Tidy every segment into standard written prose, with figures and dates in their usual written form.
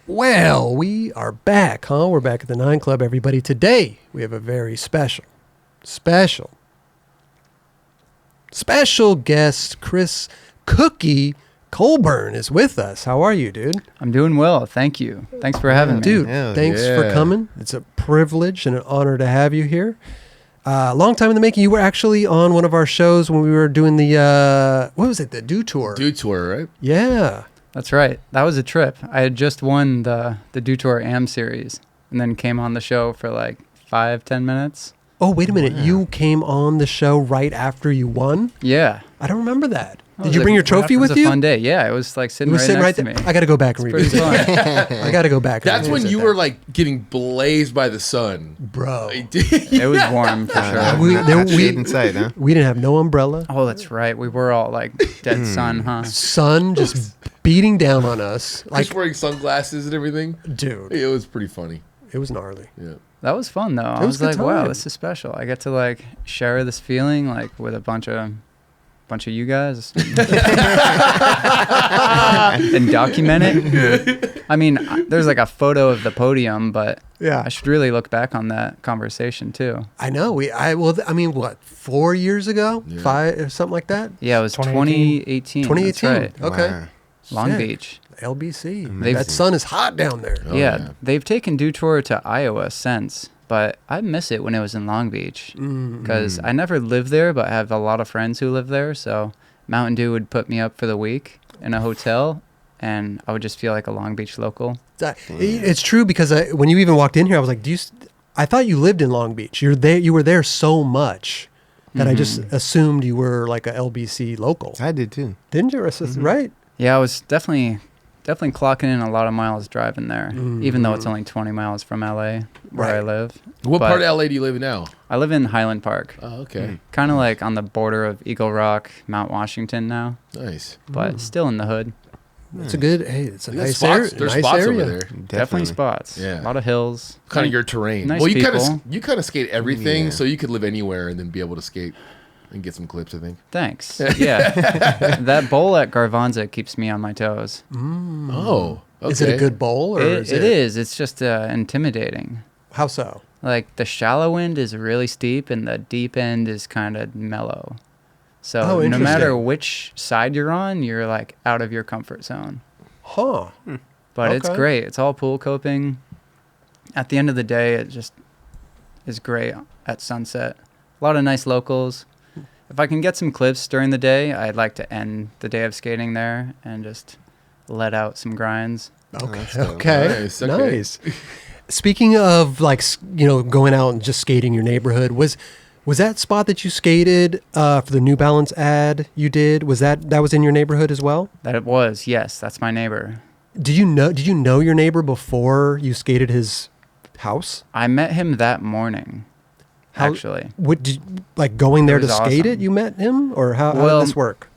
Well, we are back, huh? We're back at the 9 Club, everybody. Today, we have a very special guest. Chris Cookie Colbourn is with us. How are you, dude? I'm doing well. Thank you. Thanks for having me. Dude, thanks for coming. It's a privilege and an honor to have you here. Long time in the making. You were actually on one of our shows when we were doing the, what was it? The Dew Tour. Dew Tour, right? Yeah. That's right. That was a trip. I had just won the Dew Tour AM series and then came on the show for like 5-10 minutes. Oh, wait a minute. Wow. You came on the show right after you won? Yeah. I don't remember that. Did you bring your trophy with you? It was a fun day. Yeah, it was like sitting right next to me. I got to go back and revisit it. I got to go back. That's when you were like getting blazed by the sun. Bro. It was warm for sure. We didn't have no umbrella. Oh, that's right. We were all like dead sun, huh? Sun just beating down on us. Like just wearing sunglasses and everything. Dude. It was pretty funny. It was gnarly. Yeah. That was fun though. I was like, wow, this is special. I get to like share this feeling like with a bunch of you guys and document it. I mean, there's like a photo of the podium, but yeah, I should really look back on that conversation too. I know. What, 4 years ago? Yeah. 5 or something like that? Yeah, it was 2018. 2018. Right. Okay. Wow. Long Beach. LBC. That sun is hot down there. Oh, yeah, they've taken Dew Tour to Iowa since. But I miss it when it was in Long Beach because I never lived there, but I have a lot of friends who live there. So Mtn Dew would put me up for the week in a hotel, and I would just feel like a Long Beach local. It's true because when you even walked in here, I was like, I thought you lived in Long Beach. You were there so much that I just assumed you were like a LBC local. I did too. Didn't you? Right? Yeah, I was definitely clocking in a lot of miles driving there, even though it's only 20 miles from LA where I live. What part of LA do you live in now? I live in Highland Park. Oh, okay. Kind of like on the border of Eagle Rock, Mount Washington now. Nice. But still in the hood. It's a nice area. There's spots over there. Definitely spots. Yeah. A lot of hills. Kind of your terrain. Nice well, you kind of skate everything, so you could live anywhere and then be able to skate. And get some clips, I think. Thanks. Yeah. That bowl at Garvanza keeps me on my toes. Oh, okay. Is it a good bowl? Or it is. It's just intimidating. How so? Like the shallow end is really steep and the deep end is kind of mellow. So no matter which side you're on, you're like out of your comfort zone. Huh. But it's great. It's all pool coping. At the end of the day, it just is great at sunset. A lot of nice locals. If I can get some clips during the day, I'd like to end the day of skating there and just let out some grinds. Okay. Nice. Speaking of going out and just skating your neighborhood, was that spot that you skated for the New Balance ad you did? Was that was in your neighborhood as well? That it was. Yes, that's my neighbor. Did you know your neighbor before you skated his house? I met him that morning. Actually, going there to skate it? You met him, or how did this work?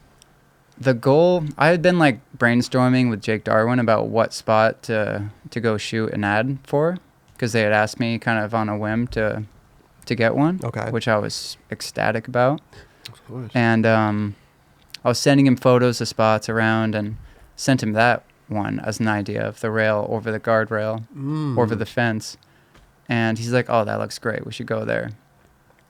The goal, I had been like brainstorming with Jake Darwin about what spot to go shoot an ad for, because they had asked me kind of on a whim to get one, which I was ecstatic about. Of course. And I was sending him photos of spots around and sent him that one as an idea of the rail over the guardrail, over the fence, and he's like, "Oh, that looks great. We should go there."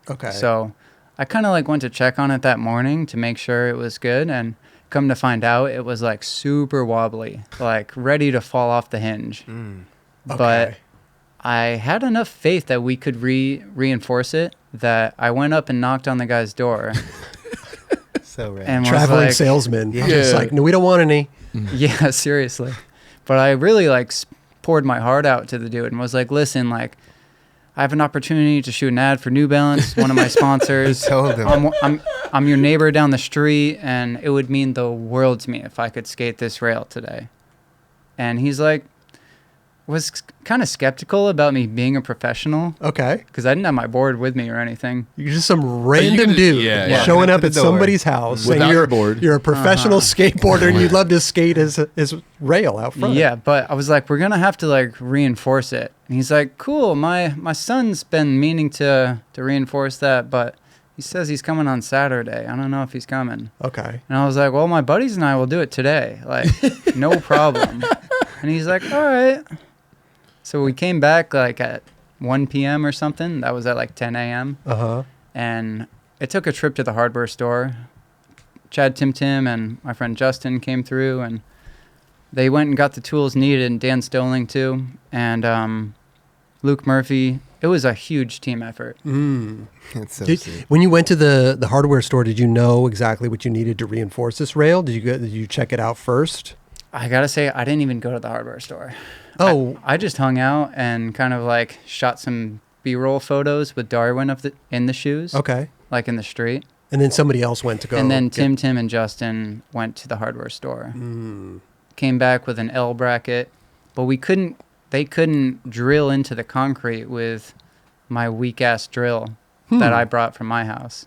Okay. So I kind of went to check on it that morning to make sure it was good, and come to find out it was like super wobbly, like ready to fall off the hinge. But I had enough faith that we could reinforce it that I went up and knocked on the guy's door. So rad. And traveling salesman. Yeah. Just like, no, we don't want any. Yeah, seriously. But I really poured my heart out to the dude and was like, listen, I have an opportunity to shoot an ad for New Balance, one of my sponsors. Told him. I'm your neighbor down the street, and it would mean the world to me if I could skate this rail today. And he's was kind of skeptical about me being a professional. Okay. Because I didn't have my board with me or anything. You're just some random dude showing up at somebody's house saying you're a professional skateboarder and you'd love to skate his rail out front. Yeah, but I was like, we're going to have to reinforce it. And he's like, cool, my son's been meaning to reinforce that, but he says he's coming on Saturday. I don't know if he's coming. Okay. And I was like, well, my buddies and I will do it today. No problem. And he's like, all right. So we came back like at 1 p.m. or something. That was at like 10 a.m. And it took a trip to the hardware store. Chad, Tim, and my friend Justin came through, and they went and got the tools needed, and Dan Stoling too, and Luke Murphy. It was a huge team effort. That's so sick. When you went to the hardware store, did you know exactly what you needed to reinforce this rail? Did you check it out first? I gotta say, I didn't even go to the hardware store. Oh, I just hung out and kind of like shot some B-roll photos with Darwin in the shoes. okay. Like in the street. And then somebody else went to go. And then Tim, and Justin went to the hardware store. Came back with an L bracket, but they couldn't drill into the concrete with my weak ass drill that I brought from my house.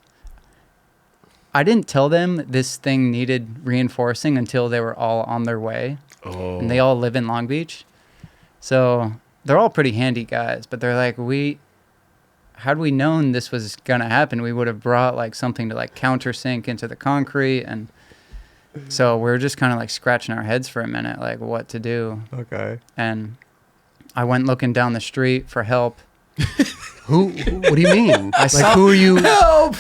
I didn't tell them this thing needed reinforcing until they were all on their way. And they all live in Long Beach. So they're all pretty handy guys, but they're like, had we known this was going to happen, we would have brought like something to like countersink into the concrete. And so we're just kind of like scratching our heads for a minute, like what to do. Okay. And I went looking down the street for help. What do you mean? saw- who are you? Help!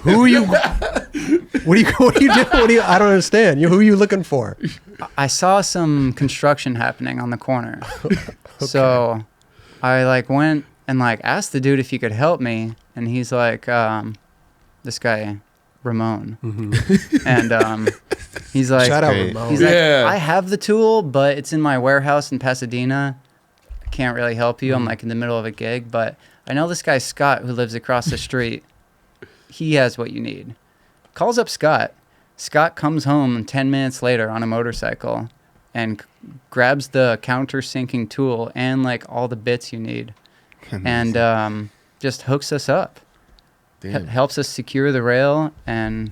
Who are you? What do you do? I don't understand. Who are you looking for? I saw some construction happening on the corner. So I like went and like asked the dude if he could help me, and he's like, this guy Ramon, and he's like, Shout out Great. Ramon. he's like, I have the tool, but it's in my warehouse in Pasadena. I can't really help you. I'm like in the middle of a gig, but I know this guy Scott who lives across the street. He has what you need. Calls up Scott. Scott comes home 10 minutes later on a motorcycle and grabs the countersinking tool and like all the bits you need, and just hooks us up. Helps us secure the rail, and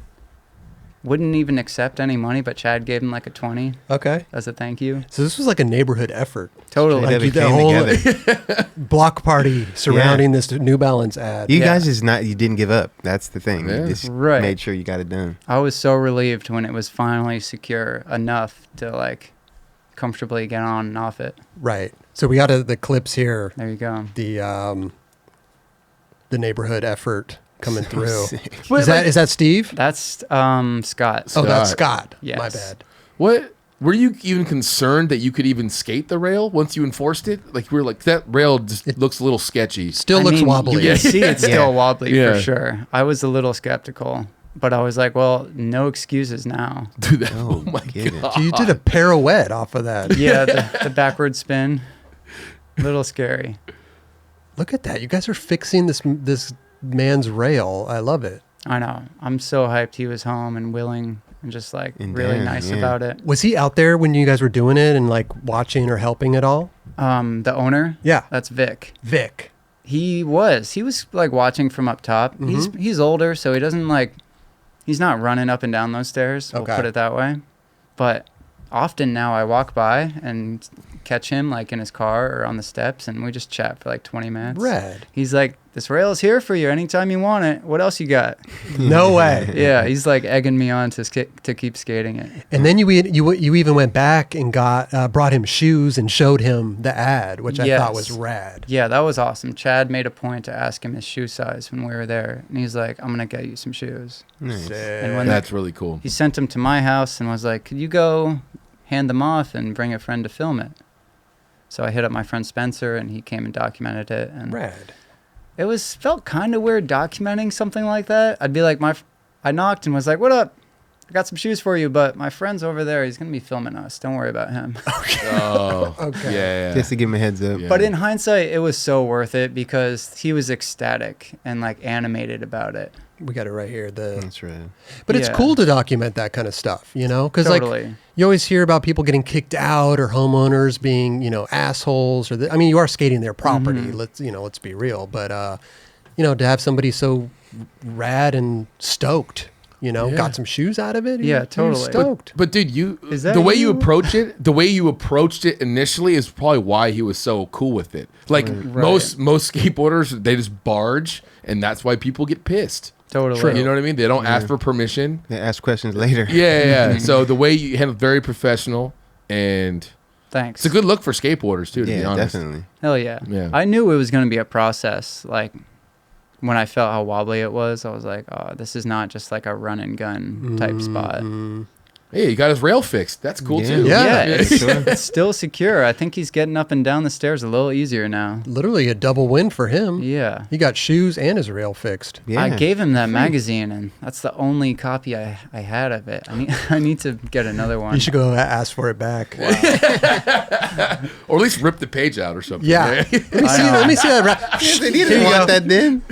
wouldn't even accept any money, but Chad gave him like a 20 Okay. as a thank you. So this was like a neighborhood effort. Totally. Straight up, it the came whole together. block party surrounding this New Balance ad. You Yeah. guys you didn't give up. That's the thing. Yeah. You just Right. made sure you got it done. I was so relieved when it was finally secure enough to like comfortably get on and off it. Right. So we got the clips here. There you go. The neighborhood effort coming through. Sick. Is that Steve? That's Scott. Oh, that's Scott. Yes. My bad. What? Were you even concerned that you could even skate the rail once you enforced it? Like, we were like, that rail just looks a little sketchy. Still I looks mean, wobbly. You can see it's still wobbly Yeah. for sure. I was a little skeptical, but I was like, well, no excuses now. Dude, that, Oh, oh my goodness. God. So you did a pirouette off of that. Yeah, the backward spin. Little scary. Look at that. You guys are fixing this man's rail. I love it. I know. I'm so hyped he was home and willing and just like And really Dan, nice yeah. about it. Was he out there when you guys were doing it and like watching or helping at all? The owner, Yeah. that's Vic. Vic. He was like watching from up top. He's older, so he doesn't like, he's not running up and down those stairs. We'll Okay. put it that way. But often now I walk by and catch him like in his car or on the steps, and we just chat for like 20 minutes. Rad. He's like, this rail is here for you anytime you want it. What else you got? No way. Yeah, he's like egging me on to keep skating it. And then you even went back and brought him shoes and showed him the ad, which I thought was rad. Yeah, that was awesome. Chad made a point to ask him his shoe size when we were there, and he's like, I'm gonna get you some shoes. Nice. And when That's really cool. he sent them to my house and was like, could you go hand them off and bring a friend to film it? So I hit up my friend Spencer, and he came and documented it. And Rad. it felt kind of weird documenting something like that. I'd be like, I knocked and was like, what up? I got some shoes for you, but my friend's over there. He's going to be filming us. Don't worry about him. Oh, Okay. yeah. Just to give him a heads up. Yeah. But in hindsight, it was so worth it because he was ecstatic and like animated about it. We got it right here. That's right. But it's Yeah. cool to document that kind of stuff, because Totally. like you always hear about people getting kicked out or homeowners being, assholes. I mean, you are skating their property. Mm-hmm. Let's be real. But to have somebody so rad and stoked, got some shoes out of it. Yeah, you're totally. stoked. But dude, Is that the way you you? approached it initially is probably why he was so cool with it. Like Right. most skateboarders, they just barge, and that's why people get pissed. Totally. True. You know what I mean? They don't ask for permission. They ask questions later. Yeah. So the way you handle very professional, and Thanks. it's a good look for skateboarders too. To be honest, definitely. Hell yeah. Yeah. I knew it was going to be a process. Like when I felt how wobbly it was, I was like, oh, this is not just like a run and gun type spot. Hey, he got his rail fixed. That's cool too. Yeah. It's still secure. I think he's getting up and down the stairs a little easier now. Literally a double win for him. Yeah. He got shoes and his rail fixed. Yeah. I gave him that magazine, and that's the only copy I had of it. I need to get another one. You should go ask for it back. Or at least rip the page out or something. Yeah. Let me see that. They didn't want that then.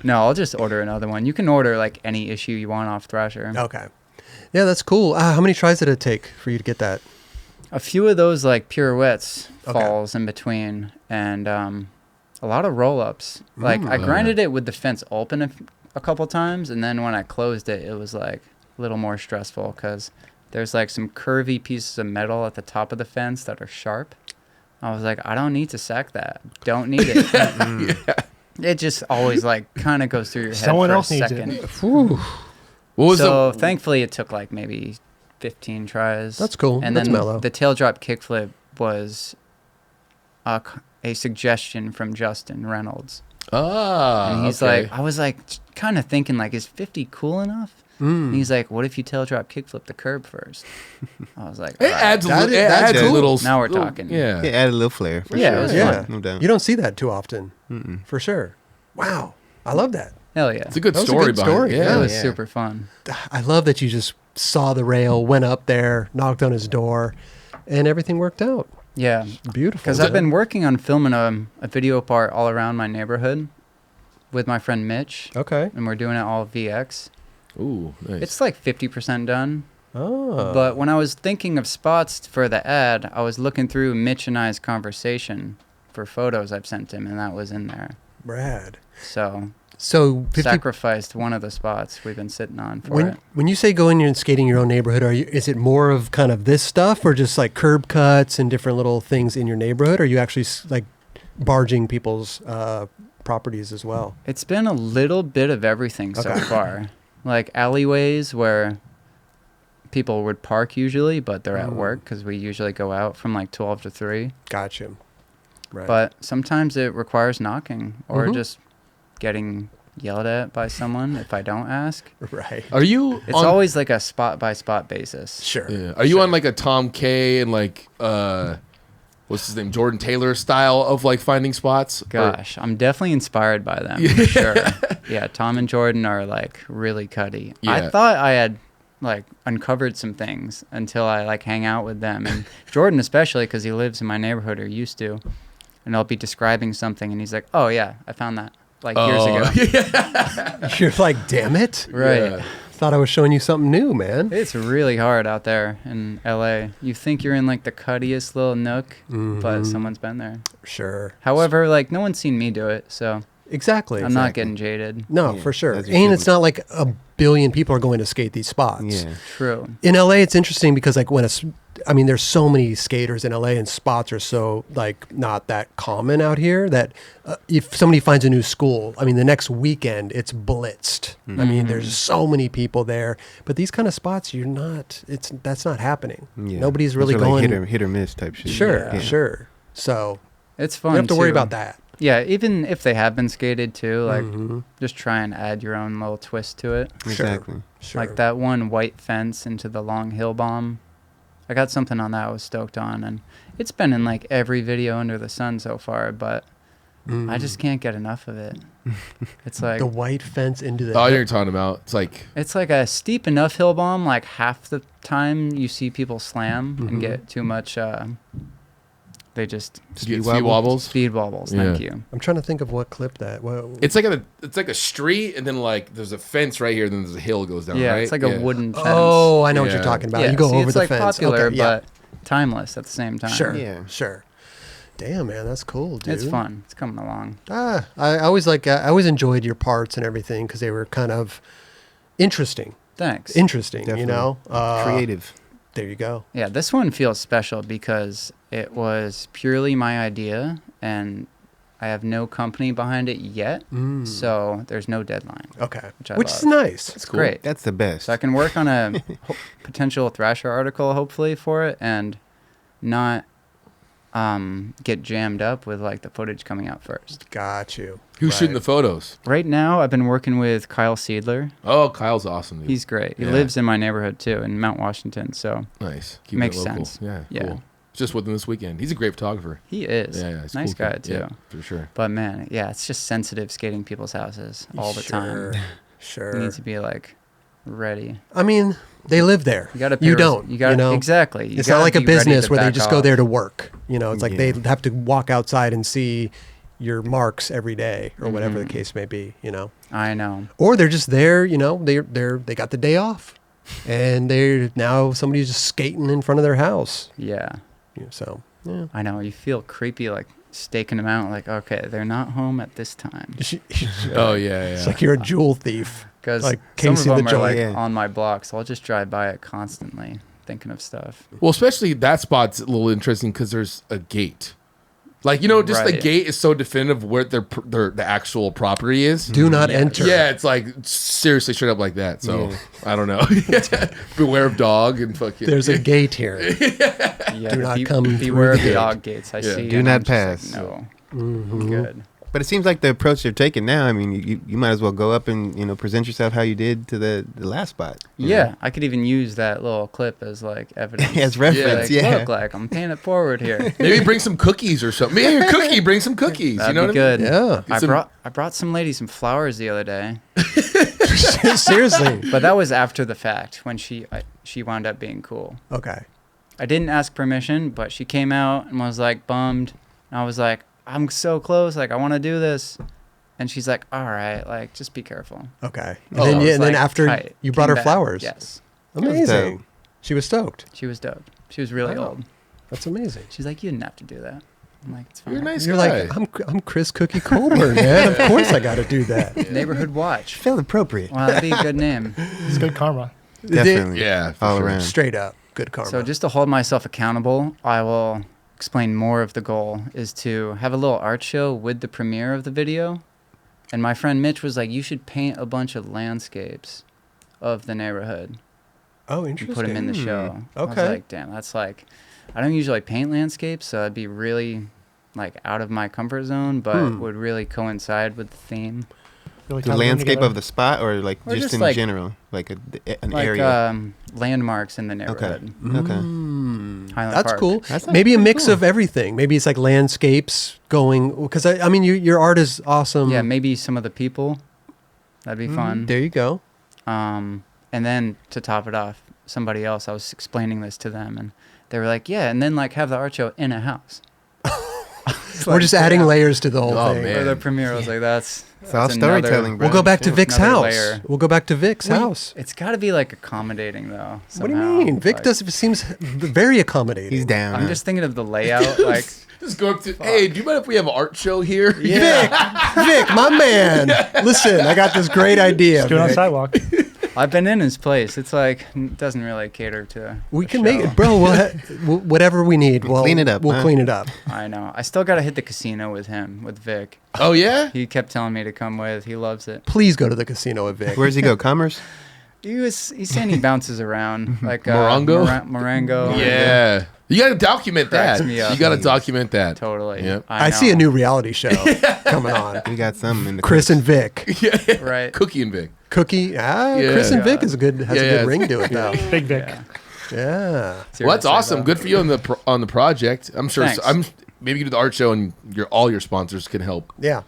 No, I'll just order another one. You can order like any issue you want off Thrasher. Okay. Yeah, that's cool. How many tries did it take for you to get that? A few of those like pirouettes Okay. falls in between, and a lot of roll-ups. Like I grinded it with the fence open a couple times, and then when I closed it, it was like a little more stressful because there's like some curvy pieces of metal at the top of the fence that are sharp. I was like, I don't need to sack that. Don't need it. It just always like kind of goes through your head Someone for else a needs second. it. Whew. What was So thankfully it took like maybe 15 tries. That's cool. And That's then mellow. the tail drop kickflip was a suggestion from Justin Reynolds. And he's okay. like, I was like kind of thinking like, is 50 cool enough? And he's like, what if you tail drop kickflip the curb first? I was like, It adds a That little. is- It that's adds a cool. little. Now we're little- talking. Yeah. It added a little flair for Yeah, it sure. was Yeah. fun. No doubt. You don't see that too often. For sure. Wow. I love that. Hell yeah. It's a good That was a story good behind story. it. It Yeah. was Yeah. super fun. I love that you just saw the rail, went up there, knocked on his door, and everything worked out. Yeah. Beautiful. Because I've been working on filming a video part all around my neighborhood with my friend Mitch, Okay. and we're doing it all VX. Ooh, nice. It's like 50% done. Oh. But when I was thinking of spots for the ad, I was looking through Mitch and I's conversation for photos I've sent him, and that was in there. Brad. So So 50, sacrificed one of the spots we've been sitting on for it. when you say go in and skating your own neighborhood, is it more of kind of this stuff or just like curb cuts and different little things in your neighborhood? Or are you actually like barging people's properties as well? It's been a little bit of everything so far. Like alleyways where people would park usually, but they're at work because we usually go out from like 12 to 3. Gotcha. Right. But sometimes it requires knocking or Mhm. just getting yelled at by someone if I don't ask. right. Are you? It's always like a spot by spot basis. Sure. Yeah. Are you on like a Tom K and like what's his name, Jordan Taylor style of like finding spots? Or- Gosh, I'm definitely inspired by them for sure. Yeah, Tom and Jordan are like really cutty. Yeah. I thought I had like uncovered some things until I like hang out with them, and Jordan especially because he lives in my neighborhood or used to, and I'll be describing something and he's like, "Oh yeah, I found that like years ago." You're like, damn it. Right. Yeah. Thought I was showing you something new, man. It's really hard out there in LA. You think you're in like the cuttiest little nook, but someone's been there. Sure. However, like no one's seen me do it, so Exactly. I'm not getting jaded. No, Yeah, for sure. as And you it's should. not like a billion people are going to skate these spots. Yeah. True. In LA, it's interesting because like there's so many skaters in LA and spots are so like not that common out here that if somebody finds a new school, I mean, the next weekend it's blitzed. I mean, there's so many people there, but these kind of spots, that's not happening. Yeah. Nobody's really Those are like going. hit or miss type shit. Sure, Yeah. sure. So It's you fun. don't have to worry too. about that. Yeah, even if they have been skated too, like just try and add your own little twist to it. Exactly. Sure. Like that one white fence into the long hill bomb. I got something on that I was stoked on, and it's been in like every video under the sun so far, but I just can't get enough of it. It's like the white fence into the. Oh, you're talking about. It's like it's like a steep enough hill bomb. Like half the time you see people slam and get too much. They just speed wobble? wobbles. speed wobbles. Yeah. Thank you. I'm trying to think of what clip that. It's like a street, and then like there's a fence right here, and then there's a hill goes down. Yeah, right? it's like a wooden fence. Oh, I know what Yeah. you're talking about. Yeah, You go see, over it's the like fence. popular, Okay, yeah. but timeless at the same time. Sure. Yeah. Sure. Damn, man, that's cool, dude. It's fun. It's coming along. I always I always enjoyed your parts and everything because they were kind of interesting. Thanks. Interesting, Definitely. you know. Creative. There you go. Yeah, this one feels special because it was purely my idea, and I have no company behind it yet, so there's no deadline. Okay. Which is nice. It's cool. great. That's the best. So I can work on a potential Thrasher article, hopefully, for it, and not get jammed up with like the footage coming out first. Got you. Who's shooting the photos? Right now, I've been working with Kyle Seidler. Oh, Kyle's awesome. Dude. He's great. He Yeah. lives in my neighborhood too, in Mount Washington. So Nice. Keep makes it local. sense. Yeah. Yeah. Cool. Just with him this weekend. He's a great photographer. he is. Yeah. He's a Nice cool guy kid. too. Yeah, for sure. But man, yeah, it's just sensitive skating people's houses all the time. Sure. You need to be like ready. I mean, they live there. You got to. You don't. You got know? Exactly. You It's not gotta like a be ready business to where they back just go off. there to work. You know, it's like Yeah. they have to walk outside and see your marks every day or whatever the case may be. You know, I know. or they're just there. You know, they got the day off, and they're now somebody's just skating in front of their house. Yeah. So yeah. I know. You feel creepy, like staking them out. Like, okay, they're not home at this time. Oh, yeah. It's like you're a jewel thief. Because Like some Casey of the them are Jewel. like Yeah. on my block, so I'll just drive by it constantly, thinking of stuff. Well, especially that spot's a little interesting because there's a gate. Like, you know, just the Right. gate is so definitive of where the actual property is. Do not enter. Yeah, it's like seriously straight up like that. So I don't know. Beware of dog and fucking. There's a gate here. Yeah, Do not come beware of through the the dog gates. I see. Do and not I'm just like, pass. no. Mm-hmm. Good. But it seems like the approach they're taking now. I mean, you might as well go up and present yourself how you did to the last spot. you Yeah, know? I could even use that little clip as like evidence. As reference. Like, Yeah. Look, like I'm paying it forward here. Maybe bring some cookies or something. Maybe your cookie. Bring some cookies. That'd you know be what I mean? good. Yeah. Some- I brought some lady some flowers the other day, Seriously. but that was after the fact when she wound up being cool. Okay. I didn't ask permission, but she came out and was like bummed. And I was like, I'm so close. Like, I want to do this. And she's like, all right, like, just be careful. Okay. And Oh. then, I was and then like, after tight. you brought Came her back. flowers. Yes. Amazing. dope. She was stoked. She was dope. She was really Wow. old. That's amazing. She's like, you didn't have to do that. I'm like, it's fine. You're a nice You're guy. like, I'm Chris Cookie Colbourn, man. Of course I got to do that. Neighborhood Watch. Felt appropriate. Wow, that'd be a good name. It's good karma. Definitely. Yeah, for All sure. around. Straight up. Good karma. So just to hold myself accountable, I will explain more of the goal is to have a little art show with the premiere of the video. And my friend Mitch was like, you should paint a bunch of landscapes of the neighborhood oh, and interesting. put them in the show. I was Okay. like, damn, that's like, I don't usually paint landscapes, so it'd be really like out of my comfort zone, but would really coincide with the theme. Really The ties them landscape together. of the spot, or like Or just just in like- general, like an Like area. landmarks in the Okay. neighborhood. Okay. Highland That's Park. cool. That's Maybe a pretty mix cool. of everything. Maybe it's like landscapes going, because I mean, your art is awesome. Yeah, maybe some of the people. That'd be fun. There you go. And then to top it off, somebody else, I was explaining this to them, and they were like, yeah, and then like have the art show in a house. We're just adding layers to the whole Oh, thing. man. For the premiere, I was like, that's all that's storytelling, bro. We'll go back to Another Vic's house. layer. We'll go back to Vic's house. It's got to be like accommodating though. What do you somehow. mean? Vic Like, seems very accommodating. He's down. I'm just thinking of the layout. Like, Just go up to, hey, do you mind if we have an art show here? Vic, my man. Listen, I got this great idea. Just do it on Vic. sidewalk. I've been in his place. It's like it doesn't really cater to. We the can make show. it, bro. whatever we need. We'll clean it up, We'll huh? clean it up. I know. I still got to hit the casino with him, with Vic. Oh, yeah? He kept telling me to come with. He loves it. Please go to the casino with Vic. Where's he go? Commerce? He's saying he bounces around like Morongo? Morongo. Yeah. You got to document Cracks that. me up. You got to document that. Totally. Yep. I see a new reality show coming on. We got something in the Chris and Vic. Right. Cookie and Vic. Cookie. Yeah. Chris and Vic has a good Yeah. ring to it though. Big Vic. Yeah. Yeah. Well, that's Seriously, awesome. though. Good for you on the project. I'm sure. Thanks. Maybe you do the art show and all your sponsors can help. Yeah.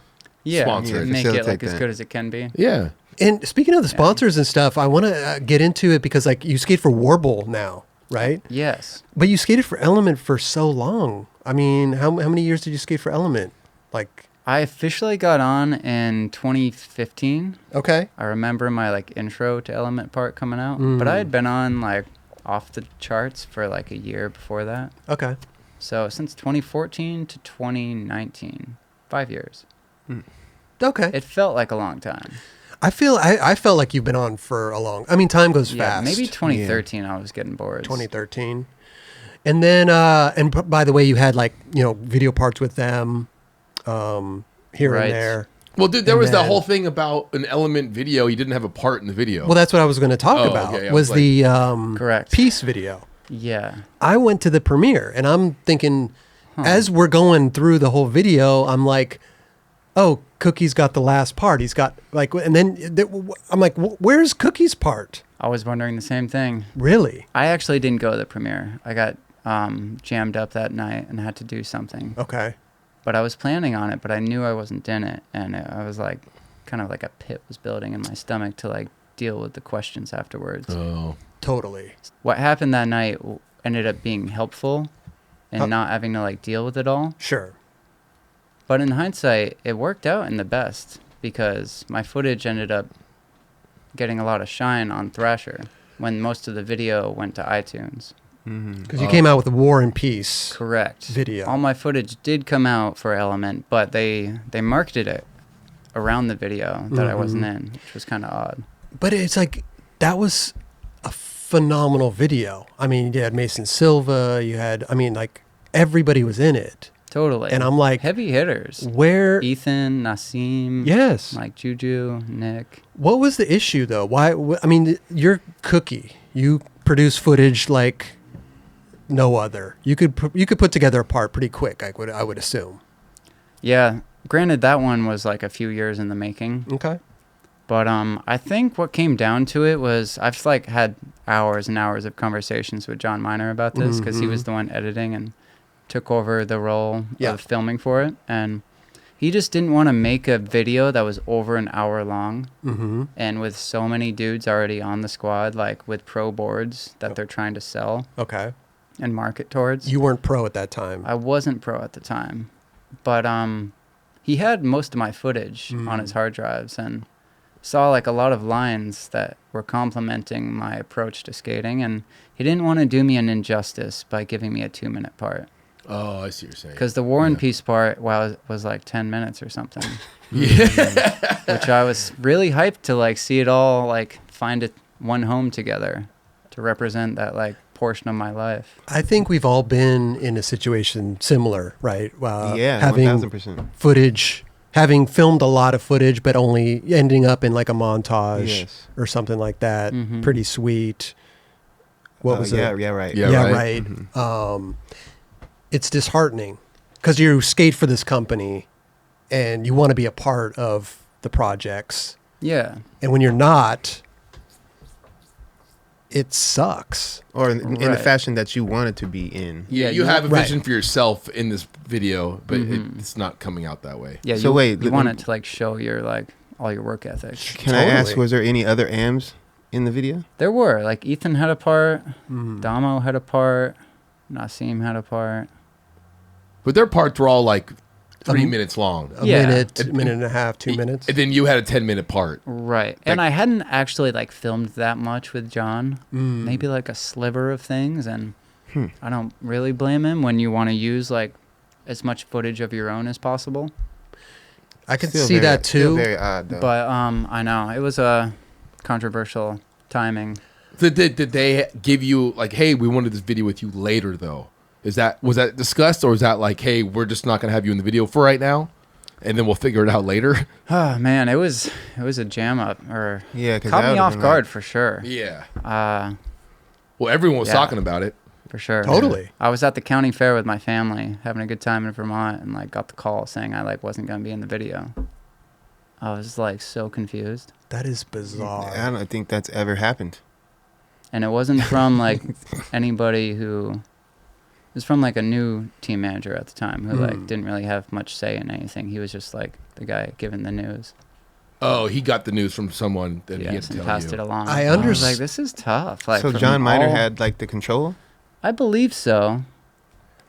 Yeah. sponsor it. Make it Facilitate like as that. good as it can be. Yeah. And speaking of the sponsors and stuff, I want to get into it because like you skate for Worble now, right? Yes. But you skated for Element for so long. I mean, how many years did you skate for Element? Like, I officially got on in 2015. okay. I remember my like intro to Element part coming out, but I had been on like off the charts for like a year before that. Okay. So since 2014 to 2019, 5 years. Okay. It felt like a long time. I felt like you've been on for a long. I mean, time goes Yeah, fast. maybe 2013 I was getting bored. 2013. And then by the way, you had like, video parts with them. here Right. and there. Well, dude, there was that then- whole thing about an Element video. You didn't have a part in the video. Well, that's what I was going to talk Oh, about. okay. I Was was the Correct. Peace video? Yeah. I went to the premiere, and I'm thinking, as we're going through the whole video, I'm like, oh, Cookie's got the last part. He's got like, and then I'm like, where's Cookie's part? I was wondering the same thing. Really? I actually didn't go to the premiere. I got jammed up that night and had to do something. Okay. But I was planning on it, but I knew I wasn't in it. And I was like, kind of like a pit was building in my stomach to like deal with the questions afterwards. Oh. Totally. What happened that night ended up being helpful and not having to like deal with it all. Sure. But in hindsight, it worked out in the best because my footage ended up getting a lot of shine on Thrasher when most of the video went to iTunes. Because you came out with the War and Peace. Correct. Video. All my footage did come out for Element, but they marketed it around the video that I wasn't in, which was kind of odd. But it's like, that was a phenomenal video. I mean, you had Mason Silva, you had, I mean, like, everybody was in it. Totally. And I'm like, heavy hitters. where? Ethan, Nassim. Yes. Like Juju, Nick. What was the issue, though? Why? I mean, you're Cookie. You produce footage like no other. You could put together a part pretty quick. I would assume. Yeah. Granted, that one was like a few years in the making. Okay. But I think what came down to it was I've like had hours and hours of conversations with John Miner about this because he was the one editing and took over the role of filming for it. And he just didn't want to make a video that was over an hour long. And with so many dudes already on the squad, like with pro boards that they're trying to sell Okay. and market towards. You weren't pro at that time. I wasn't pro at the time. But he had most of my footage on his hard drives and saw like a lot of lines that were complimenting my approach to skating. And he didn't want to do me an injustice by giving me a 2-minute part. Oh, I see what you're saying. Because the War and Peace part, was like 10 minutes or something. Yeah. Which I was really hyped to like see it all like find one home together to represent that like portion of my life. I think we've all been in a situation similar, right? Yeah, having 1000%. footage, having filmed a lot of footage, but only ending up in like a montage or something like that. Pretty sweet. What was it? Yeah, right. Yeah, right. It's disheartening because you skate for this company and you want to be a part of the projects. Yeah. And when you're not, it sucks. Or in the Right. fashion that you wanted to be in. Yeah, you you- have a right. vision for yourself in this video, but it's not coming out that way. Yeah. So wait, you want it to like show your like all your work ethic. Can I ask, Totally. was there any other AMs in the video? There were like Ethan had a part, Damo had a part, Nassim had a part. But their parts were all like 3 minutes long. A Yeah. minute and a half, 2 minutes. And then you had a 10-minute part. Right. And I hadn't actually like filmed that much with John. Maybe like a sliver of things, and I don't really blame him when you want to use like as much footage of your own as possible. I can Still see very- that still too. very odd, though. But I know it was a controversial timing. Did they give you like, hey, we wanted this video with you later though? Was that discussed, or was that like, hey, we're just not gonna have you in the video for right now, and then we'll figure it out later? Oh man, it was a jam up, or Yeah, 'cause caught that me would've off been guard like- for sure. Yeah. Well, everyone was yeah. talking about it. for sure. Totally. I was at the county fair with my family, having a good time in Vermont, and like got the call saying I like wasn't gonna be in the video. I was like so confused, That is bizarre. I don't think that's ever happened. and it wasn't from like anybody who. It was from like a new team manager at the time who like didn't really have much say in anything. He was just like the guy giving the news. Oh, he got the news from someone that he had Yes, to and tell passed you. it along. I was unders- like, this is tough. Like, So from John Miner all- had like the control? I believe so.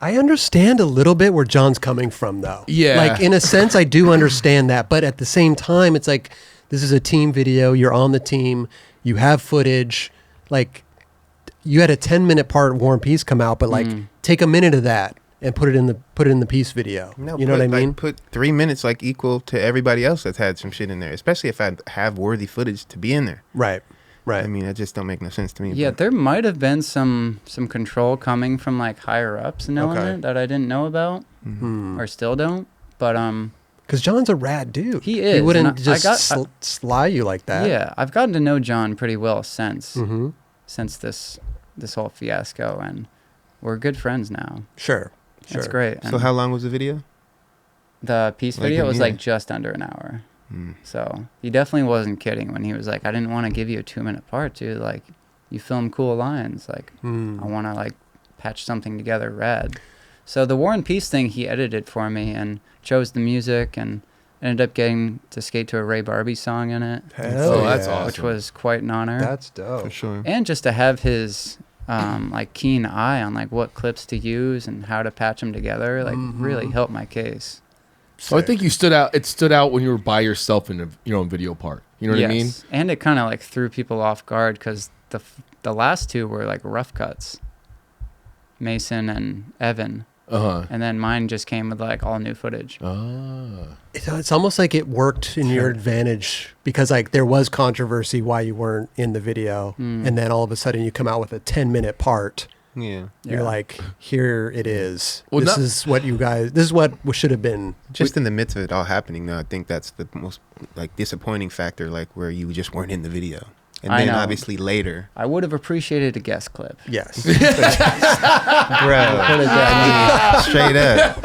I understand a little bit where John's coming from, though. Yeah. Like, in a sense, I do understand that. But at the same time, it's like, this is a team video. You're on the team. You have footage. Like, you had a 10-minute part War and Peace come out, but, like, take a minute of that and put it in the Peace video. No, you know what I mean? Like, put 3 minutes like equal to everybody else that's had some shit in there, especially if I have worthy footage to be in there. Right. Right. I mean, that just don't make no sense to me. Yeah, but- there might have been some control coming from like higher ups in Okay. Element that I didn't know about or still don't. But because John's a rad dude. He is. He wouldn't and just sly you like that. Yeah, I've gotten to know John pretty well since Mm-hmm. this whole fiasco, and we're good friends now. Sure. It's great. So And how long was the video? the piece Like, video was yeah. like just under an hour. So he definitely wasn't kidding when he was like, I didn't want to give you a 2-minute part, dude. Like, you film cool lines. Like, I want to like patch something together rad. So the War and Peace thing, he edited for me and chose the music and ended up getting to skate to a Ray Barbie song in it. Hell that's yeah. awesome. Which was quite an honor. That's dope. For sure. And just to have his like keen eye on like what clips to use and how to patch them together, like really helped my case. So I think you stood out. It stood out when you were by yourself in your own video part. You know what I mean? And it kind of like threw people off guard because the last two were like rough cuts, Mason and Evan, and then mine just came with like all new footage. It's almost like it worked in your advantage because like there was controversy why you weren't in the video, and then all of a sudden you come out with a 10-minute part. Yeah. You're like, here it is. Well, this is what should have been. Just in the midst of it all happening, though, I think that's the most like disappointing factor, like where you just weren't in the video, and I then know. obviously later, I would have appreciated a guest clip. Yes. bro, straight up,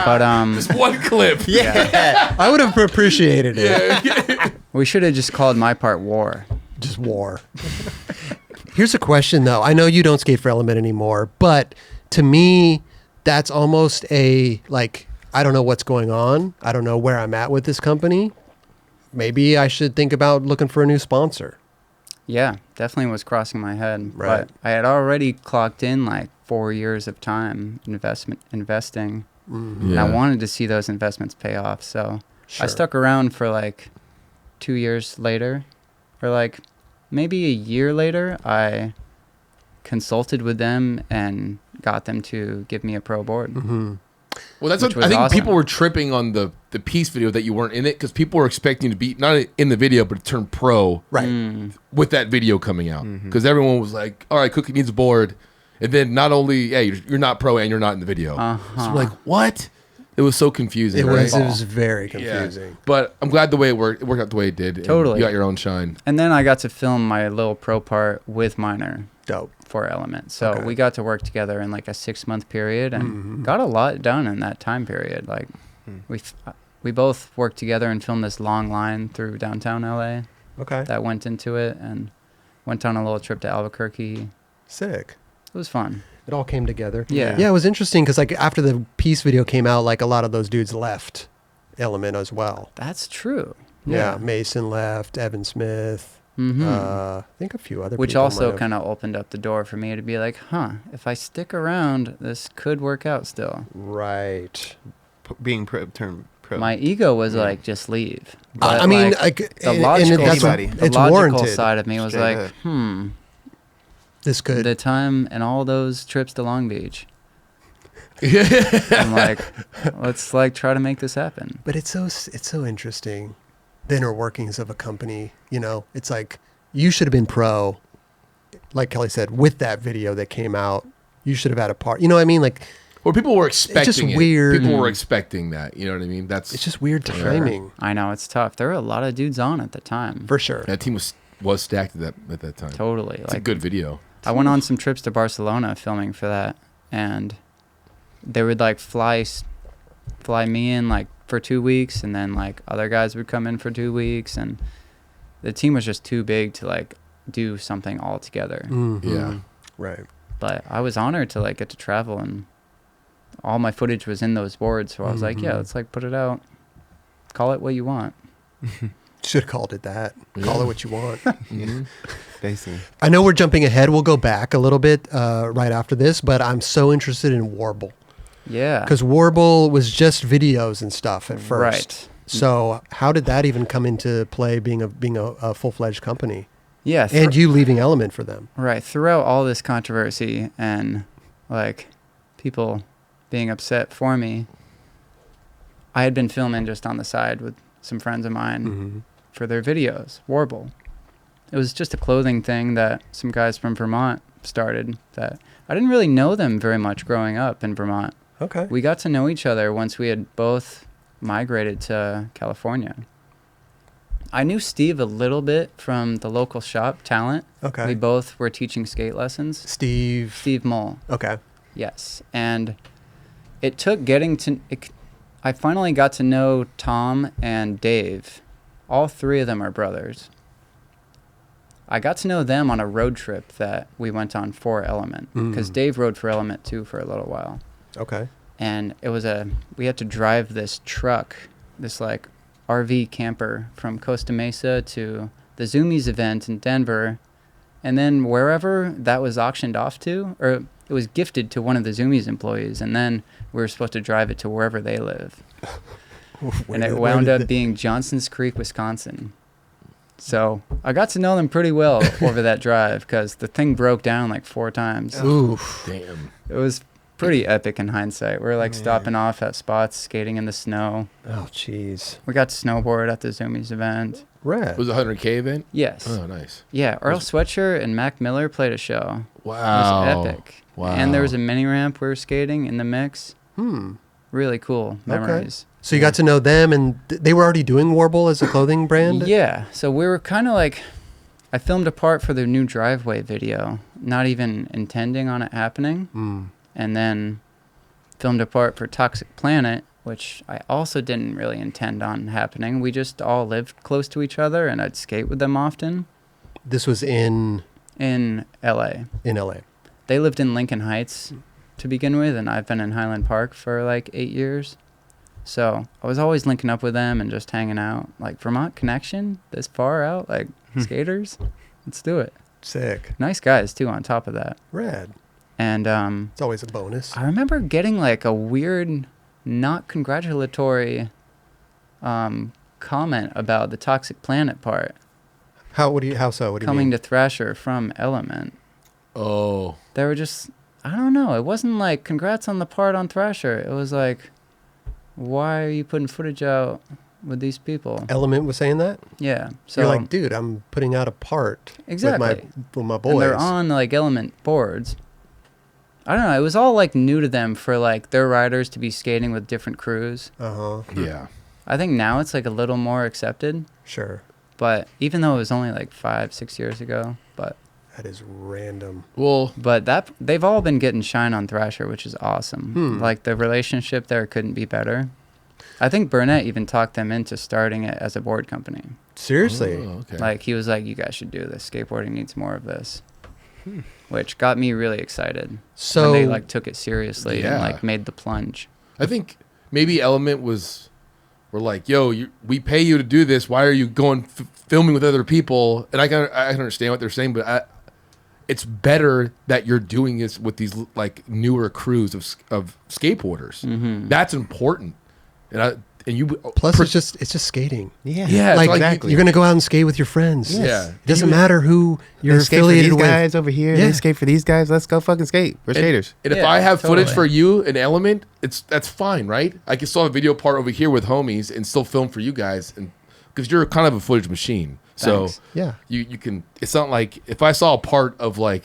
But Just one clip. yeah. I would have appreciated it. we should have just called my part War. Just war. Here's a question, though. I know you don't skate for Element anymore, but to me, that's almost a, like, I don't know what's going on. I don't know where I'm at with this company. Maybe I should think about looking for a new sponsor. Yeah, definitely was crossing my head. Right. But I had already clocked in like 4 years of time investing. And I wanted to see those investments pay off. So Sure. I stuck around for like 2 years later, or like maybe a year later, I consulted with them and got them to give me a pro board. Well, that's Which what I was think awesome. people were tripping on the piece video that you weren't in it because people were expecting to be not in the video but to turn pro Right. with that video coming out because everyone was like, all right, Cookie needs a board, and then not only you're not pro and you're not in the video. So we're like, what? It was so confusing. It right? was very Yeah. confusing. But I'm glad the way it worked out the way it did. and Totally. you got your own shine. And then I got to film my little pro part with Minor Dope. for Element. So Okay. we got to work together in like a 6-month period and got a lot done in that time period. Like we both worked together and filmed this long line through downtown LA Okay. that went into it, and went on a little trip to Albuquerque. Sick. It was fun. It all came together. Yeah. Yeah, it was interesting because like after the Peace video came out, like a lot of those dudes left Element as well. That's true. Yeah. Mason left, Evan Smith, I think a few other Which people. also kind of opened up the door for me to be like, if I stick around, this could work out still. Right. Being turned pro. My ego was like, just leave. I mean, like, the and logical, that's Anybody. the it's logical warranted. side of me was Straight like, up. This could. the time and all those trips to Long Beach. I'm like, let's like try to make this happen. But it's so interesting, the inner workings of a company. You know, it's like you should have been pro, like Kelly said, with that video that came out. You should have had a part. You know what I mean? Like, Or people were expecting just it. weird. People were expecting that. You know what I mean? That's it's just weird timing I know it's tough. There were a lot of dudes on at the time. for sure. that team was stacked at that time. Totally. It's a Like, good video. I went on some trips to Barcelona filming for that, and they would like fly me in like for 2 weeks, and then like other guys would come in for 2 weeks, and the team was just too big to like do something all together. Yeah. Right. But I was honored to like get to travel, and all my footage was in those boards, so I was like, yeah, let's like put it out, call it what you want. Should have called it that. Call it what you want. Basically. I know we're jumping ahead. We'll go back a little bit right after this, but I'm so interested in Worble. Yeah. Because Worble was just videos and stuff at first. Right. So how did that even come into play being a full-fledged company? Yeah. And you leaving Element for them. Right. Throughout all this controversy and like people being upset for me, I had been filming just on the side with some friends of mine for their videos, Worble. It was just a clothing thing that some guys from Vermont started that I didn't really know them very much growing up in Vermont. Okay. we got to know each other once we had both migrated to California. I knew Steve a little bit from the local shop, Talent. Okay. We both were teaching skate lessons. Steve Mole. Okay. Yes. And it took I finally got to know Tom and Dave. All three of them are brothers. I got to know them on a road trip that we went on for Element, because Dave rode for Element too for a little while. Okay. And we had to drive this truck, this like RV camper from Costa Mesa to the Zoomies event in Denver, and then wherever that was auctioned off to, or it was gifted to one of the Zoomies employees, and then we were supposed to drive it to wherever they live. And it wound up being Johnson's Creek, Wisconsin. So I got to know them pretty well over that drive, because the thing broke down like 4 times. Oof. Damn. It was pretty epic in hindsight. We were like stopping off at spots, skating in the snow. Oh, jeez. We got to snowboard at the Zoomies event. Rad. Was it a 100K event? Yes. Oh, nice. Yeah, Earl Sweatshirt and Mac Miller played a show. Wow. It was epic. Wow. And there was a mini ramp we were skating in the mix. Really cool memories. So you got to know them, and they were already doing Worble as a clothing brand? Yeah. So we were kind of like, I filmed a part for their new driveway video, not even intending on it happening. And then filmed a part for Toxic Planet, which I also didn't really intend on happening. We just all lived close to each other, and I'd skate with them often. This was in LA. In LA. They lived in Lincoln Heights to begin with, and I've been in Highland Park for like 8 years. So I was always linking up with them and just hanging out. Like, Vermont connection, this far out, like skaters, let's do it. Sick. Nice guys too on top of that. Rad. And it's always a bonus. I remember getting like a weird, not congratulatory comment about the Toxic Planet part. How so? What do you coming mean? to Thrasher from Element. Oh. They were just, I don't know. It wasn't like, congrats on the part on Thrasher. It was like, why are you putting footage out with these people? Element was saying that? Yeah. So you're like, dude, I'm putting out a part exactly with my boys. And they're on like Element boards. I don't know. It was all like new to them for like their riders to be skating with different crews. Yeah. I think now it's like a little more accepted. Sure. But even though it was only like 5-6 years ago, but that is random. Well, but they've all been getting shine on Thrasher, which is awesome. Like, the relationship there couldn't be better. I think Burnett even talked them into starting it as a board company. Seriously? Oh, okay. Like, he was like, you guys should do this. Skateboarding needs more of this. Which got me really excited. So when they like took it seriously and like made the plunge. I think maybe Element were like, yo, we pay you to do this. Why are you going filming with other people? And I can understand what they're saying, but it's better that you're doing this with these like newer crews of skateboarders. That's important. And you plus it's just skating. Yeah, like exactly. You're gonna go out and skate with your friends. Yeah. It doesn't matter who you're affiliated with. Guys over here, they skate for these guys. Let's go fucking skate. We're skaters. And if I have footage for you in Element, that's fine, right? I can still have a video part over here with homies and still film for you guys, and because you're kind of a footage machine. Thanks. So yeah, you can. It's not like if I saw a part of like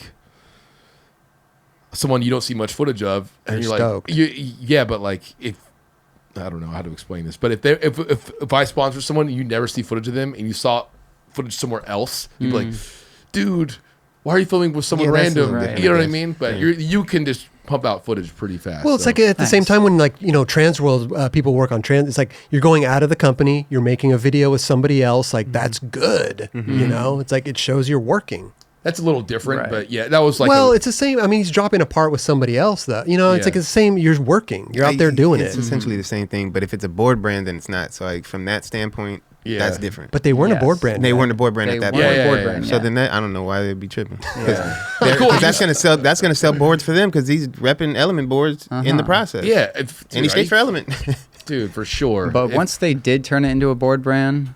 someone you don't see much footage of, and you're stoked. like, yeah, but like if. I don't know how to explain this, but if I sponsor someone and you never see footage of them and you saw footage somewhere else, you'd be like, dude, why are you filming with someone random? right. You know what I mean? But you can just pump out footage pretty fast. Well, it's like at the same time when like, Transworld people work on trans, it's like you're going out of the company, you're making a video with somebody else, like that's good. It's like it shows you're working. That's a little different, Right. but yeah, that was like. Well, it's the same. I mean, he's dropping a part with somebody else, though. It's like the same. You're working. You're out there doing it's it. essentially the same thing, but if it's a board brand, then it's not. So, like from that standpoint, that's different. But they weren't a board brand. They weren't a board brand at that point. board brand. So then I don't know why they'd be tripping. Cause that's gonna sell. That's gonna sell boards for them because he's repping Element boards in the process. Yeah, and he skates for Element. dude, for sure. But once they did turn it into a board brand,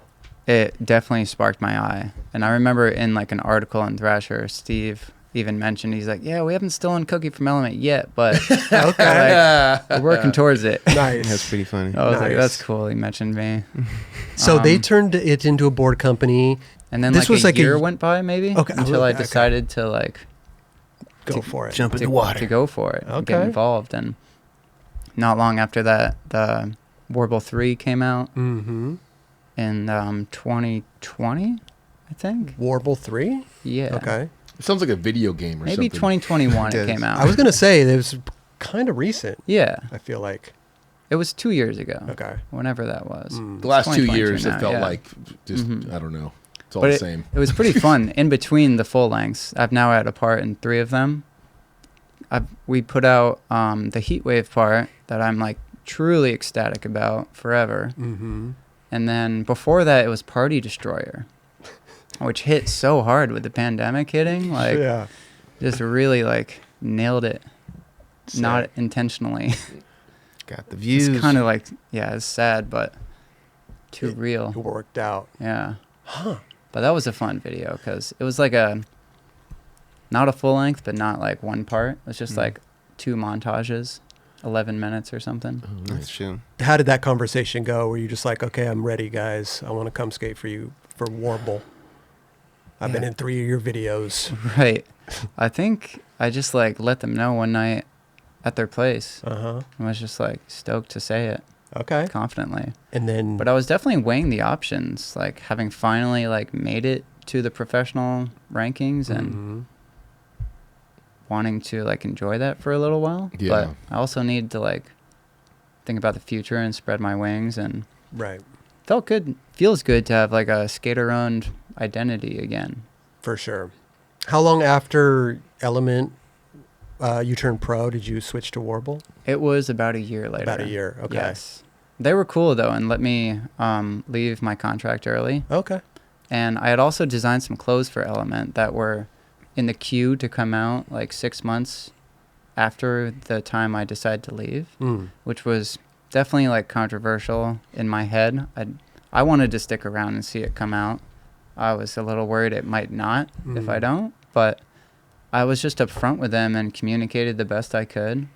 it definitely sparked my eye. And I remember in like an article in Thrasher, Steve even mentioned, he's like, yeah, we haven't stolen Cookie from Element yet, but we're working towards it. Nice. That's pretty funny. I was like, that's cool. He mentioned me. So they turned it into a board company. And then this was a year went by maybe until I decided to like go for it. Jump in the water. To go for it. And get Okay. involved. And not long after that, the Worble 3 came out Mm-hmm. in 2020, I think. Worble 3? Yeah. Okay. It sounds like a video game or Maybe something. 2021 It it came does. out. I was going to say it was kind of recent, yeah. I feel like. It was 2 years ago. Okay. Whenever that was. The last 2 2022 years, now, it felt yeah. like just, Mhm. I don't know. It's all But the same. It was pretty fun. In between the full lengths, I've now had a part in 3 of them. We put out the heat wave part that I'm like truly ecstatic about forever. Mm-hmm. And then before that, it was Party Destroyer, which hit so hard with the pandemic hitting. Like, yeah. just really like nailed it, Sick. not intentionally. Got the views. It's kind of like, yeah, it's sad, but too It real. worked out. Yeah. Huh. But that was a fun video because it was like not a full length, but not like one part. It was just like 2 montages, 11 minutes or something. That's true. How did that conversation go? Were you just like, okay, I'm ready, guys. I want to come skate for you for Warble. I've been Yeah. in 3 of your videos. Right. I think I just like let them know one night at their place. Uh-huh. I was just like stoked to say it Okay. confidently. And then, But I was definitely weighing the options, like having finally like made it to the professional rankings and Mhm. wanting to like enjoy that for a little while. Yeah. But I also needed to like think about the future and spread my wings, and Right. feels good to have like a skater owned identity again. For sure. How long after Element you turned pro did you switch to Warble? It was about a year later. About a year. Okay. Yes. They were cool though and let me leave my contract early. Okay. And I had also designed some clothes for Element that were in the queue to come out like 6 months after the time I decided to leave, Mm. which was definitely like controversial in my head. I wanted to stick around and see it come out. I was a little worried it might not if I don't, but I was just upfront with them and communicated the best I could.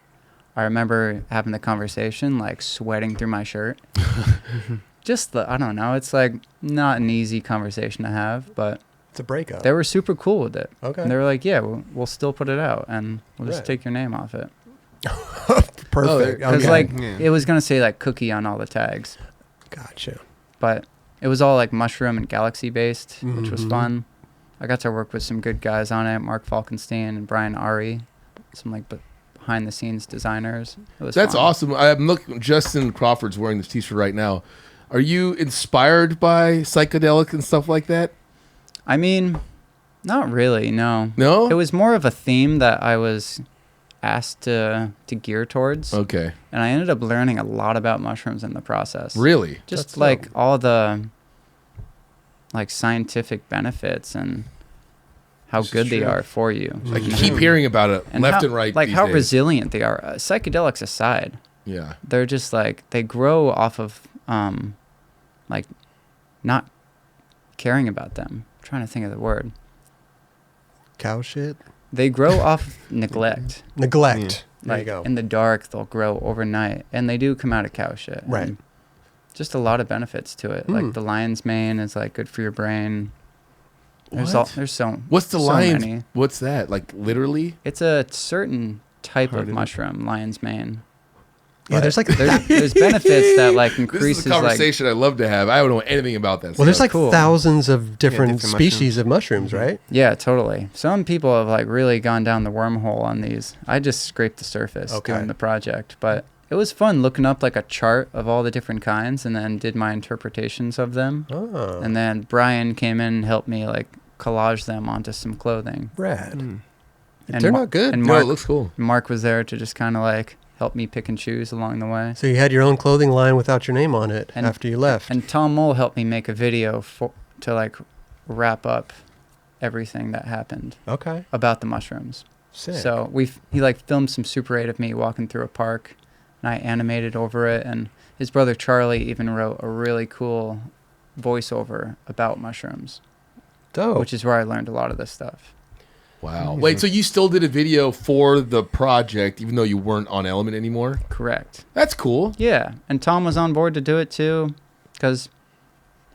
I remember having the conversation, like sweating through my shirt. I don't know, it's like not an easy conversation to have, but It's a breakup. they were super cool with it. Okay. And they were like, yeah, we'll still put it out and we'll just Right. take your name off it. Perfect. Because Okay. like Yeah. it was going to say like cookie on all the tags, Gotcha. but it was all like mushroom and galaxy based, which was Mhm. fun. I got to work with some good guys on it, Mark Falkenstein and Brian Ari, some like behind the scenes designers. It was That's fun. awesome. I'm looking. Justin Crawford's wearing this T-shirt right now. Are you inspired by psychedelic and stuff like that? I mean, not really, no. No. It was more of a theme that I was asked to gear towards, Okay. and I ended up learning a lot about mushrooms in the process. Really? Just That's like dope. all the like scientific benefits and how This is good they true. are for you. Like you keep hearing about it left how, and right. Like these how days. resilient they are. Psychedelics aside, Yeah. they're just like they grow off of like not caring about them. I'm trying to think of the word. Cow shit. They grow off neglect. Neglect. There Like you go. in the dark, they'll grow overnight, and they do come out of cow shit. Right. And just a lot of benefits to it. Like the lion's mane is like good for your brain. There's What? there's so What's the so lion's? many. What's that? Like literally? It's a certain type Heard of of it. mushroom, lion's mane. Yeah, there's like There's benefits that like This increases is a like conversation I love to have. I don't know anything about that. well, there's stuff. like Cool. thousands of different different species of mushrooms, right? yeah, totally. Some people have like really gone down the wormhole on these. I just scraped the surface Okay. doing the project, but it was fun looking up like a chart of all the different kinds and then did my interpretations of them. Oh, And then Brian came in and helped me like collage them onto some clothing. rad. Mm. And They're Ma- not good. And no, it Mark, looks cool. Mark was there to just kind of like help me pick and choose along the way. So you had your own clothing line without your name on it And- after you left. And Tom Mole helped me make a video to like wrap up everything that happened Okay. about the mushrooms. Sick. So he like filmed some Super 8 of me walking through a park, and I animated over it. And his brother Charlie even wrote a really cool voiceover about mushrooms, dope. which is where I learned a lot of this stuff. Wow. Amazing. Wait, so you still did a video for the project even though you weren't on Element anymore? Correct. That's cool. Yeah, and Tom was on board to do it too, because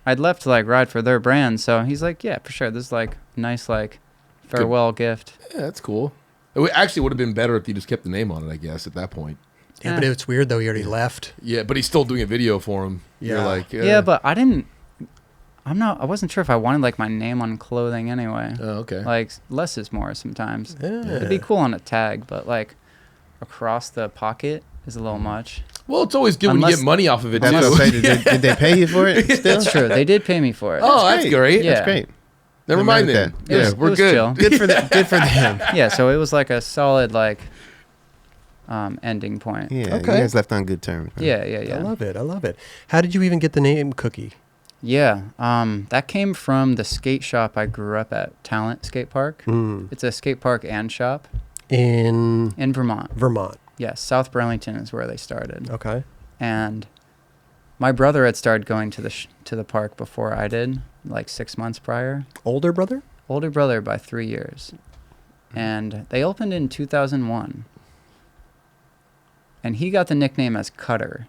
I'd left to like ride for their brand. So he's like, yeah, for sure. This is like a nice like farewell gift. Yeah, that's cool. It actually would have been better if you just kept the name on it, I guess, at that point. Yeah, but it's weird though. He already left. Yeah, but he's still doing a video for him. Yeah. You're like, Yeah, but I wasn't sure if I wanted like my name on clothing anyway. Oh, okay. Like less is more sometimes. Yeah. It'd be cool on a tag, but like across the pocket is a little much. Well, it's always good when you Unless- get money off of it That's what I'm too. saying. Did they pay you for it still? That's true. They did pay me for it. Oh, that's great. Yeah. That's great. Never I'm mind mad then. at It was- Yeah, we're it was good. chill. Good for them. Good for them. Yeah, so it was like a solid like ending point. Yeah, Okay. you guys left on good terms. man. Yeah. I love it. I love it. How did you even get the name Cookie? Yeah, that came from the skate shop I grew up at, Talent Skate Park. It's a skate park and shop In in Vermont. Vermont. Yes, South Burlington is where they started. Okay. And my brother had started going to the park before I did, like 6 months prior. Older brother? Older brother by 3 years. And they opened in 2001. And he got the nickname as Cutter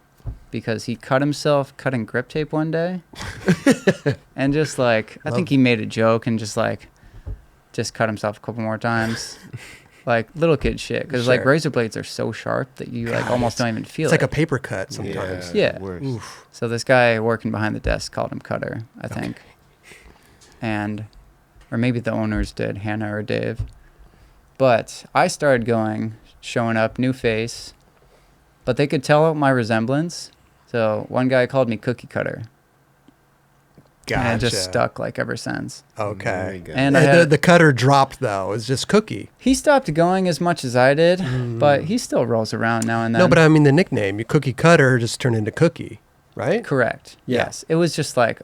because he cut himself cutting grip tape one day. And just like, I think he made a joke and just cut himself a couple more times. Like little kid shit. Because like Sure. razor blades are so sharp that you like almost don't even feel It's like it. a paper cut sometimes. Yeah. Worse. Oof. So this guy working behind the desk called him Cutter, I think. And, or maybe the owners did, Hannah or Dave. But I started going, showing up, new face. But they could tell my resemblance. So one guy called me Cookie Cutter. Gotcha. And it just stuck like ever since. There you Okay. go. And I And had, the cutter dropped though. It's just Cookie. he stopped going as much as I did, but he still rolls around now and then. No, but I mean the nickname. You Cookie Cutter just turned into Cookie, right? Correct. Yeah. Yes. It was just like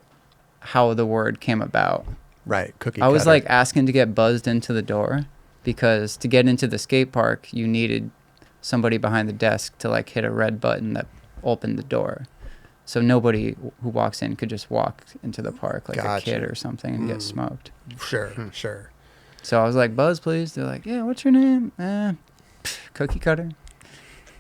how the word came about. Right. Cookie I was Cutter. like asking to get buzzed into the door because to get into the skate park, you needed somebody behind the desk to like hit a red button that opened the door. So nobody who walks in could just walk into the park like Gotcha. a kid or something and get smoked. Sure, sure. So I was like, buzz, please. They're like, yeah, what's your name? Cookie Cutter.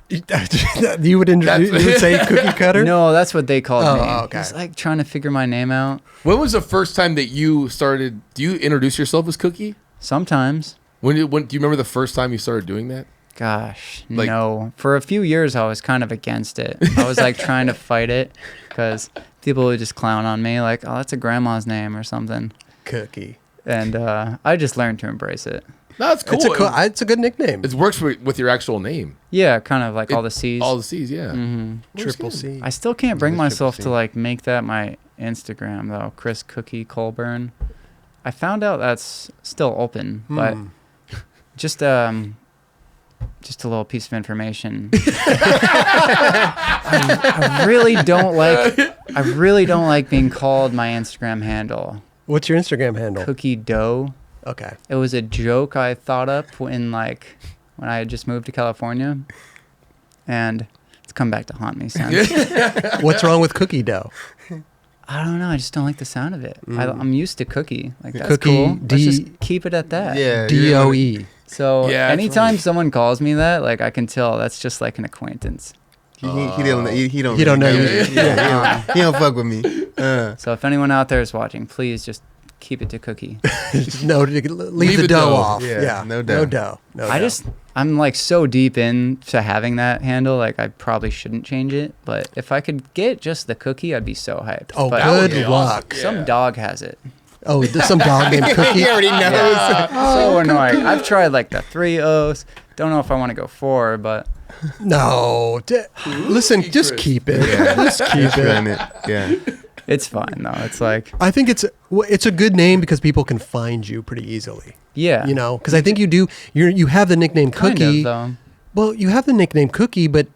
You would introduce, you would say Cookie Cutter? No, that's what they called me. Okay. It's like trying to figure my name out. When was the first time that you started? Do you introduce yourself as Cookie? Sometimes. When do you remember the first time you started doing that? Gosh, Like- no. For a few years, I was kind of against it. I was like trying to fight it because people would just clown on me like, oh, that's a grandma's name or something. Cookie. And I just learned to embrace it. No, that's cool. It's a good nickname. It works with your actual name. Yeah, kind of like all the C's. All the C's, yeah. hmm Triple C. I still can't bring Triple myself C. to like make that my Instagram though. Chris Cookie Colbourn. I found out that's still open, but just a little piece of information. I really don't like being called my Instagram handle. What's your Instagram handle? Cookie Dough. Okay. It was a joke I thought up when I had just moved to California, and it's come back to haunt me since. What's wrong with cookie dough? I don't know. I just don't like the sound of it. I'm used to cookie. Like that's Cookie, cool. Let's D- just keep it at that. Yeah. DOE. So Yeah, that's anytime right. someone calls me that, like I can tell that's just like an acquaintance. He don't. He don't. You don't know really you- Yeah, he don't fuck with me. So if anyone out there is watching, please just keep it to cookie. No, leave the dough off. Yeah, Yeah. no dough. No dough. No I dough. just, I'm like so deep into having that handle, like I probably shouldn't change it. But if I could get just the cookie, I'd be so hyped. Oh, but would be good awesome. luck. Yeah. some dog has it. Oh, there's some dog named Cookie. He already knows. So annoying. I've tried like the 3 O's. Don't know if I want to go 4, but No. Listen, just Chris. keep it. Just keep it. Run it. Yeah. it's fine though. It's like, I think it's a good name because people can find you pretty easily. yeah. You know, because I think you have the nickname kind Cookie. of though. Well, you have the nickname Cookie, but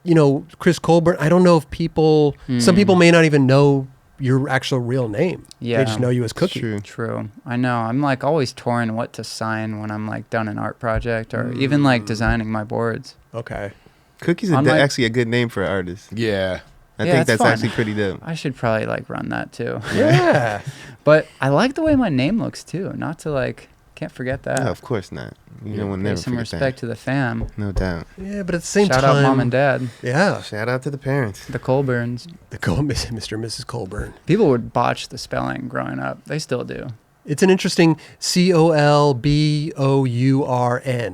Chris Colbourn. I don't know if some people may not even know your actual real name. Yeah. They just know you as Cookie. True. True. I know. I'm like always torn what to sign when I'm like done an art project or even like designing my boards. Okay. Cookie's Unlike- actually a good name for an artist. Yeah. I Yeah, think it's that's fun. actually pretty dope. I should probably like run that too. Yeah. But I like the way my name looks too. Not to like, can't forget that. No, of course not. You don't want Pay never some forget respect to the fam. that. No doubt. Yeah, but at the same Shout time, out mom and dad, Yeah. Shout out to the parents. the Colburns. Mr. and Mrs. Colbourn. People would botch the spelling growing up. They still do. It's an interesting Colbourn.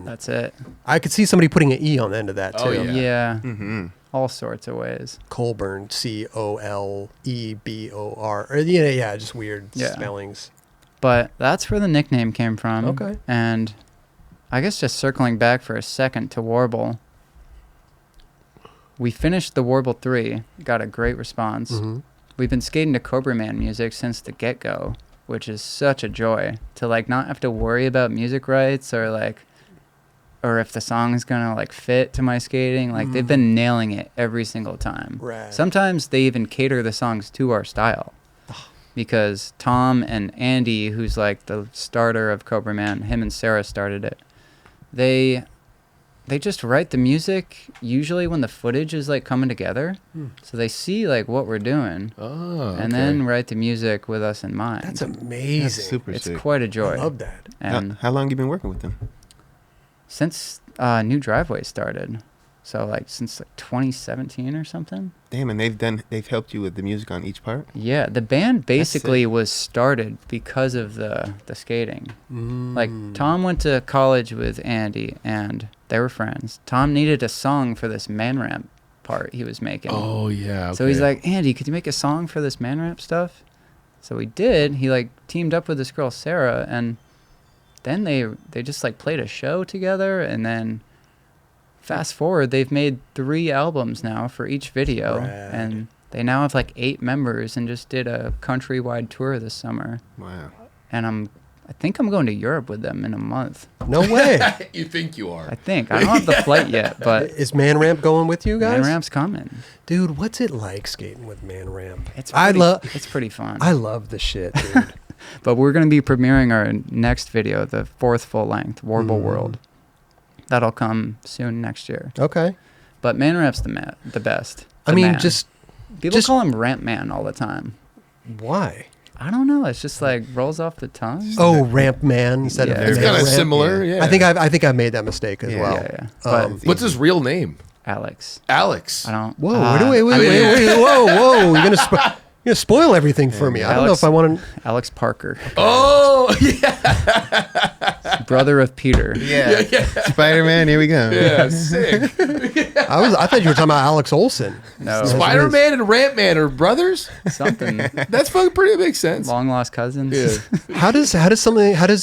That's it. I could see somebody putting an E on the end of that too. Oh, yeah. Yeah. Mm-hmm. all sorts of ways. Colbourn, Colebor. Yeah, just weird spellings. But that's where the nickname came from. Okay. And I guess just circling back for a second to Worble, we finished the Worble 3, got a great response. Mm-hmm. We've been skating to Cobraman music since the get-go, which is such a joy to like not have to worry about music rights or if the song's gonna like fit to my skating. Like they've been nailing it every single time. Right. Sometimes they even cater the songs to our style. Because Tom and Andy, who's like the starter of Cobraman, him and Sarah started it. They just write the music usually when the footage is like coming together. So they see like what we're doing. And then write the music with us in mind. That's amazing. That's super It's sick. quite a joy. I love that. And How long you been working with them? since New Driveway started. So like since like 2017 or something. Damn, and they've helped you with the music on each part? Yeah, the band basically was started because of the skating. Like Tom went to college with Andy and they were friends. Tom needed a song for this man ramp part he was making. Oh yeah. So he's like, Andy, could you make a song for this man ramp stuff? So he did. He like teamed up with this girl Sarah, and then they just like played a show together, and then fast forward, they've made 3 albums now for each video. Rad. And they now have like 8 members and just did a countrywide tour this summer. Wow. And I think I'm going to Europe with them in a month. No way. You think you are? I think. I don't have the flight yet, but Is Man Ramp going with you guys? Man Ramp's coming. Dude, what's it like skating with Man Ramp? It's pretty fun. I love the shit, dude. But we're going to be premiering our next video, the 4th full length, Worble World. That'll come soon next year. Okay. But Man Ramp's the best. I The mean, man. just People call him Ramp Man all the time. why? I don't know. It's just like rolls off the tongue. Oh, Ramp Man instead of Yeah. It's Man kind of Ramp. similar. Yeah. I think I've made that mistake as well. Yeah. But What's his real name? Alex. Alex. I don't. Whoa, wait, I mean- whoa! You're gonna spoil everything for me. I don't know if I want to. Alex Parker, Oh yeah. brother of Peter. Yeah. Spider-Man, here we go. Yeah. Sick. I thought you were talking about Alex Olson. No, Spider-Man and Ramp-Man are brothers. something. That's fucking pretty big sense. Long lost cousins. Yeah. How does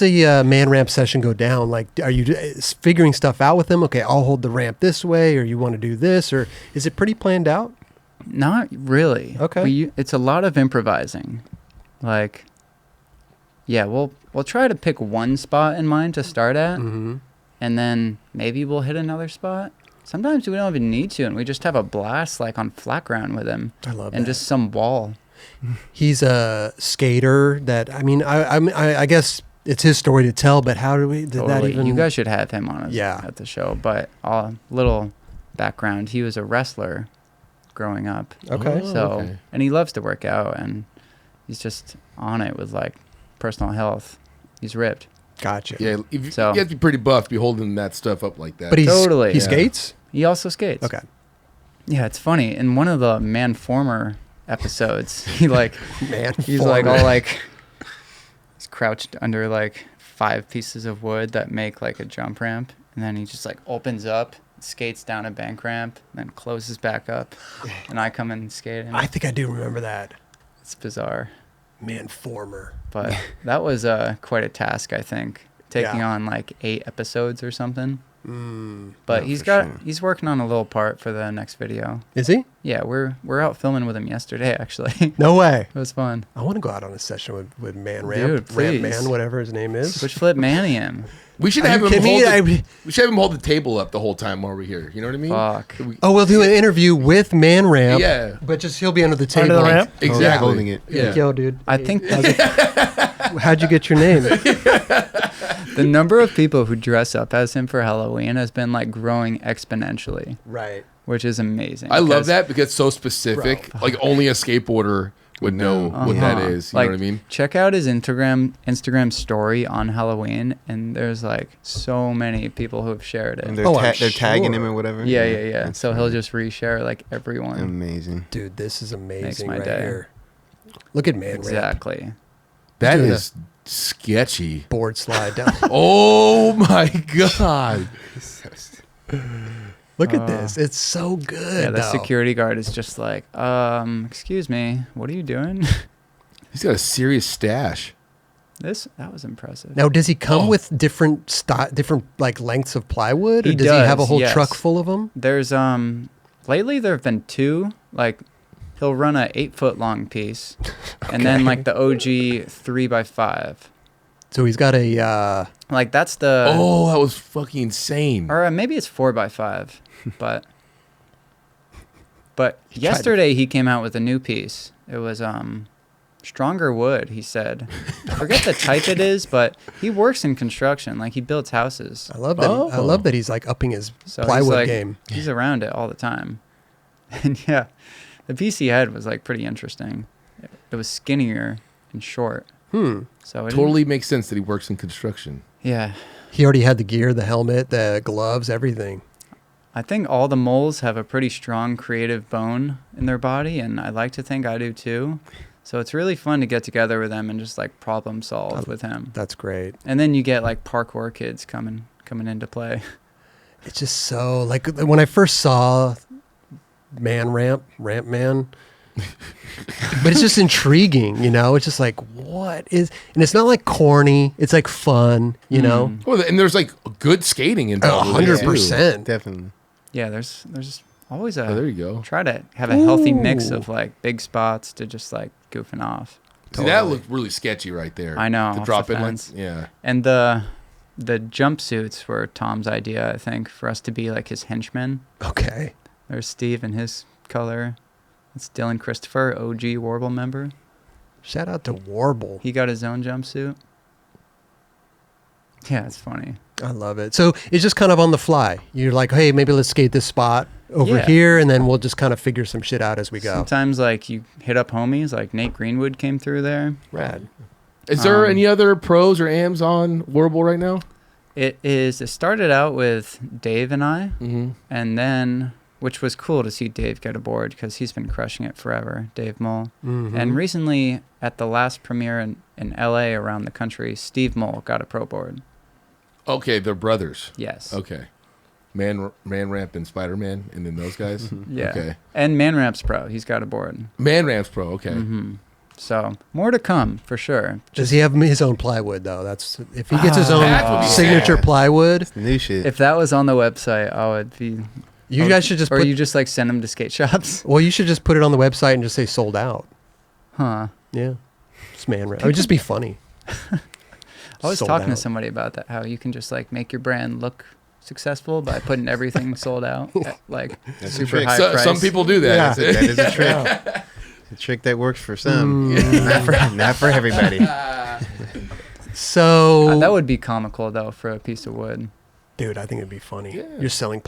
a Man Ramp session go down? Like, are you figuring stuff out with them? Okay, I'll hold the ramp this way, or you want to do this, or is it pretty planned out? Not really. Okay. It's a lot of improvising. Like, yeah, we'll try to pick one spot in mind to start at, and then maybe we'll hit another spot. Sometimes we don't even need to, and we just have a blast, like on flat ground with him. I love and that. just some wall. He's a skater. I guess it's his story to tell. But how did that Totally. even? You guys should have him on at the show. But a little background: he was a wrestler growing up. Okay. So and he loves to work out, and he's just on it with like personal health. He's ripped. Gotcha. Yeah. You have So- to be pretty buff to be holding that stuff up like that. But he Totally. skates. He also skates. Okay. Yeah, it's funny. In one of the Manformer episodes, he's like Former. all like he's crouched under like 5 pieces of wood that make like a jump ramp, and then he just like opens up, skates down a bank ramp, and then closes back up, and I come in skating. I think I do remember that. It's bizarre, Man, former. but that was quite a task. I think taking Yeah. on like 8 episodes or something. But he's working on a little part for the next video. Is he? Yeah, we're out filming with him yesterday, actually. No way. It was fun. I want to go out on a session with Man Ramp. Dude, Ramp please. Man, whatever his name is. Switch flip Manny him. We should Are have you him kidding me? we should have him hold the table up the whole time while we're here. You know what I mean? Fuck. Oh, we'll do an interview with Man Ramp. Yeah. But just he'll be under the table. Under the ramp? Exactly. Holding it. Yeah. Yo, dude. I think How'd you get your name? the number of people who dress up as him for Halloween has been like growing exponentially, Right. which is amazing. I love because, that because it's so specific. Bro. Like only a skateboarder would know what that is. You like, know what I mean? Check out his Instagram story on Halloween, and there's like so many people who have shared And it. they're, Oh, I'm they're tagging sure. him or whatever. Yeah. That's So funny. he'll just reshare like everyone. Amazing. Dude, this is amazing my right day. here. Look at Man Ramp. Exactly. That doing is sketchy. Board slide down. Oh my god. Look at this. It's so good. Yeah, the though. security guard is just like, excuse me, what are you doing? He's got a serious stash. That was impressive. Now, does he come with different like lengths of plywood, or He does he have a does, whole yes. truck full of them? There's lately there have been 2. Like he'll run a 8-foot long piece, and then like the OG 3x5. So he's got a. Like that's the. Oh, that was fucking insane. Or maybe it's 4x5, but. But yesterday he came out with a new piece. It was stronger wood, he said. I forget the type it is, but he works in construction. Like he builds houses. I love that. I love that he's like upping his plywood game. He's around it all the time. And yeah, the piece he had was like pretty interesting. It was skinnier and short. So it Totally makes sense that he works in construction. Yeah. He already had the gear, the helmet, the gloves, everything. I think all the moles have a pretty strong creative bone in their body, and I like to think I do too. So it's really fun to get together with them and just like problem solve with him. That's great. And then you get like parkour kids coming into play. It's just so like when I first saw ramp man. But it's just intriguing, you know. It's just like, what is, and it's not like corny. It's like fun, you know. Well, and there's like good skating involved. 100%. Definitely. Yeah, there's always a. Oh, there you go. Try to have a healthy mix Ooh. of like big spots to just like goofing off. See, that looked really sketchy right there. I know, The off drop the in like, fence. yeah. And the jumpsuits were Tom's idea, I think, for us to be like his henchmen. Okay. There's Steve in his color. It's Dylan Christopher, OG Worble member. Shout out to Warble. He got his own jumpsuit. Yeah, it's funny. I love it. So it's just kind of on the fly. You're like, hey, maybe let's skate this spot over Yeah. here, and then we'll just kind of figure some shit out as we go. Sometimes like you hit up homies, like Nate Greenwood came through there. Rad. Is there any other pros or AMs on Worble right now? It started out with Dave and I, and then, which was cool to see Dave get aboard because he's been crushing it forever, Dave Mole. And recently at the last premiere in LA around the country, Steve Mole got a pro board. Okay, they're brothers. Yes. Okay. Man Ramp and Spider-Man, and then those guys? Yeah. Okay. And Man Ramp's pro. He's got a board. Man Ramp's pro, okay. So more to come for sure. Does he have his own plywood though? That's if he gets his own That would be signature sad. plywood. New shit. If that was on the website, I would be. You guys should just Or put. you just like send them to skate shops. Well, you should just put it on the website and just say sold out. Huh. Yeah. Just man. It would just be funny. I was Sold talking to out. somebody about that, how you can just like make your brand look successful by putting everything sold out at like That's a super trick. high So, price. some people do that. Yeah. That's it. That is a trick. A trick that works for some. Not for everybody. So That would be comical though for a piece of wood. dude, I think it'd be funny. Yeah. You're selling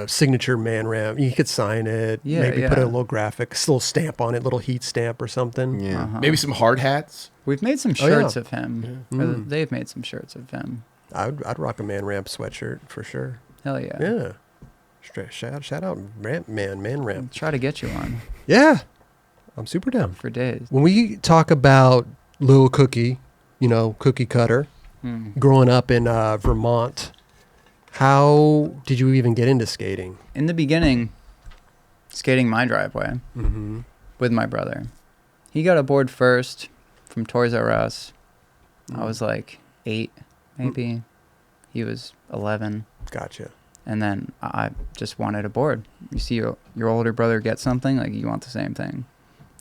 signature man ramp. You could sign it. Yeah, Maybe put a yeah. little graphic, a little stamp on it, little heat stamp or something. Yeah. Maybe some hard hats. We've made some Oh, yeah. shirts of him. Or they've made some shirts of him. I'd rock a man ramp sweatshirt for sure. Hell yeah. Yeah. Shout out ramp man ramp. Try to get you on Yeah. I'm super down. for days. When we talk about Lil Cookie, cookie cutter, growing up in Vermont, how did you even get into skating? In the beginning, skating my driveway with my brother. He got a board first from Toys R Us. I was like 8, maybe. He was 11. Gotcha. And then I just wanted a board. You see your older brother get something, like you want the same thing.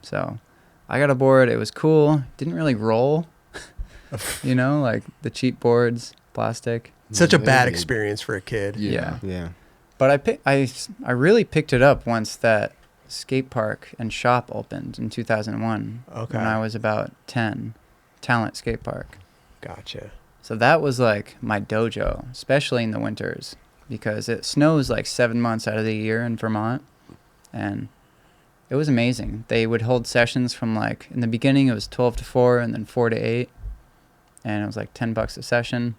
So I got a board. It was cool. Didn't really roll, like the cheap boards, plastic. Such a bad Yeah. experience for a kid. Yeah. Yeah. But I really picked it up once that skate park and shop opened in 2001. Okay. When I was about 10. Talent Skate Park. Gotcha. So that was like my dojo, especially in the winters, because it snows like 7 months out of the year in Vermont. And it was amazing. They would hold sessions from like, in the beginning it was 12 to 4 and then 4 to 8. And it was like $10 a session,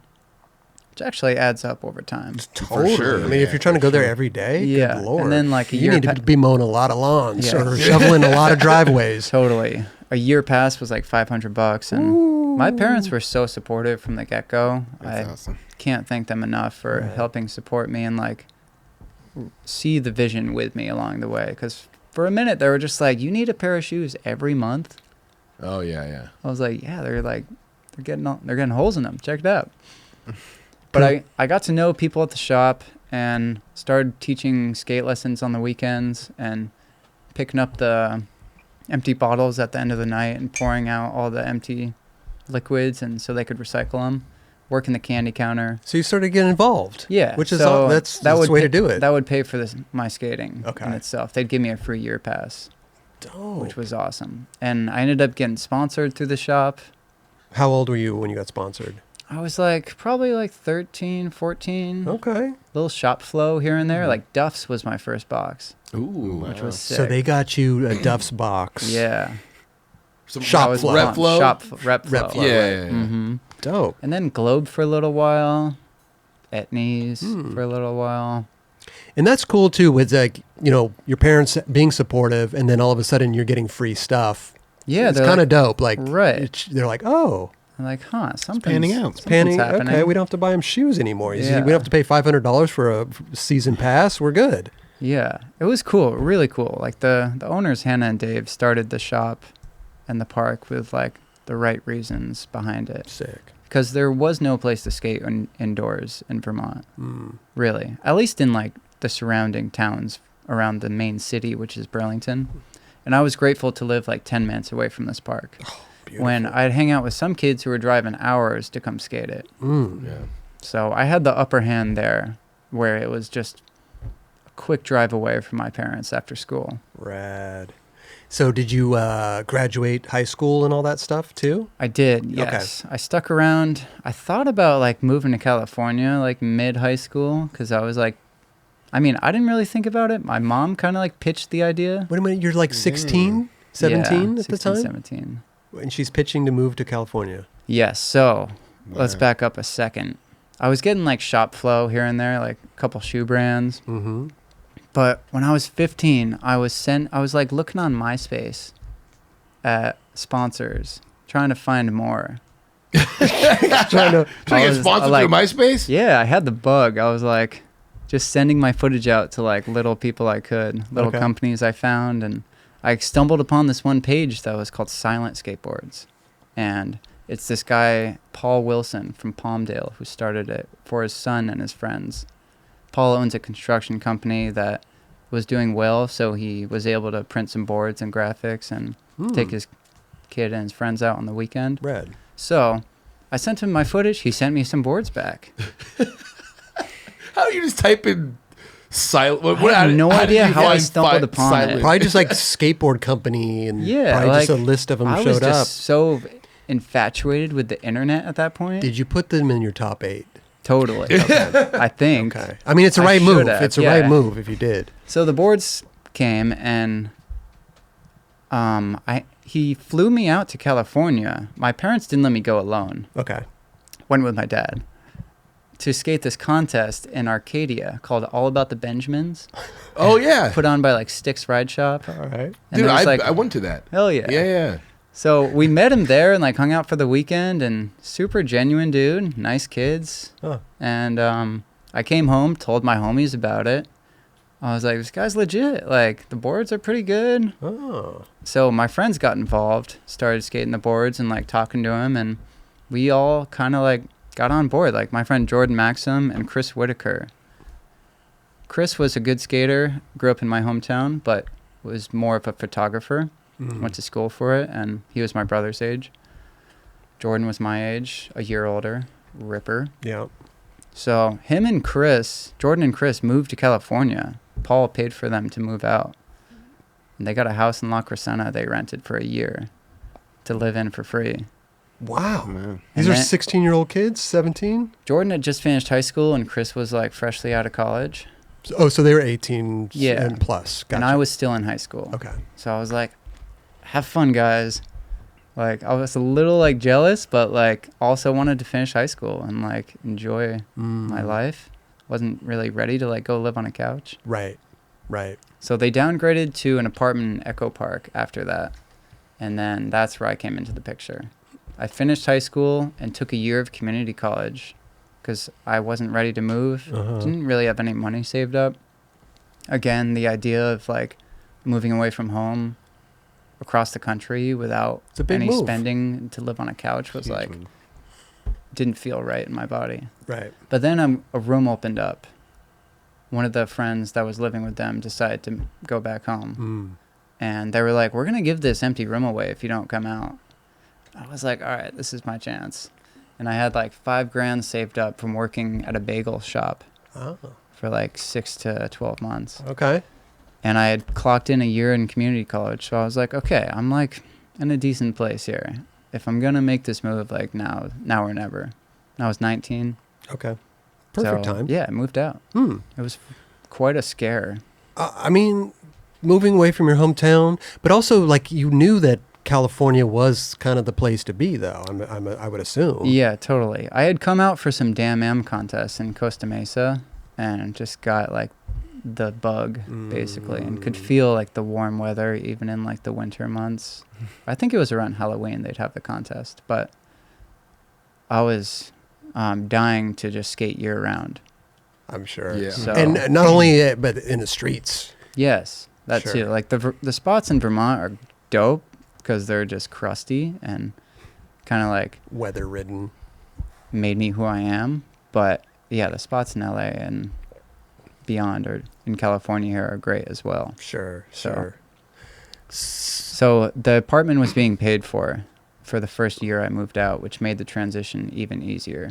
which actually adds up over time. Totally. sure. I mean, if you're trying to go there every day, Yeah. good Lord. And then like a you year need to be mowing a lot of lawns Yeah. or shoveling a lot of driveways. Totally. A year pass was like $500, and my parents were so supportive from the get-go. That's I awesome. can't thank them enough for helping support me and like see the vision with me along the way. Because for a minute, they were just like, you need a pair of shoes every month. Oh, yeah. I was like, yeah, they're getting holes in them. Check it out. But I got to know people at the shop and started teaching skate lessons on the weekends and picking up the empty bottles at the end of the night and pouring out all the empty liquids and so they could recycle them, working the candy counter. So you started getting involved. Yeah. Which is so that's the way to do it. That would pay for my skating Okay. in itself. They'd give me a free year pass, Dope. which was awesome. And I ended up getting sponsored through the shop. How old were you when you got sponsored? I was probably 13, 14. Okay. Little shop flow here and there. Like Duff's was my first box, Ooh. which was sick. So they got you a Duff's box. Yeah. Some Shop flow. Rep flow? Rep flow. Rep flow. Yeah. Mm-hmm. Dope. And then Globe for a little while. Etnies for a little while. And that's cool too, with your parents being supportive and then all of a sudden you're getting free stuff. Yeah. It's kind of dope. Right. They're like, oh, I'm like, something's panning out. panning. happening. Okay, we don't have to buy them shoes anymore. Yeah. We don't have to pay $500 for a season pass. We're good. Yeah, it was cool, really cool. Like the owners, Hannah and Dave, started the shop and the park with the right reasons behind it. Sick. Because there was no place to skate indoors in Vermont, really. At least in the surrounding towns around the main city, which is Burlington. And I was grateful to live 10 minutes away from this park. Oh, beautiful. When I'd hang out with some kids who were driving hours to come skate it. Yeah. So I had the upper hand there, where it was just a quick drive away from my parents after school. Rad. So did you graduate high school and all that stuff too? I did, yes. I stuck around. I thought about moving to California mid high school because I was I didn't really think about it. My mom kind of pitched the idea. Wait a minute, you're 16, 17 Yeah, at the 16, time? 17. And she's pitching to move to California. Yes, so let's back up a second. I was getting shop flow here and there, a couple shoe brands. Mm-hmm. But when I was 15, I was looking on Myspace at sponsors, trying to find more. Trying to get sponsored through MySpace? Yeah, I had the bug. I was just sending my footage out to little people I could, little Okay. companies I found, and I stumbled upon this one page that was called Silent Skateboards. And it's this guy, Paul Wilson from Palmdale, who started it for his son and his friends. Paul owns a construction company that was doing well, so he was able to print some boards and graphics and take his kid and his friends out on the weekend. Red. So I sent him my footage. He sent me some boards back. How do you just type in silent? I have no idea how I stumbled upon it. Probably just skateboard company and Yeah, probably just a list of them I showed was up. just so infatuated with the internet at that point. Did you put them in your top 8? Totally. I think. Okay. I mean, it's a I right should move. have, It's a yeah. right move if you did. So the boards came and he flew me out to California. My parents didn't let me go alone. Okay. Went with my dad to skate this contest in Arcadia called All About the Benjamins, Oh, yeah. put on by Styx Ride Shop. All right. And Dude, there was, I went to that. hell yeah. Yeah. So we met him there and hung out for the weekend, and super genuine dude, nice kids. Huh. And I came home, told my homies about it. I was like, this guy's legit. The boards are pretty good. Oh. So my friends got involved, started skating the boards and talking to him, and we all kind of got on board. My friend Jordan Maxim and Chris Whitaker. Chris was a good skater, grew up in my hometown, but was more of a photographer. Went to school for it, and he was my brother's age. Jordan was my age, a year older, ripper. Yeah. So Jordan and Chris moved to California. Paul paid for them to move out. And they got a house in La Crescenta they rented for a year to live in for free. Wow. Man. These And are then- 16-year-old kids, 17? Jordan had just finished high school, and Chris was freshly out of college. Oh, so they were 18 Yeah. and plus. Gotcha. And I was still in high school. Okay. So I was like, have fun, guys. I was a little jealous, but also wanted to finish high school and enjoy my life. Wasn't really ready to go live on a couch. Right. Right. So they downgraded to an apartment in Echo Park after that. And then that's where I came into the picture. I finished high school and took a year of community college because I wasn't ready to move. Uh-huh. Didn't really have any money saved up. again, the idea of like moving away from home across the country without It's a big any move. spending to live on a couch was Huge like, one. didn't feel right in my body. Right. But then a room opened up. One of the friends that was living with them decided to go back home. And they were like, we're going to give this empty room away if you don't come out. I was like, all right, this is my chance. And I had like $5,000 saved up from working at a bagel shop Oh, for like 6 to 12 months. okay. And I had clocked in a year in community college. So I was like, okay, I'm like in a decent place here. If I'm going to make this move, like now or never. I was 19. Okay. Perfect So, time. Yeah, I moved out. Hmm. It was quite a scare. I mean, moving away from your hometown, but also like you knew that California was kind of the place to be, though. I would assume. Yeah, totally. I had come out for some Damn Am contests in Costa Mesa and just got like the bug basically and could feel like the warm weather even in like the winter months. I think it was around Halloween they'd have the contest, but I was dying to just skate year round. I'm sure. Yeah. So- And not only but in the streets. Yes, that Sure. too. Like the spots in Vermont are dope because they're just crusty and kind of like Weather ridden. made me who I am. But yeah, the spots in LA and beyond or in California here are great as well. Sure. So- Sure. So the apartment was being paid for the first year I moved out, which made the transition even easier.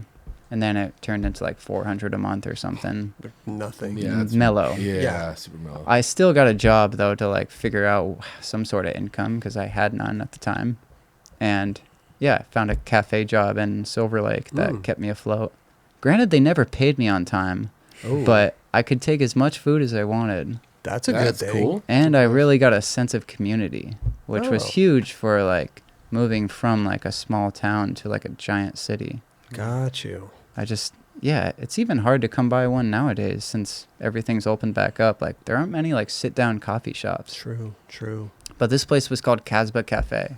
And then it turned into like $400 a month or something. Nothing. Yeah, that's- mellow. Yeah, super mellow. I still got a job though to like figure out some sort of income because I had none at the time. And yeah, I found a cafe job in Silver Lake that kept me afloat. Granted, they never paid me on time, Oh, but I could take as much food as I wanted. that's a That's good thing. cool. And I really got a sense of community, which was Oh. huge for like moving from like a small town to like a giant city. Got you. Yeah, it's even hard to come by one nowadays since everything's opened back up. Like there aren't many like sit down coffee shops. True. True. But this place was called Casbah Cafe.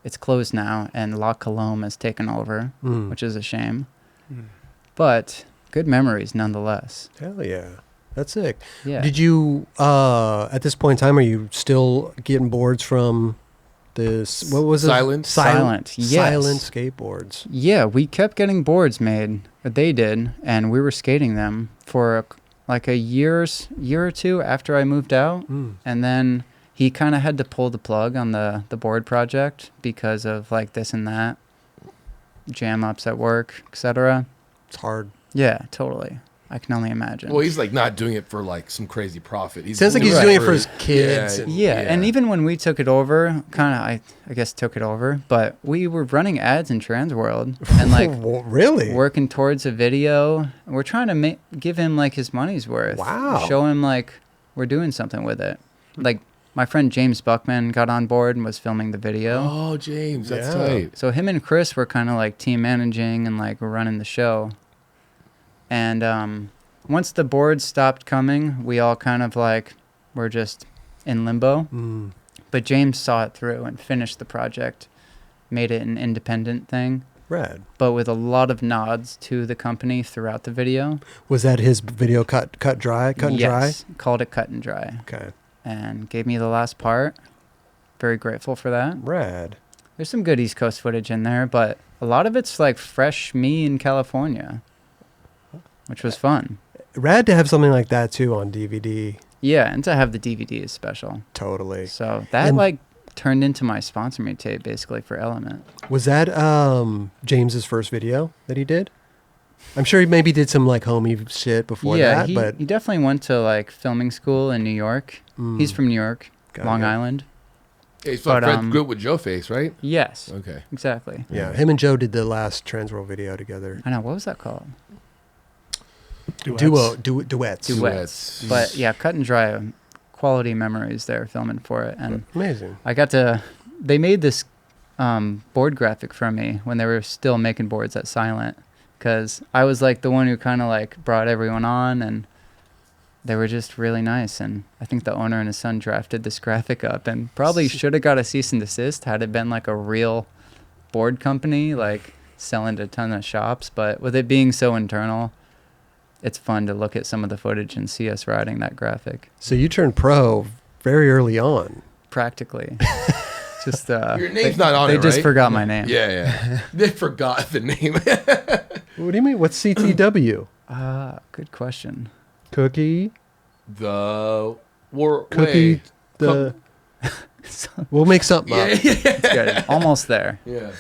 It's closed now and La Colombe has taken over, which is a shame. But good memories nonetheless. Hell yeah. That's sick. Yeah. Did you, at this point in time, are you still getting boards from this, what was it? Silent? Silent, yes. Silent Skateboards. Yeah, we kept getting boards made. They did, and we were skating them for like a year or two after I moved out. And then he kind of had to pull the plug on the board project because of like this and that, jam ups at work, etc. It's hard. Yeah, totally. I can only imagine. Well, he's like not doing it for like some crazy profit. He's Sounds like he's doing it for his kids. Yeah, and even when we took it over, kind of, I guess took it over, but we were running ads in Transworld and like really? working towards a video. We're trying to give him like his money's worth. Wow. Show him like we're doing something with it. Like my friend James Buckman got on board and was filming the video. Oh, James, that's Yeah. tight. So him and Chris were kind of like team managing and like running the show. And once the boards stopped coming, we all kind of like were just in limbo. But James saw it through and finished the project, made it an independent thing, Rad. but with a lot of nods to the company throughout the video. Was that his video cut and dry? Yes, called it Cut and Dry, Okay. and gave me the last part. Very grateful for that. Rad. There's some good East Coast footage in there, but a lot of it's like fresh me in California, which was fun. Rad to have something like that too on DVD. Yeah, and to have the DVD is special. Totally. So that And- like turned into my sponsor me tape basically for Element. Was that James's first video that he did? I'm sure he maybe did some like homie shit before that, he but definitely went to like filming school in New York. He's from New York, Got Long it. Island. Yeah, he's But, friends good with Joe Face, right? Yes, Okay. exactly. yeah, him and Joe did the last Transworld video together. I know, what was that called? Duets. Duets. But yeah, Cut and Dry, quality memories there filming for it. And Amazing. they made this board graphic for me when they were still making boards at Silent, because I was like the one who kind of like brought everyone on, and they were just really nice. And I think the owner and his son drafted this graphic up and probably should have got a cease and desist had it been like a real board company, like selling to a ton of shops. But with it being so internal, it's fun to look at some of the footage and see us riding that graphic. So you turned pro very early on. Practically. Just your name's not on it, They just right? forgot my name. Yeah. They forgot the name. What do you mean? What's CTW? Good question. Cookie. Cookie. We'll make something up. It's good. Almost there. Yeah.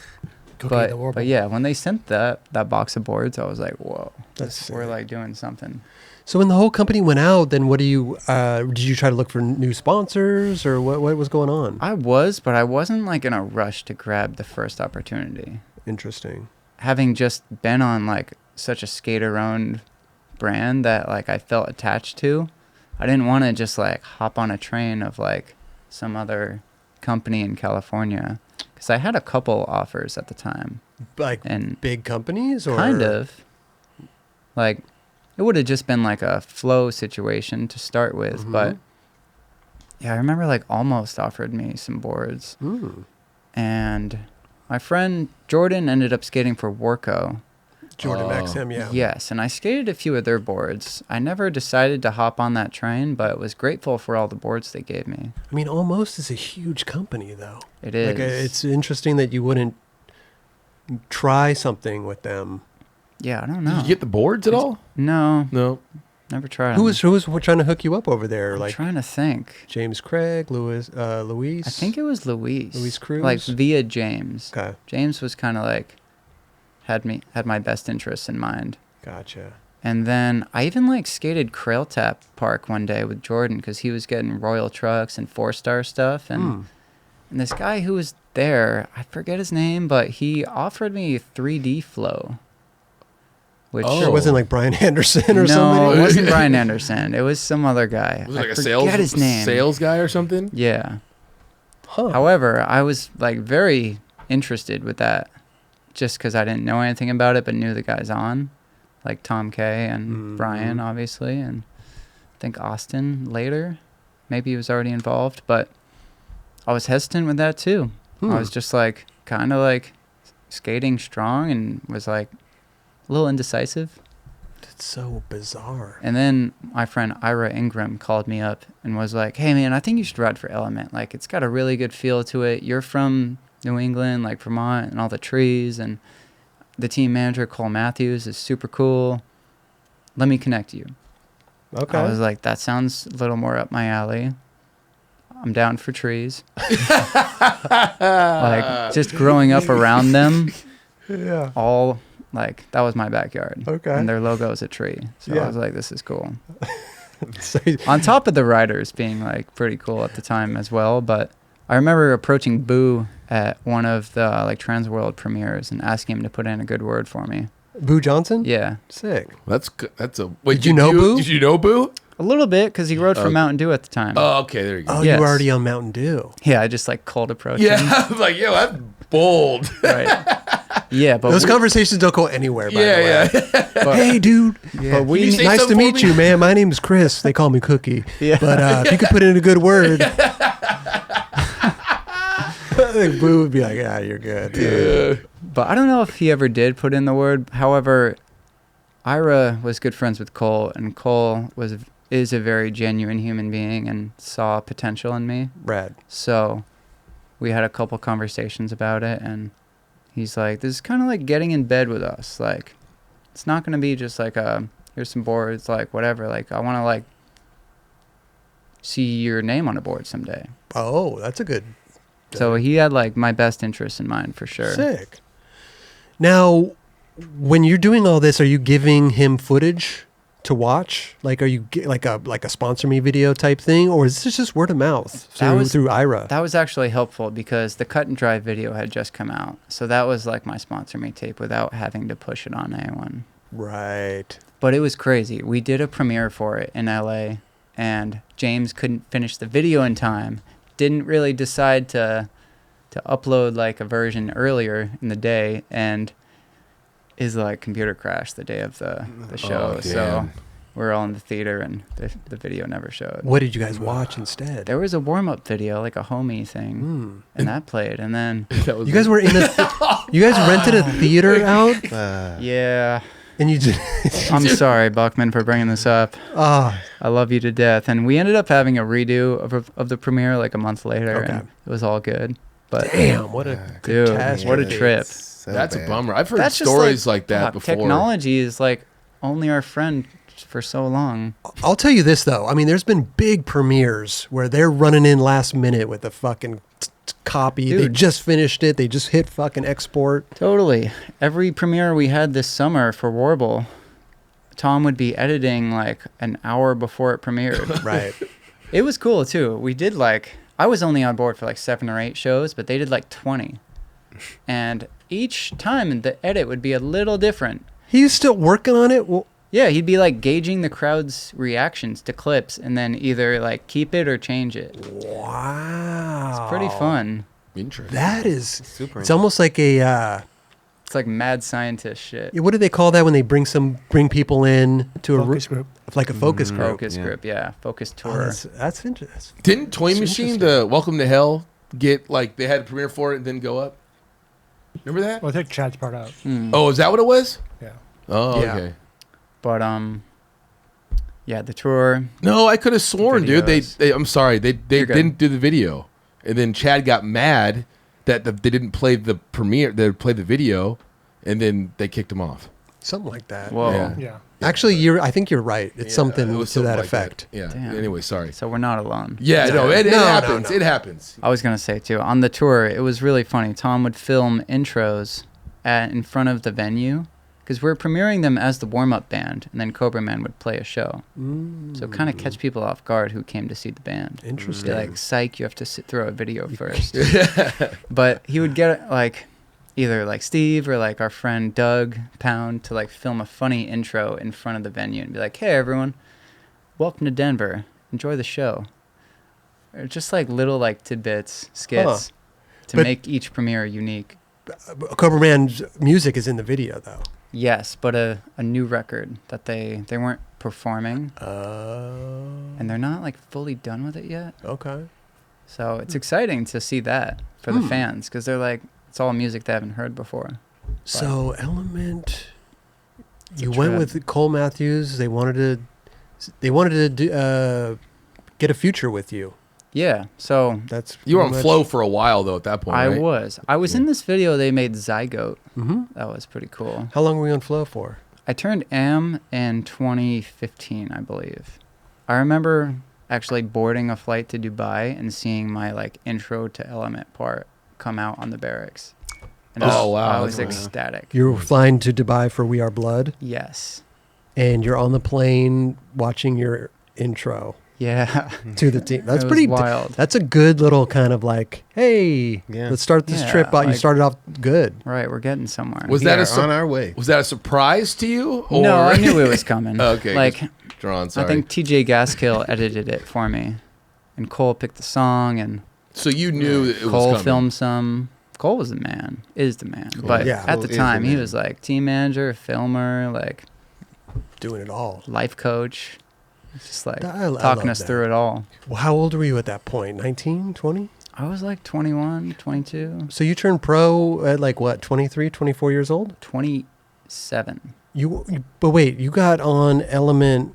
Cookie the Worble. But yeah, when they sent that box of boards, I was like, whoa, That's we're sick. like doing something. So when the whole company went out, then what do you, did you try to look for new sponsors or what was going on? I was, but I wasn't like in a rush to grab the first opportunity. Interesting. Having just been on like such a skater-owned brand that like I felt attached to, I didn't want to just like hop on a train of like some other company in California, because I had a couple offers at the time. Like And big companies or? kind of. Like, it would have just been like a flow situation to start with, Mhm. but yeah, I remember like almost offered me some boards. And my friend Jordan ended up skating for Warco. Jordan XM, yeah. Yes, and I skated a few of their boards. I never decided to hop on that train, but was grateful for all the boards they gave me. I mean, Almost is a huge company, though. It is. Like, it's interesting that you wouldn't try something with them. Yeah, I don't know. Did you get the boards at all? No, No. never tried Who them. was trying to hook you up over there? I'm Like trying to think. James Craig, Luis? I think it was Luis. Luis Cruz? Like via James. Okay, James was kind of like had my best interests in mind. gotcha. And then I even like skated Crail Tap Park one day with Jordan because he was getting Royal Trucks and 4-star stuff. And this guy who was there, I forget his name, but he offered me 3D flow. Which Oh. Sure, it wasn't like Brian Anderson or no, somebody. it wasn't Brian Anderson. It was some other guy. Was it like I a forget his name. sales guy or something? Yeah. Huh. However, I was like very interested with that just because I didn't know anything about it, but knew the guys on, like Tom K and Brian, obviously, and I think Austin later. Maybe he was already involved, but I was hesitant with that too. I was just like kind of like skating strong and was like a little indecisive. That's so bizarre. And then my friend Ira Ingram called me up and was like, hey man, I think you should ride for Element. Like, it's got a really good feel to it. You're from New England, like Vermont and all the trees, and the team manager, Cole Matthews, is super cool. Let me connect you. Okay. I was like, that sounds a little more up my alley. I'm down for trees. Like, just growing up around them, yeah. all like, that was my backyard. Okay. And their logo is a tree. So Yeah. I was like, this is cool. So, On top of the riders being like pretty cool at the time as well, but I remember approaching Boo at one of the like Transworld premieres and asking him to put in a good word for me. Boo Johnson? Yeah, Sick. That's a. Wait, Did you know Boo? Did you know Boo? a little bit because he rode for Mountain Dew at the time. Oh, okay, there you go. Oh, Yes. you were already on Mountain Dew. Yeah, I just like cold approached Yeah, him. I was like, yo, that's bold. Right. Yeah, but Those we, conversations don't go anywhere, by the way. Yeah. but, Hey, dude. but we Can you say Nice to something for meet me? you, man. My name's Chris. They call me Cookie. Yeah. But if you could put in a good word, I think Boo would be like, yeah, you're good. Yeah. But I don't know if he ever did put in the word. However, Ira was good friends with Cole, and Cole is a very genuine human being and saw potential in me. Rad. So we had a couple conversations about it, and he's like, this is kind of like getting in bed with us. Like, it's not going to be just like here's some boards, like whatever. Like, I want to like see your name on a board someday. Oh, that's a good. So he had like my best interest in mind for sure. Sick. Now, when you're doing all this, are you giving him footage to watch? Like, are you like a sponsor me video type thing, or is this just word of mouth through Ira? That was actually helpful because the cut and dry video had just come out. So that was like my sponsor me tape without having to push it on anyone. Right. But it was crazy. We did a premiere for it in LA, and James couldn't finish the video in time. Didn't really decide to upload like a version earlier in the day, and his like computer crashed the day of the show. Oh, so damn. we're all in the theater, and the video never showed. What did you guys watch instead? There was a warm-up video, like a homie thing, and that played. And then, That was You guys were in a. You guys rented a theater out. yeah, And you just I'm sorry, Buckman, for bringing this up. Ah, I love you to death. And we ended up having a redo of the premiere like a month later, Okay. and it was all good. But damn, what a dude, catastrophe. what a trip. So That's a bad. bummer. I've heard That's just stories like that fuck, before. Technology is like only our friend for so long. I'll tell you this though. I mean, there's been big premieres where they're running in last minute with a fucking copy. They Dude. just finished it. They just hit fucking export. Totally. Every premiere we had this summer for Worble, Tom would be editing like an hour before it premiered. Right. It was cool too. We did I was only on board for like 7 or 8 shows, but they did like 20. And each time the edit would be a little different. He's still working on it. Well, Yeah, he'd be like gauging the crowd's reactions to clips and then either like keep it or change it. wow. It's pretty fun. Interesting. That is Super. It's almost like a It's like mad scientist shit. what do they call that when they bring people in to a Focus group. like a focus group? Focus yeah. group, yeah. Focus Oh, tour. that's interesting. Didn't Toy That's Machine, interesting. the Welcome to Hell, get like they had a premiere for it and then go up? Remember that? Well, I think Chad's part out. Oh, is that what it was? Yeah. Oh, Yeah. okay. But yeah, the tour. No, I could have sworn, dude. videos. I'm sorry, they You're good. didn't do the video, and then Chad got mad that they didn't play the premiere. They played the video, and then they kicked him off. Something like that. Whoa. Yeah. Yeah. Actually, I think you're right. It's Yeah, something it was to something that like effect. Yeah. Damn. Anyway, sorry. So we're not alone. Yeah, no, it No, happens. no. It happens. I was gonna say too, on the tour, it was really funny. Tom would film intros in front of the venue because we're premiering them as the warm-up band, and then Cobraman would play a show. So kind of catch people off guard who came to see the band. Interesting. Be like, psych, you have to sit through a video first. But he would get like either like Steve or like our friend Doug Pound to like film a funny intro in front of the venue and be like, hey everyone, welcome to Denver. Enjoy the show. Or just like little like tidbits, skits to But- make each premiere unique. Cobraman's music is in the video though. Yes, but a new record that they weren't performing and they're not like fully done with it yet. Okay. So it's exciting to see that for the fans because they're like, it's all music they haven't heard before. So Element, It's you a went trip. with Cole Matthews. They wanted to do, get a future with you. Yeah, so That's You were on pretty flow much- for a while though. At that point, I right? was in this video they made Zygote. Mhm. That was pretty cool. How long were you on flow for? I turned AM in 2015, I believe. I remember actually boarding a flight to Dubai and seeing my like intro to Element part come out on the barracks. And Oh, wow, I was that's cool. ecstatic. You were flying to Dubai for We Are Blood, Yes. and you're on the plane watching your intro Yeah. to the team. That's It was pretty wild. That's a good little kind of like, hey, Yeah. let's start this Yeah, trip out. You like- started off good. Right, we're getting somewhere. Was We that are a on our way? was that a surprise to you? Or? No, I knew it was coming. Okay, Like, just drawn. Sorry. I think TJ Gaskill edited it for me. And Cole picked the song, and so. You knew that it was Cole coming. filmed some. Cole was the man, is the man. But Yeah. at Cole the is time, the he man. was like team manager, filmer, like Doing it all. life coach. Just like I love talking us that. through it all. Well, how old were you at that point? 19, 20? I was like 21, 22, So you turned pro at like what, 23, 24 years old? 27, But wait, you got on Element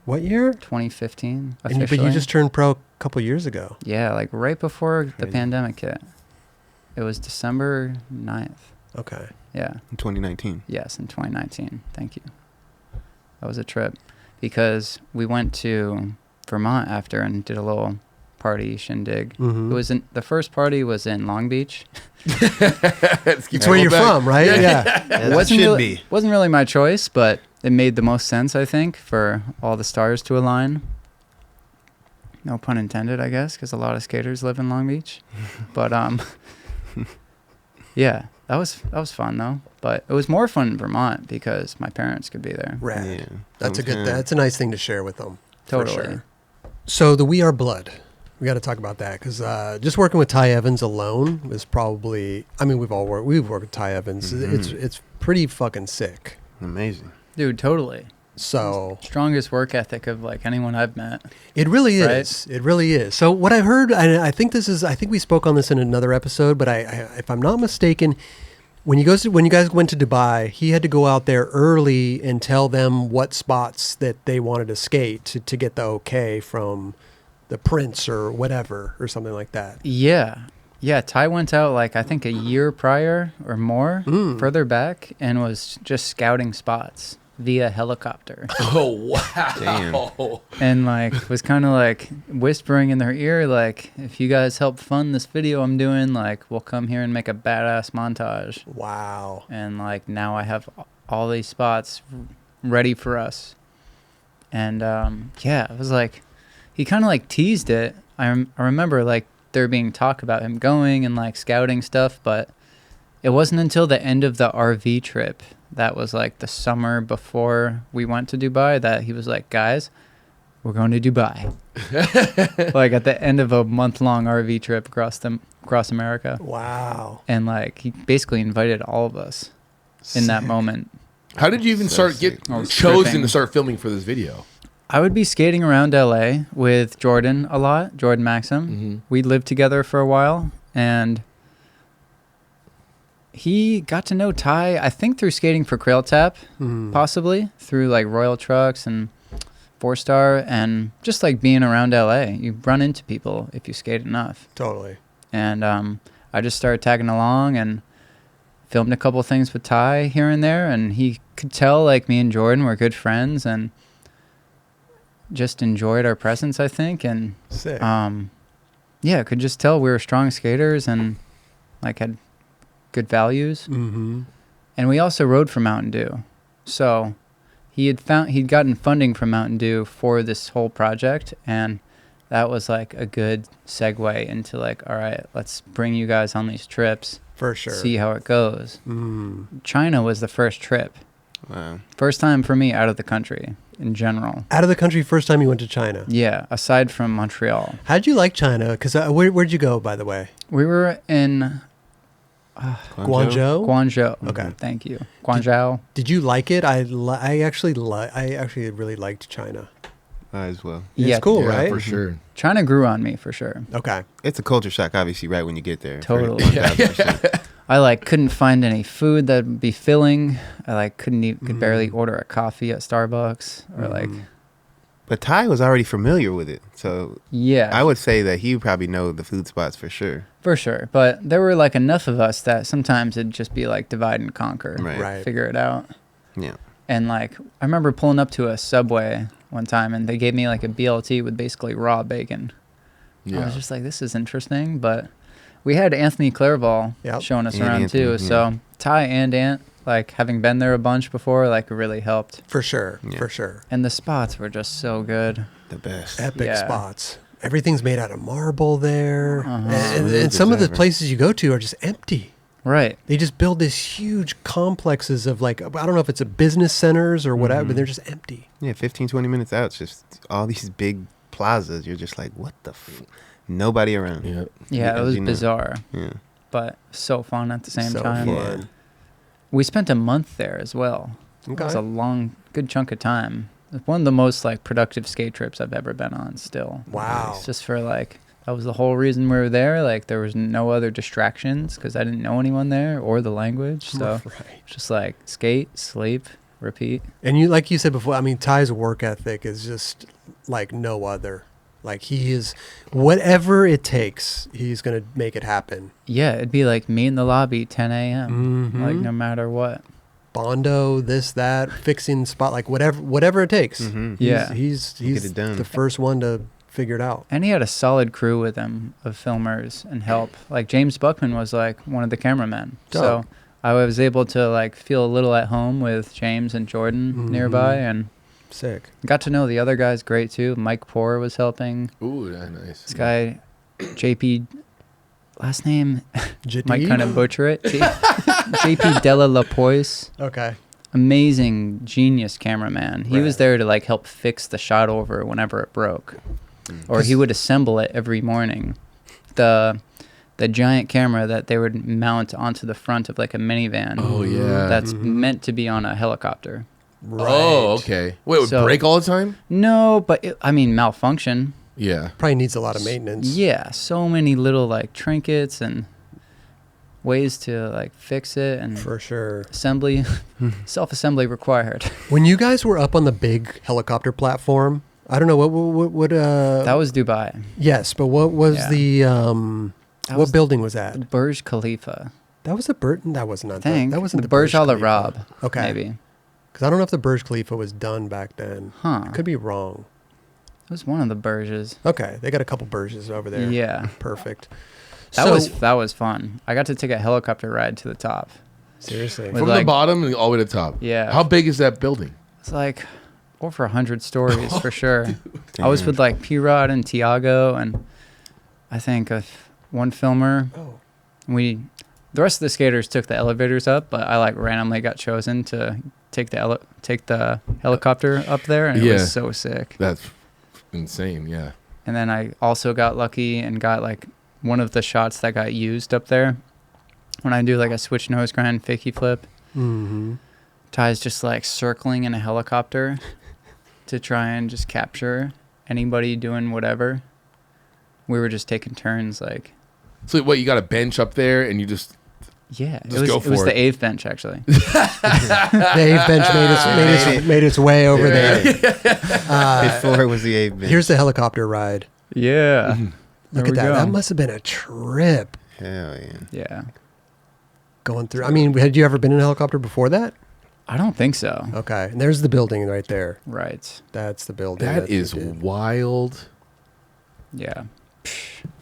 what year? 2015 But officially. you just turned pro a couple years ago. Yeah, like right before the Crazy. pandemic hit. It was December 9th. Okay. Yeah. In 2019. Yes, in 2019. Thank you. That was a trip because we went to Vermont after and did a little party shindig. Mhm. It was the first party was in Long Beach. It's where you're from, right? Yeah. As it wasn't should really, be. wasn't really my choice, but it made the most sense, I think, for all the stars to align. No pun intended, I guess, because a lot of skaters live in Long Beach. But yeah, that was fun though. But it was more fun in Vermont because my parents could be there. Rad. Yeah. That's a good. Sometimes- That's a nice thing to share with them. for Totally. sure. So the We Are Blood, we got to talk about that because just working with Ty Evans alone is probably. I mean, we've worked with Ty Evans. It's pretty fucking sick. Amazing. Dude, totally. So Strongest work ethic of like anyone I've met. it really Right? is. It really is. So what I heard, I think this is. I think we spoke on this in another episode, but I if I'm not mistaken, when you guys went to Dubai, he had to go out there early and tell them what spots that they wanted to skate to get the okay from the prince or whatever or something like that. Yeah. Yeah, Ty went out like I think a year prior or more, further back, and was just scouting spots via helicopter. Oh wow! Damn. And like was kind of like whispering in their ear, like, if you guys help fund this video I'm doing, like, we'll come here and make a badass montage. Wow. And like now I have all these spots ready for us. And yeah, it was like he kind of like teased it. I remember like there being talk about him going and like scouting stuff, but it wasn't until the end of the RV trip, that was like the summer before we went to Dubai, that he was like, guys, we're going to Dubai. Like at the end of a month-long RV trip across America. Wow. And like he basically invited all of us in that moment. How did you even get chosen to start filming for this video? I would be skating around LA with Jordan a lot, Jordan Maxim. Mm-hmm. We lived together for a while, and he got to know Ty, I think through skating for Crail Tap, possibly, through like Royal Trucks and 4-Star, and just like being around LA. You run into people if you skate enough. Totally. And I just started tagging along and filmed a couple things with Ty here and there, and he could tell like me and Jordan were good friends and just enjoyed our presence, I think. And Sick. yeah, could just tell we were strong skaters and like had good values. Mm-hmm. And we also rode for Mtn Dew. So he'd gotten funding from Mtn Dew for this whole project, and that was like a good segue into like, all right, let's bring you guys on these trips. For sure. See how it goes. China was the first trip. Wow. First time for me out of the country in general. Out of the country, first time you went to China. Yeah, aside from Montreal. How'd you like China? Because where'd you go, by the way? We were in Guangzhou? Guangzhou. Okay. Thank you. Guangzhou. Did you like it? I actually really liked China. As well. Yeah, It's cool, Yeah, right? for sure. China grew on me for sure. Okay. It's a culture shock, obviously, right when you get there. Totally. 1000%. I like couldn't find any food that would be filling. I like could barely order a coffee at Starbucks or like. But Ty was already familiar with it, so Yeah. I would say that he would probably know the food spots for sure. For sure. But there were like enough of us that sometimes it'd just be like divide and conquer. Right. Figure it out. Yeah. And like I remember pulling up to a Subway one time and they gave me like a BLT with basically raw bacon. I was just like, this is interesting. But we had Anthony Clairval showing us around Anthony, too. So Ty and Ant, like having been there a bunch before, like really helped. For sure. Yeah. For sure. And the spots were just so good. The best. Epic Yeah. spots. Everything's made out of marble there. Uh-huh. And some of the places you go to are just empty. Right. They just build these huge complexes of like, I don't know if it's a business centers or whatever, but they're just empty. Yeah, 15, 20 minutes out, it's just all these big plazas. You're just like, what the nobody around. Yeah. Yeah, it As was you know. bizarre, Yeah. but so fun at the same So time. fun. We spent a month there as well. It was a good chunk of time. It's one of the most like productive skate trips I've ever been on still. Wow. It's just for like, that was the whole reason we were there. Like there was no other distractions because I didn't know anyone there or the language. So it's just like skate, sleep, repeat. And you, like you said before, I mean, Ty's work ethic is just like no other. Like he is, whatever it takes, he's going to make it happen. Yeah, it'd be like me in the lobby, 10 a.m. Mhm. Like no matter what. Bondo, this, that, fixing spot, like whatever it takes. Mm-hmm. Yeah. He's Get it done. the first one to figure it out. And he had a solid crew with him of filmers and help. Like James Buckman was like one of the cameramen. Dope. So I was able to like feel a little at home with James and Jordan nearby, and Sick. got to know the other guys great too. Mike Poor was helping. Ooh, that's nice. This guy, JP, last name, JD? might kind of butcher it. JP Della Lapoise. Okay. Amazing, genius cameraman. He was Right. there to like help fix the shot over whenever it broke. Or he would assemble it every morning. The giant camera that they would mount onto the front of like a minivan. Oh, yeah. That's meant to be on a helicopter. Right. Oh, okay. Wait, it would So- break all the time? No, but I mean malfunction. Yeah. Probably needs a lot of maintenance. Yeah, so many little like trinkets, and ways to like fix it and For sure. assembly, self-assembly required. When you guys were up on the big helicopter platform, I don't know what That was Dubai. yes, but what was Yeah. the That what was building was that? Burj Khalifa. That was a Burton. That was not. I think that wasn't the Burj Al Khalifa. Arab. Okay. Maybe. Because I don't know if the Burj Khalifa was done back then. Huh. I could be wrong. It was one of the Burjes. Okay, they got a couple Burjes over there. Yeah. Perfect. That was fun. I got to take a helicopter ride to the top. Seriously. With From the bottom and all the way to the top. Yeah. How big is that building? It's like over 100 stories for sure. I was with like P-Rod and Tiago and I think one filmer. Oh. The rest of the skaters took the elevators up, but I like randomly got chosen to take the helicopter up there, and it was so sick. That's insane. Yeah. And then I also got lucky and got like one of the shots that got used up there. When I do like a switch nose grind fakie flip, Mm-hmm. Ty's just like circling in a helicopter to try and just capture anybody doing whatever. We were just taking turns, like. So what? You got a bench up there, and you just Yeah, Just go it was for the it. eighth bench actually. The eighth bench made its way over there. Before it was the 8 bench. Here's the helicopter ride. Yeah, Look at that. That must have been a trip Hell yeah. Yeah, going through. I mean, had you ever been in a helicopter before that? I don't think so. Okay. And there's the building right there. Right. That's the building. that you is did. wild. Yeah,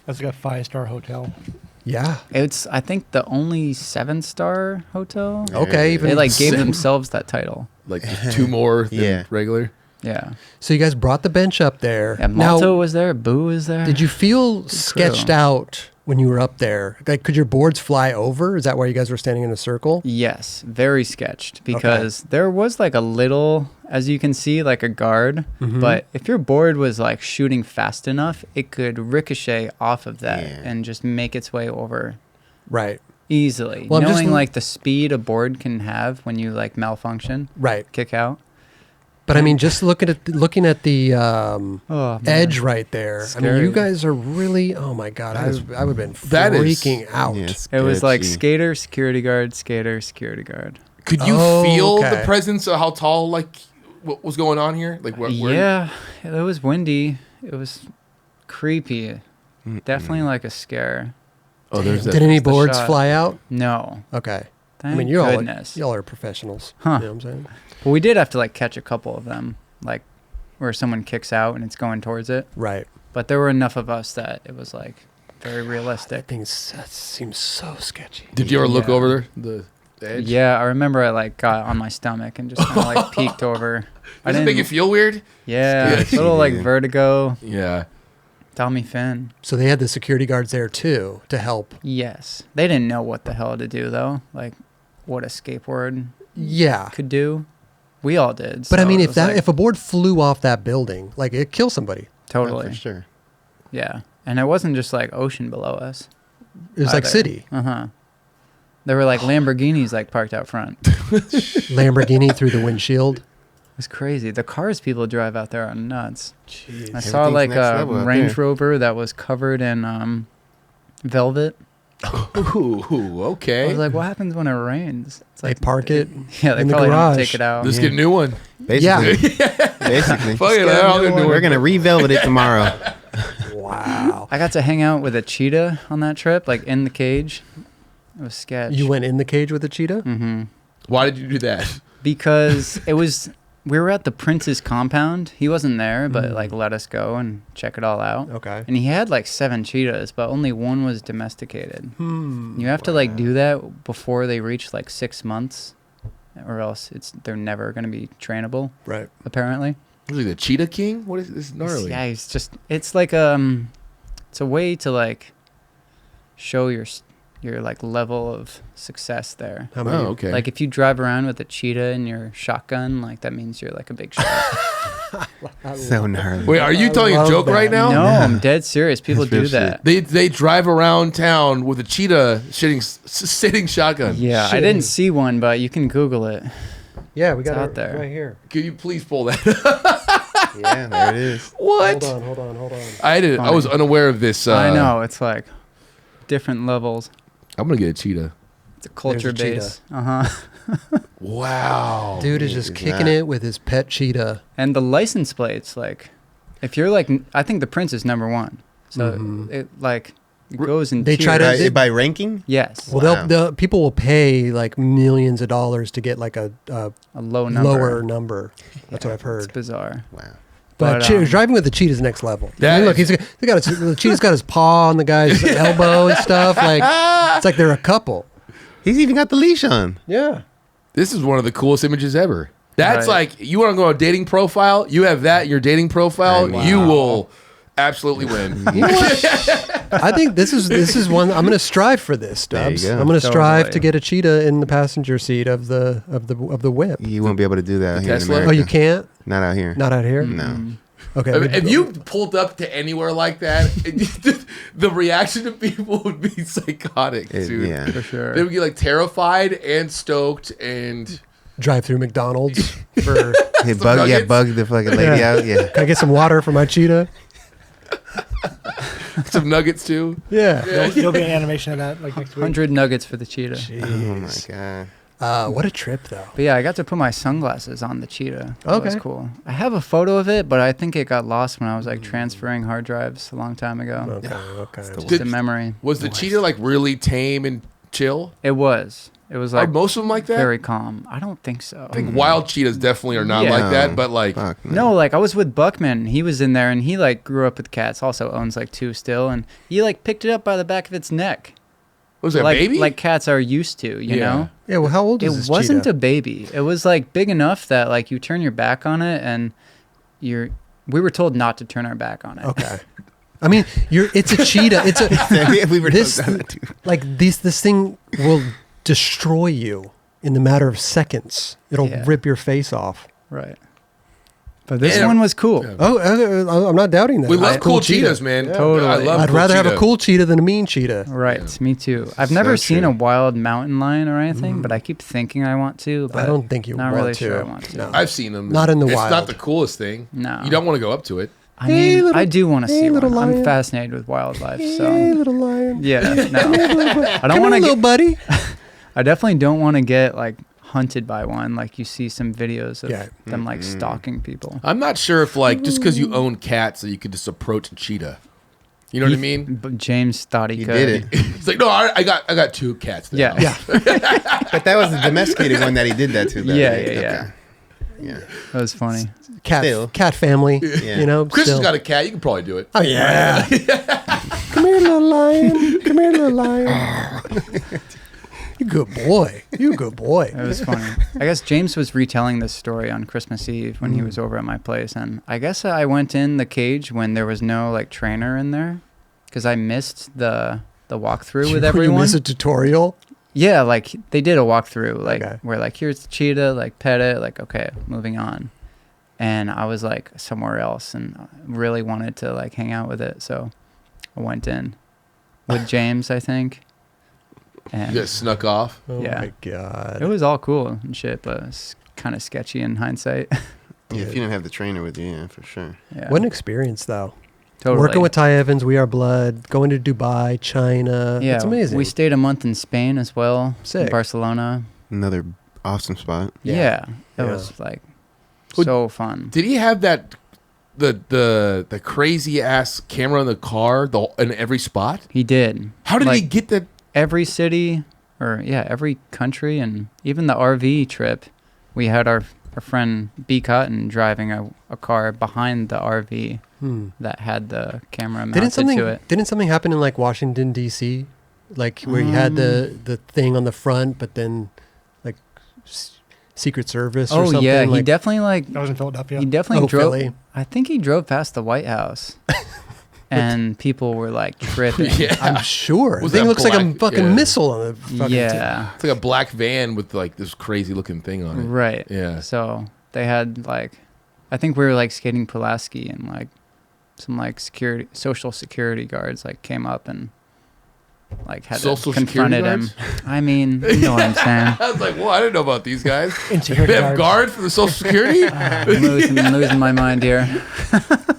That's like a 5-star hotel. Yeah. it's I think the only 7-star hotel. Okay. Even They like gave Seven. themselves that title. Like just 2 more than Yeah. regular. Yeah. So you guys brought the bench up there. Yeah, Malto was there. Boo was there. Did you feel sketched out when you were up there? Like, could your boards fly over? Is that why you guys were standing in a circle? Yes, very sketched because there was like a little, as you can see, like a guard. Mhm. But if your board was like shooting fast enough, it could ricochet off of that Yeah. and just make its way over Right. easily. Well, I'm just Knowing l- like the speed a board can have when you like malfunction, Right. kick out. But I mean, just looking at the Oh, edge right there. I mean, you Scary. guys are really. Oh my God, I would have been that is- freaking out. Yeah, It was like sketchy. skater, security guard, skater, security guard. Could you Oh, feel okay. the presence of how tall, like, what was going on here? Like, where Yeah, it was windy. It was creepy. Definitely like a scare. Oh, there's that. Did any the boards shot. fly out? No. Okay. Thank I mean, goodness. y'all are professionals. Huh. You know what I'm saying? Well, we did have to like catch a couple of them, like where someone kicks out and it's going towards it. Right. But there were enough of us that it was like very realistic. That seems so sketchy. Did you ever look Yeah. over the edge? Yeah, I remember I like got on my stomach and just kind of like peeked over. I Does it make you feel weird? Yeah, Yeah. a little like Yeah. vertigo. Yeah. Tommy Finn. So they had the security guards there too to help. Yes, they didn't know what the hell to do though. Like what a skateboard Yeah. could do. We all did. But I so mean, it if was that like, if a board flew off that building, like it kills somebody. totally, For sure. yeah, and it wasn't just like ocean below us. It was like either. city. There were like Lamborghinis like parked out front. Lamborghini through the windshield. It was crazy. The cars people drive out there are nuts. Jeez. I saw like next a level out Range there. Rover that was covered in velvet. Ooh, I okay. was like, what happens when it rains? It's They like park it. Yeah, they in the probably don't garage. take it out. Let's get a new one. Basically. Yeah. Basically. Fuck it, get a I'll new get a new one. We're one. going to re-velvet it tomorrow. Wow. I got to hang out with a cheetah on that trip, like in the cage. It was sketch. You went in the cage with a cheetah? Mm-hmm. Why did you do that? Because we were at the prince's compound. He wasn't there, but Mm. like let us go and check it all out. Okay. And he had like 7 cheetahs, but only one was domesticated. You have to like do that before they reach like 6 months, or else they're never going to be trainable. Right. Apparently. Was he the Cheetah King? What is this? Gnarly. Yeah, it's like it's a way to like show your like level of success there. How many? Oh, okay. Like if you drive around with a cheetah in your shotgun, like that means you're like a big shot. So gnarly. Wait, are you I telling a love joke that. right now? No, I'm dead serious. People That's real do that. They drive around town with a cheetah sitting shotgun. Yeah, I didn't see one, but you can Google it. Yeah, we got It's it out there. right here. Can you please pull that? Yeah, there it is. What? Hold on. I was unaware of this. I know it's like different levels. I'm gonna get a cheetah. It's a culture There's a base. Uh-huh. Wow. Dude is just kicking it with his pet cheetah. And the license plates, like, if you're like, I think the Prince is number one. So it like it goes in. They try tiers. to by ranking. Yes. Well, Wow. the people will pay like millions of dollars to get like a A low number. lower number. That's what I've It's heard. bizarre. Wow. But driving with the cheetah's next level. That I mean, look, is- the cheetah's got his paw on the guy's elbow and stuff. Like it's like they're a couple. He's even got the leash on. Yeah. This is one of the coolest images ever. That's Right. like, you want to go on a dating profile? You have that in your dating profile, Wow. you will absolutely win. I think this is one I'm going to strive for this, There you Stubbs. go. I'm going to strive Totally. to get a cheetah in the passenger seat of the whip. You won't be able to do that here in Tesla? America. Oh, you can't? Not out here. Not out here? No. Okay. If you pulled up to anywhere like that, the reaction to people would be psychotic, dude. Yeah. For sure. They would get like terrified and stoked and drive through McDonald's for Hey, Some bug nuggets? the fucking lady Yeah. out. Yeah. can I get some water for my cheetah? some nuggets too. Yeah. There'll be an animation of that like next week. 100 nuggets for the cheetah. Oh my Jeez. god. What a trip, though. But yeah, I got to put my sunglasses on the cheetah. That was Okay. cool. I have a photo of it, but I think it got lost when I was like transferring hard drives a long time ago. Okay. Just Did- a memory. Was the cheetah like really tame and chill? It was. It was Are like most of them like that? very calm. I don't think so. I think wild cheetahs definitely are not Yeah. like that, but like Fuck. No, like I was with Buckman. He was in there and he like grew up with cats. Also owns like 2 still, and he like picked it up by the back of its neck. was that a like, baby? Like cats are used to, you Yeah. know? Yeah, well, how old is It this wasn't cheetah? a baby. It was like big enough that like you turn your back on it and we were told not to turn our back on it. Okay. I mean, it's a cheetah. It's a we were this told that too. like this thing will destroy you in the matter of seconds. It'll Yeah. rip your face off. Right. But this Yeah. one was cool. Yeah. Oh, I'm not doubting that. we love It's a cool cheetah. cheetahs, man. Totally. I love I'd cool rather have cheetah. a cool cheetah than a mean cheetah. Right, me too. I've never seen true. a wild mountain lion or anything, but I keep thinking I want to. But I don't think you not want really to. sure I want to. No. I've seen them. Not in the it's wild. not the coolest thing. No. You don't want to go up to it. I mean, Hey, little- I do want to hey, see little one. I'm lion. fascinated with wildlife, Hey, so little lion. yeah. No, I don't Come want here, to little get. buddy. I definitely don't want to get like hunted by one. Like you see some videos of Yeah. them like stalking people. I'm not sure if like just because you own cats that you could just approach a cheetah. You know what I mean? But James thought he He could. did it. It's like, no, I got 2 cats. There. Yeah, yeah, But that was the domesticated one that he did that to. Though, Yeah, right? yeah, yeah. Okay. Yeah. that was funny. Cat Still. family. Yeah. You know. Chris still. has got a cat. You can probably do it. Oh yeah. Come here, little lion. Come here, little lion. You good boy. You good boy. It was funny. I guess James was retelling this story on Christmas Eve when he was over at my place, and I guess I went in the cage when there was no like trainer in there because I missed the walkthrough with You everyone. miss a tutorial. Yeah, like they did a walkthrough, like Okay. where like here's the cheetah, like pet it, like okay, moving on. And I was like somewhere else and I really wanted to like hang out with it, so I went in with James, I think. And You just snuck off. Oh Yeah. my god. it was all cool and shit, but it's kind of sketchy in hindsight. Yeah, if you didn't have the trainer with you, yeah, for sure. Yeah, What an experience, though. totally. Working with Ty Evans, We Are Blood, going to Dubai, China. yeah, It's amazing. We stayed a month in Spain as well, Sick. Barcelona. Another awesome spot. Yeah, it Yeah. was like Would- so fun. Did he have that the crazy ass camera in the car in every spot? He did. How did he Like, get that? every city or every country and even the RV trip, we had our friend B Cotton driving a car behind the RV that had the camera mounted to it. Didn't something happen in like Washington D.C. like where you had the thing on the front, but then like Secret Service or Oh something? yeah, he like, definitely like That was in Philadelphia. he definitely drove. Philly. I think he drove past the White House, and people were like tripping. Yeah. I'm sure. Was The thing that looks like a black? fucking Yeah. missile on the fucking Yeah, It's like a black van with like this crazy looking thing on it. right. Yeah. So they had like, I think we were like skating Pulaski and like some like social security guards like came up and like had Social to confronted him. security I mean, you know what I'm saying. I was like, well, I didn't know about these guys. Insecurity They have guards for the Social Security. I'm losing my mind here.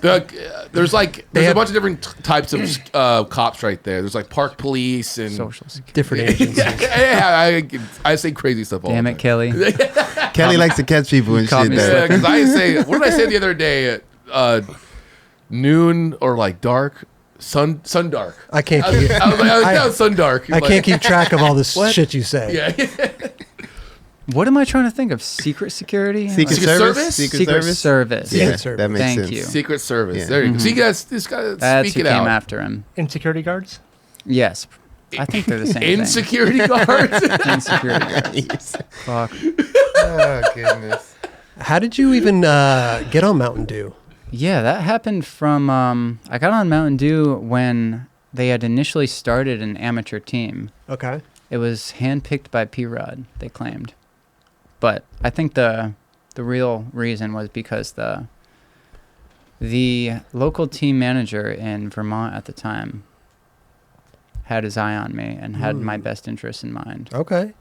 There's a bunch of different types of cops right there. There's like park police and Social security. Different agencies. I say crazy stuff all Damn the it, time. Kelly. Kelly likes to catch people and Caught shit. me Though. Yeah, because I say, what did I say the other day? Noon or like dark, sun dark. I can't I was keep, like, that was sun dark. I can't keep track of all this shit you say. Yeah. What am I trying to think of? Secret security? Secret Secret Service? Service? Secret Service. Yeah, Secret Service. that makes Thank sense. you. Secret Service. Yeah. There you go. So you guys just gotta That's speak who it came out. after him. Insecurity guards. Yes. I think they're the same thing. Insecurity guards. Insecurity guards. Fuck. Oh, goodness. How did you even get on Mountain Dew? Yeah, that happened from I got on Mountain Dew when they had initially started an amateur team. Okay. It was handpicked by P-Rod, they claimed. But I think the real reason was because the local team manager in Vermont at the time had his eye on me and had my best interest in mind. Okay.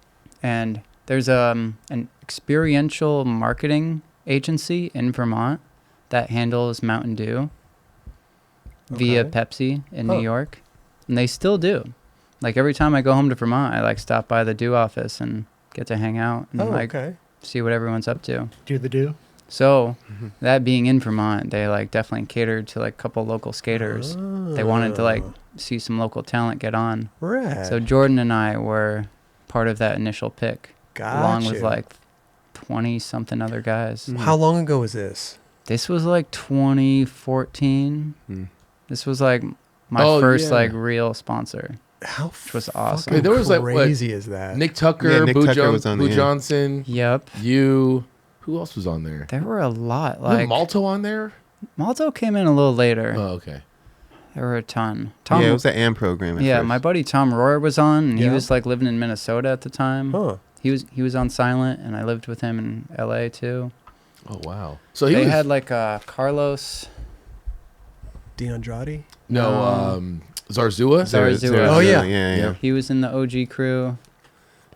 And there's an experiential marketing agency in Vermont that handles Mountain Dew via Okay. Pepsi in Oh. New York. And they still do. Like every time I go home to Vermont, I like stop by the Dew office and get to hang out and Okay. see what everyone's up to. Do the do. So that being in Vermont, they like definitely catered to like a couple local skaters. They wanted to like see some local talent get on. Right. So Jordan and I were part of that initial pick, along with Gotcha. like 20 something other guys. How long ago was this? This was like 2014. Mm. This was like my Oh, first yeah. like real sponsor. How Which was awesome. fucking There was, like, what, crazy is that? Nick Tucker, Yeah, Nick Boo, Tucker was on Boo there. Johnson, Yep. you. Who else was on there? There were a lot. Wasn't Like Malto on there? Malto came in a little later. Oh, okay. There were a ton. Tom, Yeah, it was an AM program. At yeah, first. my buddy Tom Rohr was on, and he Yeah. was like living in Minnesota at the time. Huh. He was on Silent, and I lived with him in LA too. Oh, wow. So he They was had like Carlos. DeAndrade? Zarzua. Zarzua. Oh, yeah. yeah. He was in the OG crew.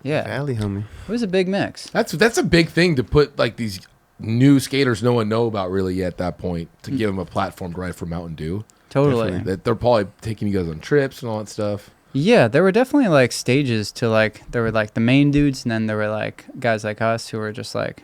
Yeah, Valley, homie. it was a big mix. That's a big thing to put like these new skaters no one know about really yet at that point to give them a platform to ride for Mountain Dew. Totally. Definitely. That they're probably taking you guys on trips and all that stuff. Yeah, there were definitely like stages to like there were like the main dudes, and then there were like guys like us who were just like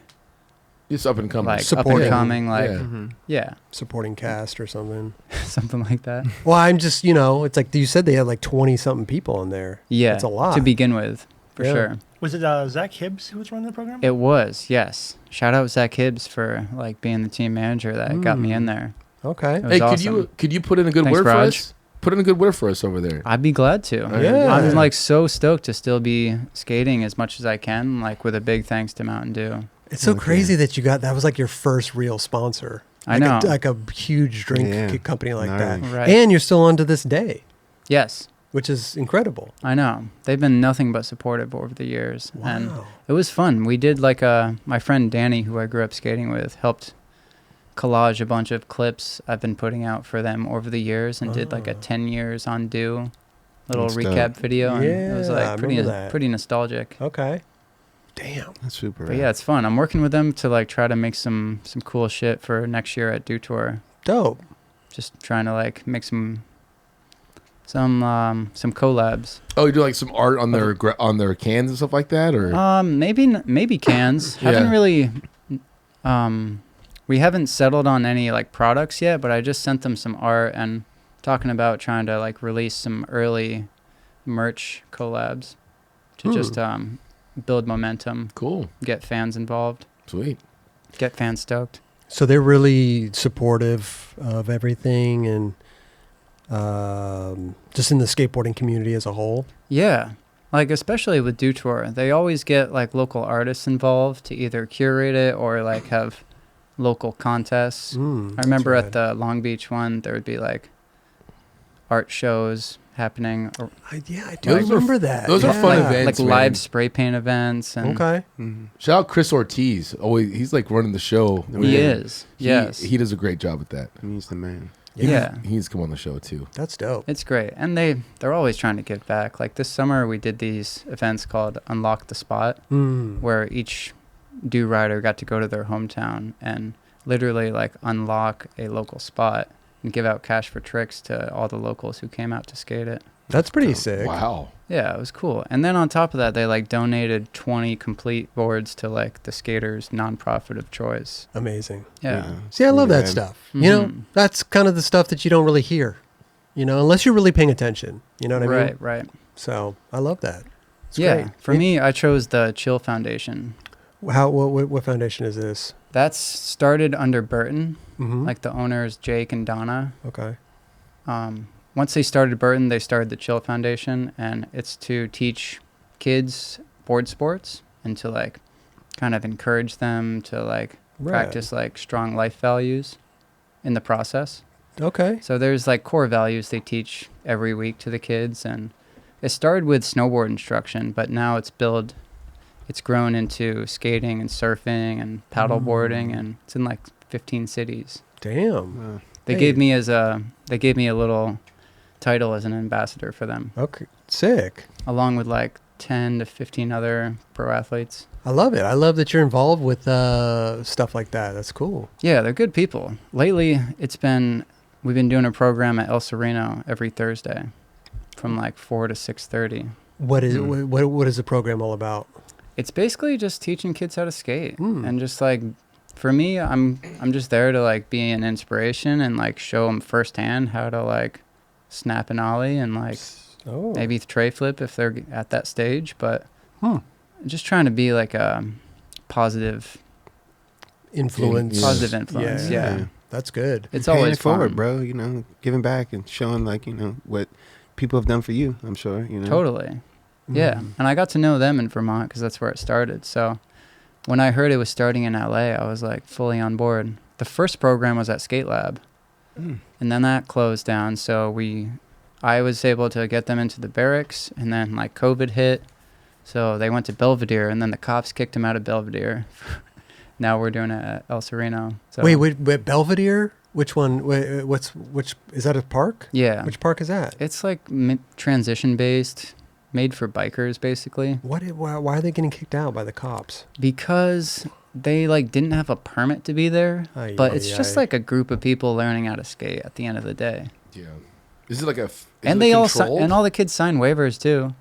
Just up and coming. up Supporting. and coming, like Yeah. yeah, Supporting cast or something. something like that. Well, I'm just, it's like you said they had like 20 something people in there. Yeah, It's a lot. to begin with, for Yeah. sure. Was it Zach Hibbs who was running the program? It was, yes. Shout out Zach Hibbs for like being the team manager that got me in there. Okay. It was Hey, awesome. could you put in a good Thanks, word for Raj. us? Put in a good word for us over there. I'd be glad to. Yeah. I'm like so stoked to still be skating as much as I can, like with a big thanks to Mountain Dew. It's so Okay. crazy that that was like your first real sponsor. I Like know. like a huge drink Yeah. company like Gnarly. that. Right. And you're still on to this day, Yes, which is incredible. I know. They've been nothing but supportive over the years. And Wow. it was fun. We did like my friend Danny, who I grew up skating with, helped collage a bunch of clips I've been putting out for them over the years, and did like a 10 years on Dew little That's recap dope. video. And it was Yeah, I like remember that. pretty nostalgic. Okay. Damn. That's super. But yeah, it's fun. I'm working with them to like try to make some cool shit for next year at Dew Tour. Dope. Just trying to like make some collabs. Oh, you do like some art on their cans and stuff like that, or Maybe cans. Haven't Yeah. really. We haven't settled on any like products yet, but I just sent them some art and talking about trying to like release some early merch collabs to just build momentum, cool, get fans involved, sweet. get fans stoked. So they're really supportive of everything and just in the skateboarding community as a whole. Yeah. Like, especially with Dew Tour, they always get, like, local artists involved to either curate it or, like, have local contests. I remember at the Long Beach one, there would be, like, art shows happening. Or, I do Those are- remember that. those are fun Yeah. events. like, man. live spray paint events. And Okay. Shout out Chris Ortiz. Always, he's like running the show. He is. Yes. He does a great job with that. He's the man. Yeah. He's come on the show too. That's dope. It's great. And they're always trying to give back. Like this summer we did these events called Unlock the Spot, where each Dew rider got to go to their hometown and literally like unlock a local spot and give out cash for tricks to all the locals who came out to skate it. That's pretty sick. Wow. Yeah, it was cool. And then on top of that, they like donated 20 complete boards to like the skaters' nonprofit of choice. Amazing. Yeah. See, I love that Yeah. stuff. You know, Mhm. that's kind of the stuff that you don't really hear, you know, unless you're really paying attention. You know what I mean? Right. So I love that. It's Yeah. great. For me, I chose the Chill Foundation. What foundation is this? That's started under Burton. Mm-hmm. Like the owners, Jake and Donna. Okay. Once they started Burton, they started the Chill Foundation, and it's to teach kids board sports and to like kind of encourage them to like practice like strong life values in the process. Okay. So there's like core values they teach every week to the kids, and it started with snowboard instruction, but now it's grown into skating and surfing and paddle boarding, and it's in like 15 cities. Damn. They Hey. gave me a little title as an ambassador for them, Okay. Sick. along with like 10 to 15 other pro athletes. I love it. I love that you're involved with stuff like that. That's cool. Yeah, they're good people. Lately, we've been doing a program at El Sereno every Thursday from like 4 to 6:30. What is the program all about? It's basically just teaching kids how to skate, and just like, for me, I'm just there to like be an inspiration and like show them firsthand how to like snap an ollie and like maybe tray flip if they're at that stage, but just trying to be like a positive Influence. positive influence. Yeah. That's good. It's Paying always it forward, fun. bro. You know, giving back and showing like, you know, what people have done for you, I'm sure, you know. Totally. Yeah. And I got to know them in Vermont because that's where it started. So when I heard it was starting in LA, I was like fully on board. The first program was at Skate Lab, and then that closed down. So I was able to get them into the barracks, and then like COVID hit, so they went to Belvedere, and then the cops kicked them out of Belvedere. Now we're doing it at El Sereno. So. Wait, Belvedere? Which one? Which is that a park? Yeah. Which park is that? It's like transition based, made for bikers basically. Why are they getting kicked out by the cops? Because they like didn't have a permit to be there, but it's just like a group of people learning how to skate at the end of the day. Yeah. Is it like a? And they all and all the kids sign waivers too.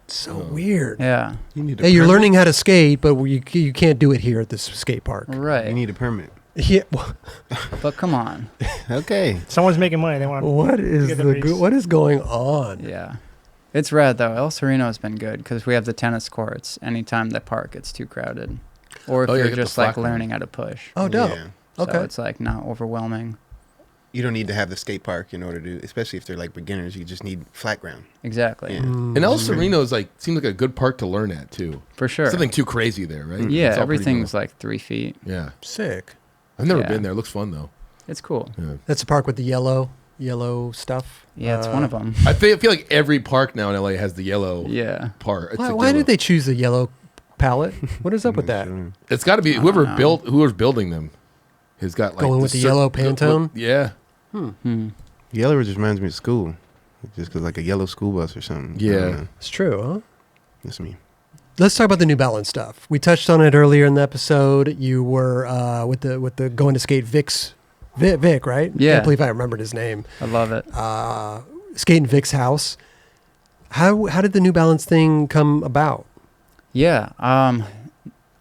So weird. Yeah. You need a Hey, you're permit? learning how to skate, but you can't do it here at this skate park. Right. You need a permit. Yeah. But come on. Okay. Someone's making money. They want. What is get the raise. what is going on? Yeah. It's rad though. El Sereno has been good because we have the tennis courts. Anytime the park gets too crowded, or if Oh, yeah, you're get the just like flat ground. learning how to push. Oh, dope. Yeah. So Okay. it's like not overwhelming. You don't need to have the skate park in order to, especially if they're like beginners. You just need flat ground. Exactly. Yeah. And El Sereno is like seems like a good park to learn at too. For sure. Something too crazy there, right? Yeah. It's all pretty Everything's cool. like 3 feet. Yeah. Sick. I've never Yeah. been there. It looks fun though. It's cool. Yeah. That's the park with the yellow stuff. Yeah, it's one of them. I feel like every park now in LA has the yellow Yeah. part. It's Why, like why yellow. did they choose the yellow palette? What is up with that? Sure. It's got to be I whoever don't know. whoever's building them has got like Going with the yellow Pantone? Yeah. Yellow just reminds me of school. Just because like a yellow school bus or something. I Yeah. don't know. It's true, huh? That's me. Let's talk about the New Balance stuff. We touched on it earlier in the episode. You were with the going to skate Vic, right? Yeah. Can't believe I remembered his name. I love it. Skating Vic's house. How did the New Balance thing come about? Yeah.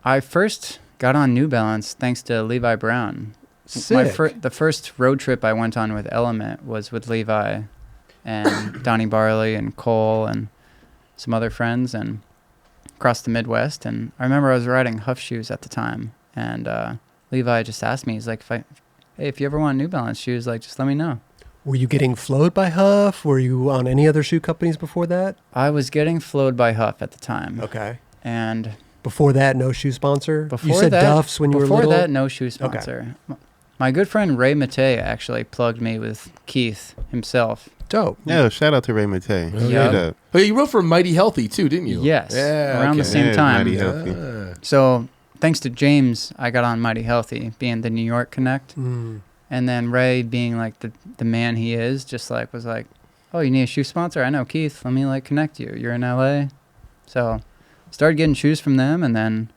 I first got on New Balance thanks to Levi Brown. Sick. The first road trip I went on with Element was with Levi and Donnie Barley and Cole and some other friends and across the Midwest. And I remember I was riding Huff shoes at the time, and Levi just asked me, he's like, hey, if you ever want New Balance shoes, like just let me know. Were you getting flowed by Huff? Were you on any other shoe companies before that? I was getting flowed by Huff at the time. Okay. And Before that, no shoe sponsor? before You said that, Duff's when you were before little? that, no shoe sponsor. My good friend Ray Matei actually plugged me with Keith himself. Dope. Yeah, shout out to Ray Matei. Yeah. Straight up. Oh, yeah, you wrote for Mighty Healthy too, didn't you? Yes, Yeah. around the okay. same Yeah, time. Mighty Healthy. Ah. So thanks to James, I got on Mighty Healthy, being the New York Connect. And then Ray, being like the man he is, just like was like, oh, you need a shoe sponsor? I know Keith. Let me like connect you. You're in LA. So started getting shoes from them, and then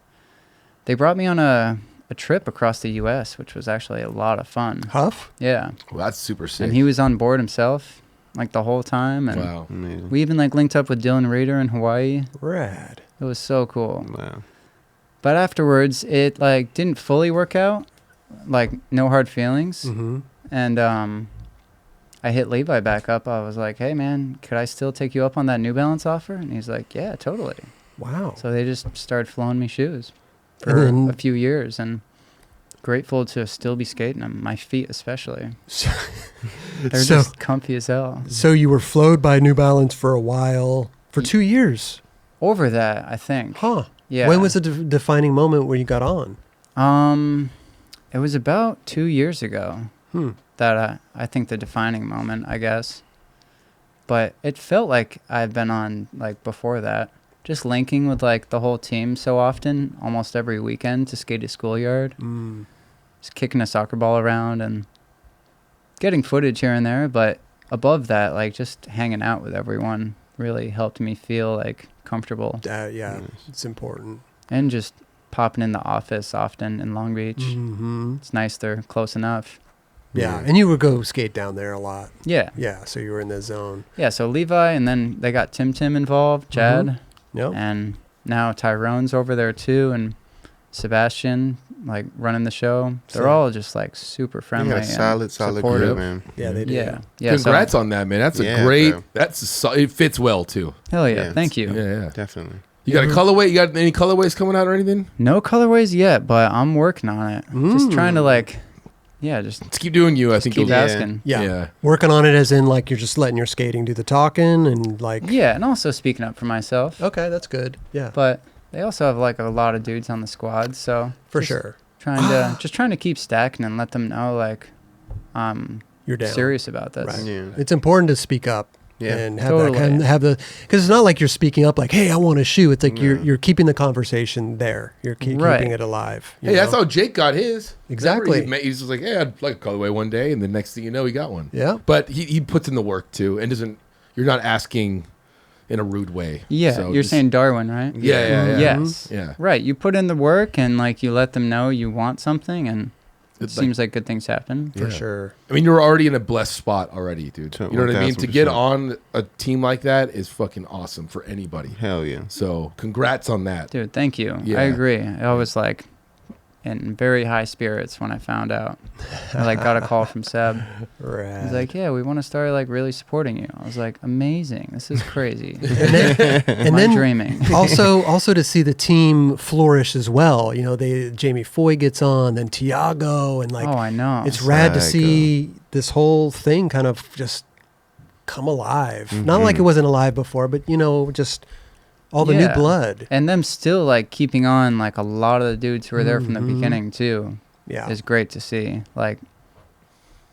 they brought me on a trip across the U.S., which was actually a lot of fun. Huff? Yeah. Well, that's super sick. And he was on board himself like the whole time. And wow. Amazing. we even like linked up with Dylan Rader in Hawaii. Rad. It was so cool. Wow. But afterwards, it like didn't fully work out. Like no hard feelings. Mm-hmm. And I hit Levi back up. I was like, hey man, could I still take you up on that New Balance offer? And he's like, yeah, totally. Wow. So they just started flowing me shoes And for then- a few years, and grateful to still be skating them. My feet especially. They're So- just comfy as hell. So you were flowed by New Balance for a while, for 2 years. Over that, I think. Huh. Yeah. When was the defining moment where you got on? It was about 2 years ago Hmm. that I think the defining moment, I guess. But it felt like I'd been on like before that. Just linking with like the whole team so often, almost every weekend to skate a schoolyard. Mm. Just kicking a soccer ball around and getting footage here and there. But above that, like just hanging out with everyone really helped me feel like comfortable. Yeah, it's important. And just popping in the office often in Long Beach. Mm-hmm. It's nice they're close enough. Yeah, and you would go skate down there a lot. Yeah. Yeah, so you were in the zone. Yeah, so Levi, and then they got Tim involved, Chad, Yep. and now Tyrone's over there too, and Sebastian, like running the show. They're Sick. all just like super friendly. You got a and solid supportive. group, man. Yeah, they do. Yeah. Yeah. Congrats so, on that, man. That's a Yeah, great. bro. It fits well too. hell yeah. Yeah, Thank you. Yeah. Definitely. You got a colorway? You got any colorways coming out or anything? No colorways yet, but I'm working on it. Just trying to like, just Let's keep doing you. I think keep you'll. asking. Yeah. Yeah. Working on it as in like you're just letting your skating do the talking and like. Yeah, and also speaking up for myself. Okay, that's good. Yeah. But they also have like a lot of dudes on the squad, so For just sure. trying to keep stacking and let them know like I'm You're down. serious about this. Right. Yeah. It's important to speak up. Yeah. And have Totally. that kind have the because it's not like you're speaking up like, hey, I want a shoe. It's like No. you're keeping the conversation there. You're Right. keeping it alive. you Hey, that's know? how Jake got his. Exactly. Remember He's just like, hey, I'd like a colorway one day, and the next thing you know, he got one. Yeah. But he puts in the work too, and doesn't. You're not asking in a rude way. Yeah, So you're just- saying Darwin, right? Yeah. Yes. Yeah. Right. You put in the work and like you let them know you want something, and it It's like- seems like good things happen. For Yeah. sure. I mean, you're already in a blessed spot already, dude. So, You know what I mean? To get 1000%. on a team like that is fucking awesome for anybody. Hell yeah. So congrats on that. Dude, thank you. Yeah. I agree. I was like in very high spirits when I found out. I like got a call from Seb. Right. He's like, yeah, we want to start like really supporting you. I was like, amazing. This is crazy. and Am I then dreaming? also to see the team flourish as well. You know, Jamie Foy gets on, then Tiago, and like oh, I know. it's rad to Psycho. see this whole thing kind of just come alive. Not like it wasn't alive before, but you know, just all the new Yeah. blood. And them still like keeping on like a lot of the dudes who were there from the Mhm. beginning too Yeah. is great to see. Like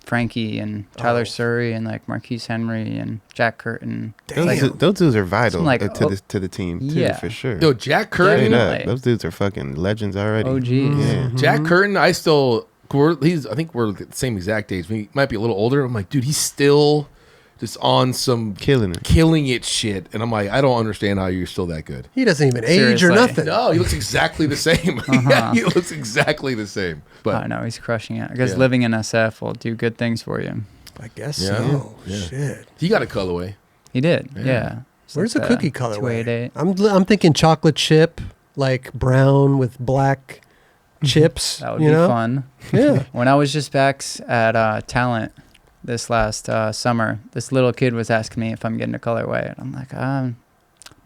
Frankie and Tyler Oh. Surrey and like Marquise Henry and Jack Curtin. Damn. Those dudes are vital like, to the team too, yeah. for sure. Yo, Jack Curtin. Straight Definitely. up, those dudes are fucking legends already. OGs. Yeah. Jack Curtin, I think we're the same exact age. He might be a little older. I'm like, dude, he's still just on some Killing it. killing it shit. And I'm like, I don't understand how you're still that good. He doesn't even age Seriously. or nothing. No, he looks exactly the same. Yeah, he looks exactly the same. But I know he's crushing it. I guess Yeah. living in SF will do good things for you. I guess Yeah. so. Yeah. Shit. he got a colorway. He did. Yeah. Yeah. It's Where's like the cookie colorway? 288. I'm thinking chocolate chip, like brown with black chips. That would you be know? fun. Yeah. When I was just back at Talent this last summer, this little kid was asking me if I'm getting a colorway. And I'm like,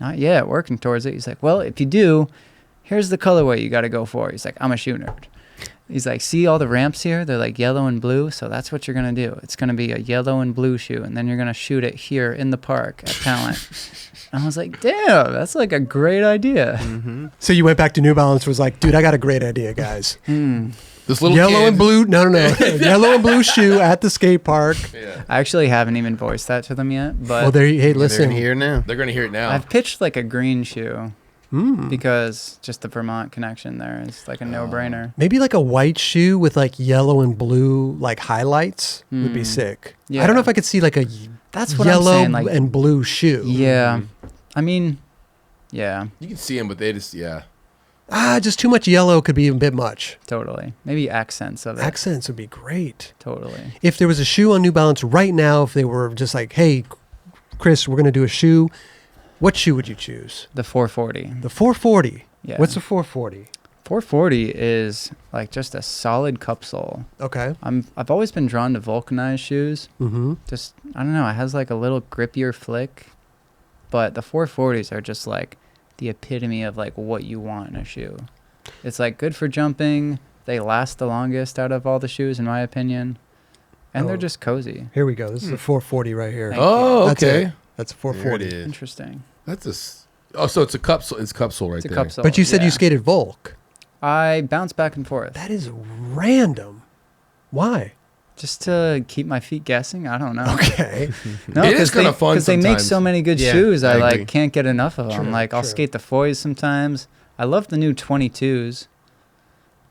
not yet, working towards it. He's like, well, if you do, here's the colorway you got to go for. He's like, I'm a shoe nerd. He's like, see all the ramps here? They're like yellow and blue. So that's what you're going to do. It's going to be a yellow and blue shoe. And then you're going to shoot it here in the park at Talent. And I was like, damn, that's like a great idea. So you went back to New Balance, was like, dude, I got a great idea, guys. This little Yellow kid, and blue. No. Yellow and blue shoe at the skate park. Yeah, I actually haven't even voiced that to them yet. But Well, hey, They're listen. here now. they're gonna hear it now. I've pitched like a green shoe. because just the Vermont connection there is like a no-brainer. Maybe like a white shoe with like yellow and blue like highlights would be sick. Yeah. I don't know if I could see like a That's what yellow I'm saying, like, and blue shoe. Yeah. I mean, yeah, You can see them, but they just Just too much yellow could be a bit much. totally. Maybe accents of it. Accents would be great. Totally. If there was a shoe on New Balance right now, if they were just like, hey, Chris, we're going to do a shoe, what shoe would you choose? The 440. The 440. Yeah. What's the 440? 440 is like just a solid cup sole. Okay. I've always been drawn to vulcanized shoes. Mm-hmm. Just, I don't know, it has like a little grippier flick, but the 440s are just like the epitome of like what you want in a shoe. It's like good for jumping. They last the longest out of all the shoes in my opinion, and they're just cozy. Here we go. This is a 440 right here. Thank Oh, That's okay. it. That's a 440. There it is. Interesting. That's so it's a cup. It's cup sole right It's a there. cup sole. But you said yeah. you skated Volk. I bounce back and forth That is random. Why? just to keep my feet guessing. I don't know. Okay. No, It is kinda fun because they make sometimes. so many good Yeah, shoes. I I agree. like can't get enough of them. True, Like I'll true. skate the foils sometimes. I love the new 22s.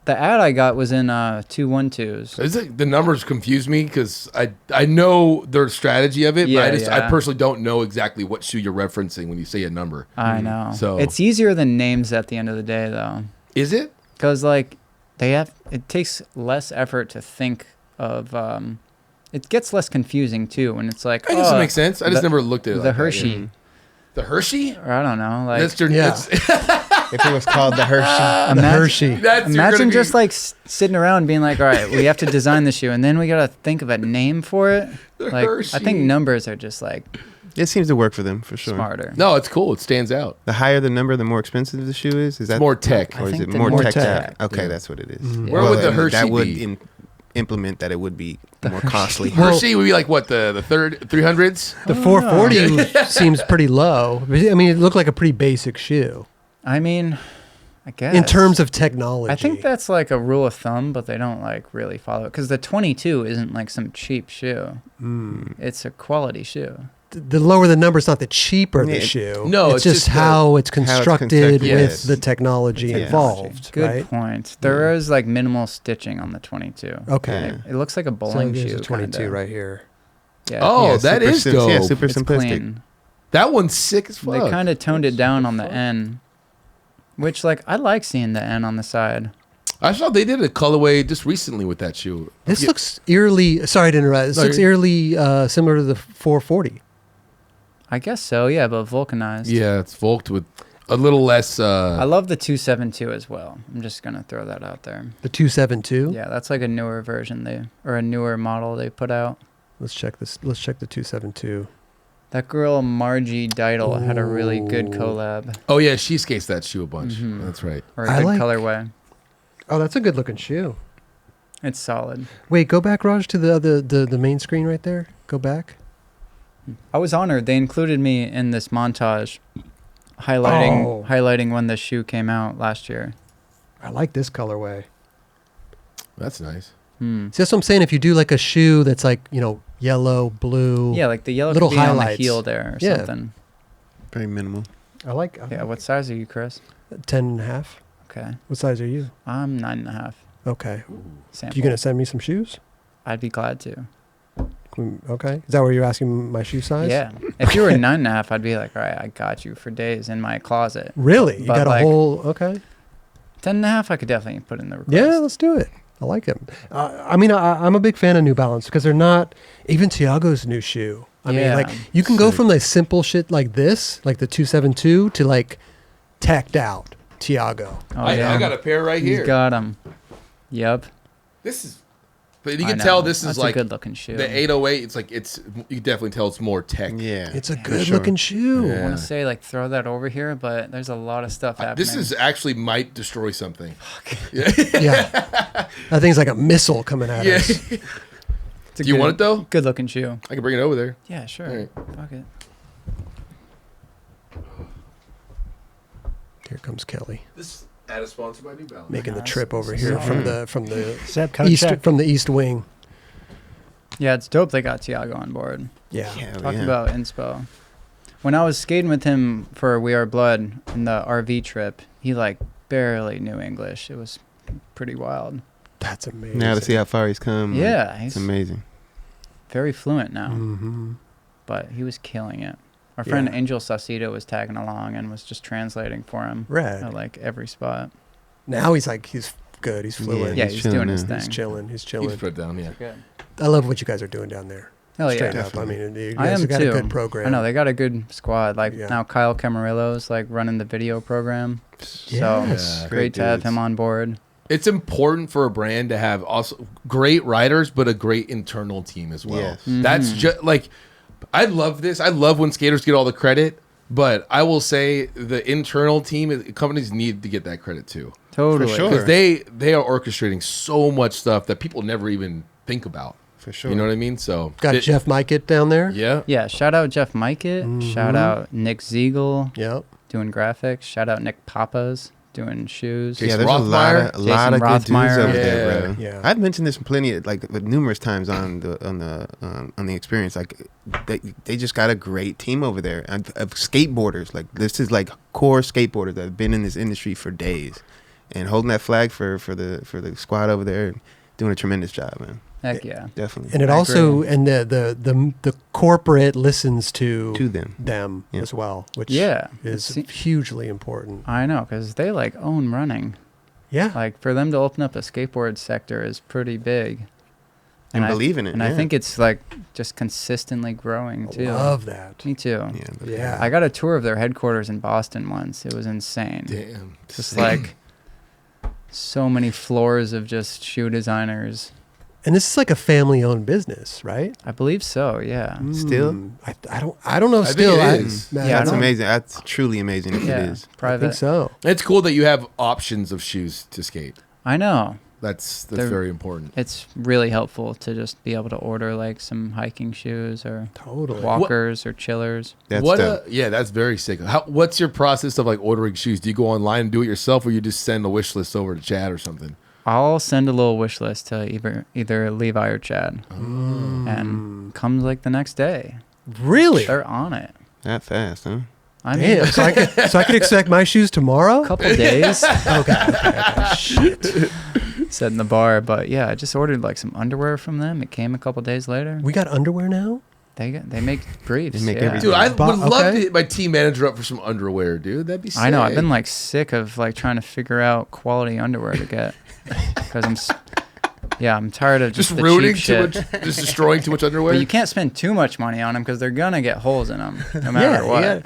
The ad I got was in 212s. Is it, the numbers confuse me because I know their strategy of it, Yeah, but I yeah. personally don't know exactly what shoe you're referencing when you say a number. I know. So- It's easier than names at the end of the day, though, Is it? because like it takes less effort to think of. It gets less confusing too when it's like I guess it makes sense. I just the- never looked at it. the like that, Hershey. yeah. The Hershey? Or I don't know, like That's your. Yeah. If it was called the Hershey. The Imagine- Hershey. That's you're Imagine gonna be- just like sitting around being like, all right, we have to design the shoe, and then we gotta think of a name for it. The Like Hershey. I think numbers are just like It seems to work for them for sure. smarter. No, it's cool. It stands out. The higher the number, the more expensive the shoe is. Is that more tech. or I is think it the more more tech? tech. Okay, Yeah. that's what it is. Mhm. Where would the and Hershey that would be? implement that it would be more costly. Hershey would be like what the third 300s. The 440 seems pretty low. I mean, it looked like a pretty basic shoe I mean, I guess in terms of technology. I think that's like a rule of thumb, but they don't like really follow it because the 22 isn't like some cheap shoe. It's a quality shoe. the lower the number is not the cheaper the Yeah. shoe. No, it's it's just just how it's constructed with yes. the technology Yeah. involved, Good right? point. There is like minimal stitching on the 22. Okay. It looks like a So bowling there's shoe. a 22 kinda. right here. Yeah. Oh, Yeah, that super is sim- dope. Yeah, super It's simplistic. clean. That one's sick as fuck. They kind of toned it down on the N, which like I like seeing the N on the side. I saw they did a colorway just recently with that shoe. This looks eerily, sorry to interrupt, this No, looks you're- eerily similar to the 440. I guess so, yeah, but vulcanized. Yeah, it's volked with a little less. I love the 272 as well. I'm just gonna throw that out there. The 272. Yeah, that's like a newer version or a newer model they put out. Let's check this. Let's check the 272. That girl Margie Didal had a really good Ooh. collab Oh yeah, she skates that shoe a bunch. Mhm. That's right. or a I good like- colorway. Oh, that's a good looking shoe. It's solid. Wait, go back, Raj, to the main screen right there. Go back. I was honored. They included me in this montage highlighting when the shoe came out last year. I like this colorway. That's nice. Hmm. See, that's what I'm saying. If you do like a shoe that's like, yellow, blue. Yeah, like the yellow Little could be on the highlights. heel there or Yeah. something. Very minimal. I like Yeah, what size are you, Chris? 10 and a half. Okay. What size are you? I'm 9.5. Okay. Sample. You going to send me some shoes? I'd be glad to. Okay. Is that where you're asking my shoe size? Yeah. If you were 9.5, I'd be like, all right, I got you for days in my closet. Really? You But, got a like, whole, okay. 10.5, I could definitely put in the request. Yeah, let's do it. I like it. I mean, I'm a big fan of New Balance because they're not, even Tiago's new shoe. I mean, Yeah. like, you can go Sick. from like simple shit like this, like the 272, to like tacked out Tiago. Oh, I yeah. got a pair right He's here. got them. Yep. This is, but you I can know. tell this That's is like a good looking shoe. the 808. It's like you can definitely tell it's more tech. Yeah. It's a For good sure. looking shoe. Yeah. I want to say like throw that over here, but there's a lot of stuff happening. This is actually might destroy something. Yeah. That thing's like a missile coming at Yeah. us. It's a Do you want it though? Good looking shoe. I can bring it over there. Yeah, sure. All right. Fuck it. Here comes Kelly This ad is sponsored by New Balance. making the Nice. trip over This here is from the Seb, cut a east check. from the east wing. Yeah, it's dope they got Tiago on board. Yeah. Yeah, Talk yeah. about inspo. when I was skating with him for We Are Blood in the RV trip, he like barely knew English. It was pretty wild. That's amazing. Now to see how far he's come. Yeah, it's he's amazing. very fluent now. Mm-hmm. But he was killing it. Our friend Yeah. Angel Saucedo was tagging along and was just translating for him Rad. at like every spot. Now he's good. He's fluent. Yeah, he's he's chilling doing his now. thing. He's chilling. He's Keep chilling. his foot down, yeah. Good. I love what you guys are doing down there. Hell yeah. Straight up. I Definitely. mean, you I guys am have got too. a good program. I know they got a good squad. Like Yeah. now Kyle Camarillo's like running the video program. So Yes. Yeah. great to have dudes. him on board. It's important for a brand to have also great writers, but a great internal team as well. Yes. That's just like, I love this. I love when skaters get all the credit, but I will say the internal team, companies need to get that credit too. Totally. For sure. Because they are orchestrating so much stuff that people never even think about. For sure. You know what I mean? So Got Jeff Mikett down there. Yeah. Yeah, shout out Jeff Mikett. Mhm. Shout out Nick Ziegel Yep. doing graphics. Shout out Nick Papas doing shoes. Jason There's Rothmeyer? a lot of good dudes Rothmeyer. over there, bro. Yeah. I've mentioned this plenty, like numerous times on the experience. Like they just got a great team over there of skateboarders. Like this is like core skateboarders that have been in this industry for days, and holding that flag for the squad over there, and doing a tremendous job, man. Heck yeah. Definitely. And it I also agree. and the corporate listens to them. Yeah. as well, which Yeah. is It's- hugely important. I know, because they like own running. Yeah. Like for them to open up a skateboard sector is pretty big. And I- believe in it. And yeah. I think it's like just consistently growing too. Love that. Me too. Yeah. but- Yeah. I got a tour of their headquarters in Boston once. It was insane. Damn. Just like so many floors of just shoe designers. And this is like a family-owned business, right? I believe so, yeah. Still? Mm, I don't know. I think Still, it is. man, Yeah, I That's don't- amazing. That's truly amazing if Yeah, it is. I private. think so. It's cool that you have options of shoes to skate. I know. That's They're- very important. It's really helpful to just be able to order like some hiking shoes or Totally. walkers or chillers. That's What dope. yeah, that's very sick. What's your process of like ordering shoes? Do you go online and do it yourself, or you just send a wish list over to Chad or something? I'll send a little wish list to either Levi or Chad, Mm. and comes like the next day. Really? They're on it. That fast, huh? I mean, Damn. So I could expect my shoes tomorrow? a couple days Okay. Shit. setting the bar, but yeah, I just ordered like some underwear from them. It came a couple days later. We got underwear now? They make briefs. They make yeah. everything. Dude, I Bo- would love okay. to hit my team manager up for some underwear, dude. That'd be sick. I know. I've been like sick of like trying to figure out quality underwear to get because I'm tired of just just the ruining cheap too shit. much, just destroying too much underwear. But you can't spend too much money on them because they're gonna get holes in them no matter what. Yeah.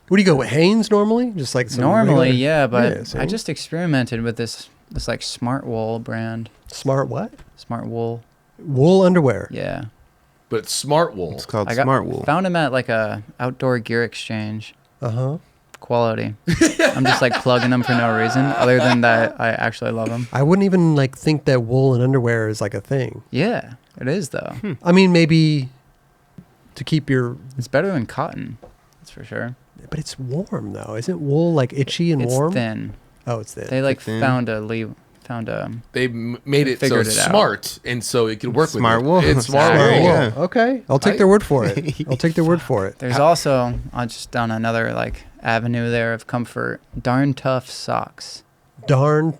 What do you go with, Hanes normally? Just like some Normally, regular- yeah, but Yeah, same. I just experimented with this like Smart Wool brand. Smart what? Smart Wool, Wool underwear. yeah. But smart wool. It's called I got Smart Wool. found them at like a outdoor gear exchange. Uh-huh. Quality. I'm just like plugging them for no reason other than that I actually love them. I wouldn't even like think that wool and underwear is like a thing. Yeah, it is though. I mean, maybe to keep your, It's better than cotton. That's for sure. but it's warm though. Isn't wool like itchy and It's warm? thin. Oh, it's thin. They like thin. found a They made it so Figured it's it out. smart, and so it could work Smart with wool. it. It's smart There wool. you Smart go. wool. Okay. I'll take their word for it. I'll take their word for it. There's also just on another like avenue there of comfort, Darn Tough socks. Darn.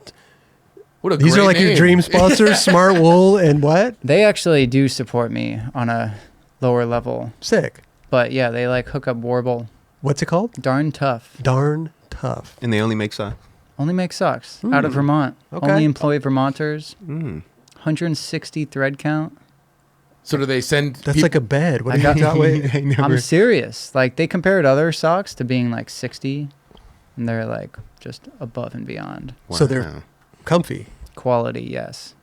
What a These great are like your name. dream sponsors, Smart Wool and what? They actually do support me on a lower level. Sick. But yeah, they like hook up Worble. What's it called? Darn Tough. Darn Tough. And they only make socks. Only make socks out of Vermont. Okay. Only employ Vermonters. Mm. 160 thread count. So do they send? That's like a bed. What I do you got- got? Wait. I never. I'm serious. Like they compared other socks to being like 60, and they're like just above and beyond. So they're Wow. comfy. Quality, yes.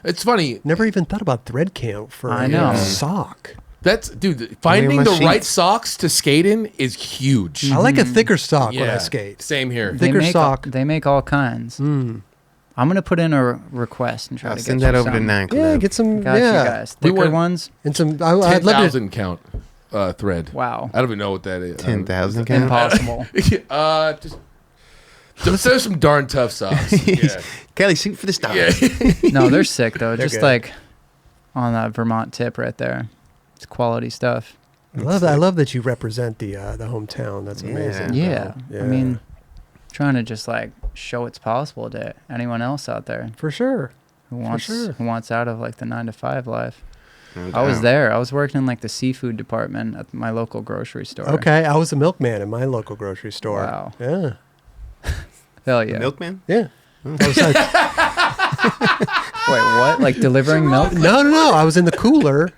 It's funny. Never even thought about thread count for I a know. sock. That's dude. Finding my the right sheets. socks to skate in is huge. I like a thicker sock when I Yeah. skate. Same here. Thicker they make, sock. They make all kinds. Mm. I'm gonna put in a request and try I'll to get send that you over to some. 9 Yeah, get some. Got you yeah, guys. We Thicker want- ones. and some. Ten I'd love to. thousand count thread. Wow. I don't even know what that is. 10,000 count. Impossible. Just throw some darn tough socks. Yeah. Kelly, shoot for the stars. Yeah. No, they're sick though. They're Just good. like on that Vermont tip right there. It's quality stuff. I love that you represent the hometown. That's amazing. Yeah. Yeah. I mean, trying to just like show it's possible to anyone else out there For sure. who wants out of like the 9-to-5 life. No I was doubt. there. I was working in like the seafood department at my local grocery store. Okay, I was a milkman in my local grocery store. Wow. Yeah. Hell yeah. Milkman? Yeah. I was Wait, what? Like delivering milk? no. I was in the cooler,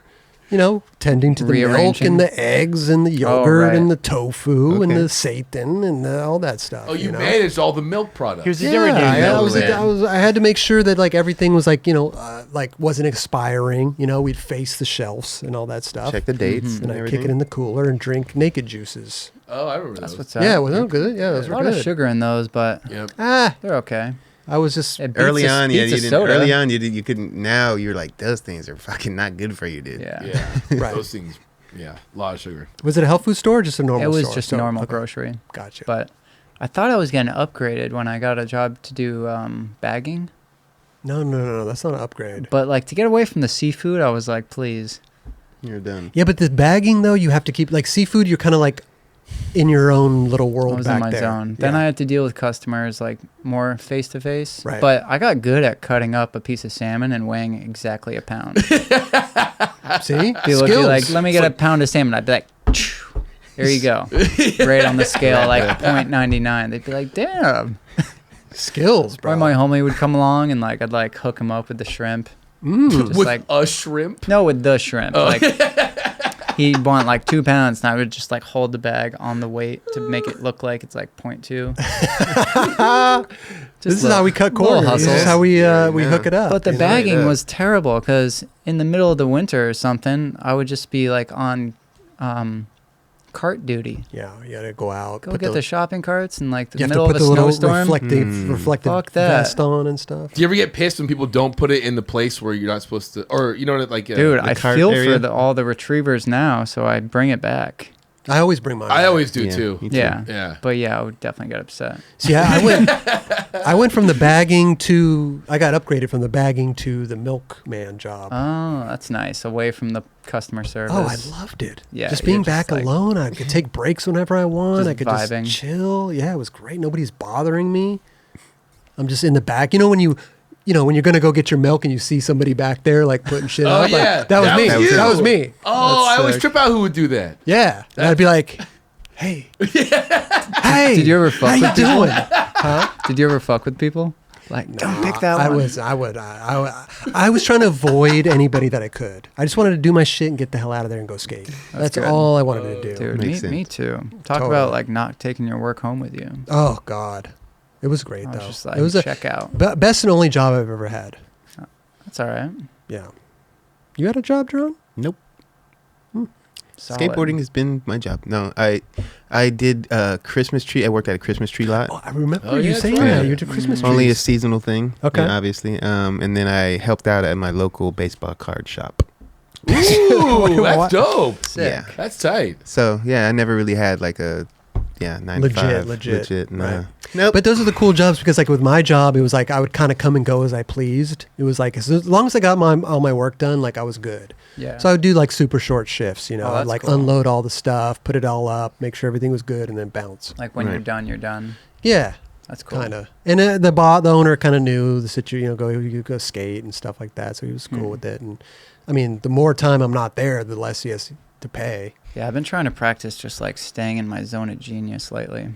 tending to the milk Rearranging? and the eggs and the yogurt right. and the tofu and Okay. the seitan and all that stuff. Oh, you know? managed all the milk products. Here's the Yeah, difference. I had to make sure that like everything was like like wasn't expiring. We'd face the shelves and all that stuff. Check the dates and and I'd everything. kick it in the cooler and drink naked juices. Oh, I remember That's those. what's up. Yeah, was that good? Yeah, those a were lot good. of sugar in those, but Yep. they're okay. I was just It beats Early a- on, beats yeah, a you didn't. soda. Early on, you couldn't. Now you're like, those things are fucking not good for you, dude. Yeah. Yeah. Right. Those things. Yeah. A lot of sugar. Was it a health food store or just a normal It was store? just So- normal okay. grocery. Gotcha. But I thought I was getting upgraded when I got a job to do bagging. No. That's not an upgrade. But like to get away from the seafood, I was like, please. You're done. Yeah, but the bagging though, you have to keep like seafood. You're kind of like in your own little world I was back in my there. zone. Then Yeah. I had to deal with customers like more face to face. Right. But I got good at cutting up a piece of salmon and weighing exactly a pound. See, People would be skills. like, let me get a pound of salmon. I'd be like, "Choo." There you go. Right on the scale, like 0.99. They'd be like, damn. skills, bro. Or my homie would come along and like I'd like hook him up with the shrimp. Just With like a shrimp. no, with the shrimp. Like he'd want like 2 pounds, and I would just like hold the bag on the weight to make it look like it's like 0.2. This is how we cut little corners. This is hustles. how we Yeah, we yeah. hook it up. But the you know? bagging Yeah. was terrible because in the middle of the winter or something, I would just be like on cart duty. Yeah, you gotta go out. Go get the shopping carts in like the you have middle to of put a the little snowstorm. reflective Fuck that. vest on and stuff. Do you ever get pissed when people don't put it in the place where you're not supposed to, or you know what, like? Dude, I cart feel area? for all the retrievers now, so I bring it back. I always bring mine. I back. always do Yeah, too. me too. Yeah. Yeah. But yeah, I would definitely get upset. See, I went from the bagging to I got upgraded from the bagging to the milkman job. Oh, that's nice. Away from the customer service. Oh, I loved it. Yeah, just you're being just back like- alone. I could take breaks whenever I want. Just I could vibing. just chill. Yeah, it was great. Nobody's bothering me. I'm just in the back. When when you're gonna go get your milk and you see somebody back there like putting shit Oh, up. like, yeah. that was That me. was you. That was me. Oh, That's I always sick. trip out who would do that. Yeah, and I'd be like, hey, hey, Did you ever fuck how you with people? doing? Huh? Did you ever fuck with people? Like, don't pick that one. I was trying to avoid anybody that I could. I just wanted to do my shit and get the hell out of there and go skate. That's good. all I wanted to do. Dude, Makes me sense. too. Talk Totally. about like not taking your work home with you. Oh God, it was great I was though. just like, It was a check out. best and only job I've ever had. That's all right. Yeah. You had a job, John? Nope. Solid. Skateboarding has been my job. No, I did Christmas tree. I worked at a Christmas tree lot. Oh, I remember Oh, you yeah, saying that's right. that. You did Christmas Only a trees. seasonal thing. Okay. Obviously. And then I helped out at my local baseball card shop. Ooh, What? that's dope. Sick. Yeah. That's tight. So yeah, I never really had like a 9 to 5. Legit. No. Right. Nope. But those are the cool jobs because, like, with my job, it was like I would kind of come and go as I pleased. It was like as long as I got all my work done, like I was good. Yeah. So I would do like super short shifts, Oh, I'd that's like cool. unload all the stuff, put it all up, make sure everything was good, and then bounce. like when you're Right. done, you're done. Yeah, That's cool. kind of. And the owner kind of knew the situation. You go skate and stuff like that, so he was cool with it. And I mean, the more time I'm not there, the less he has to pay. Yeah, I've been trying to practice just like staying in my zone of genius lately.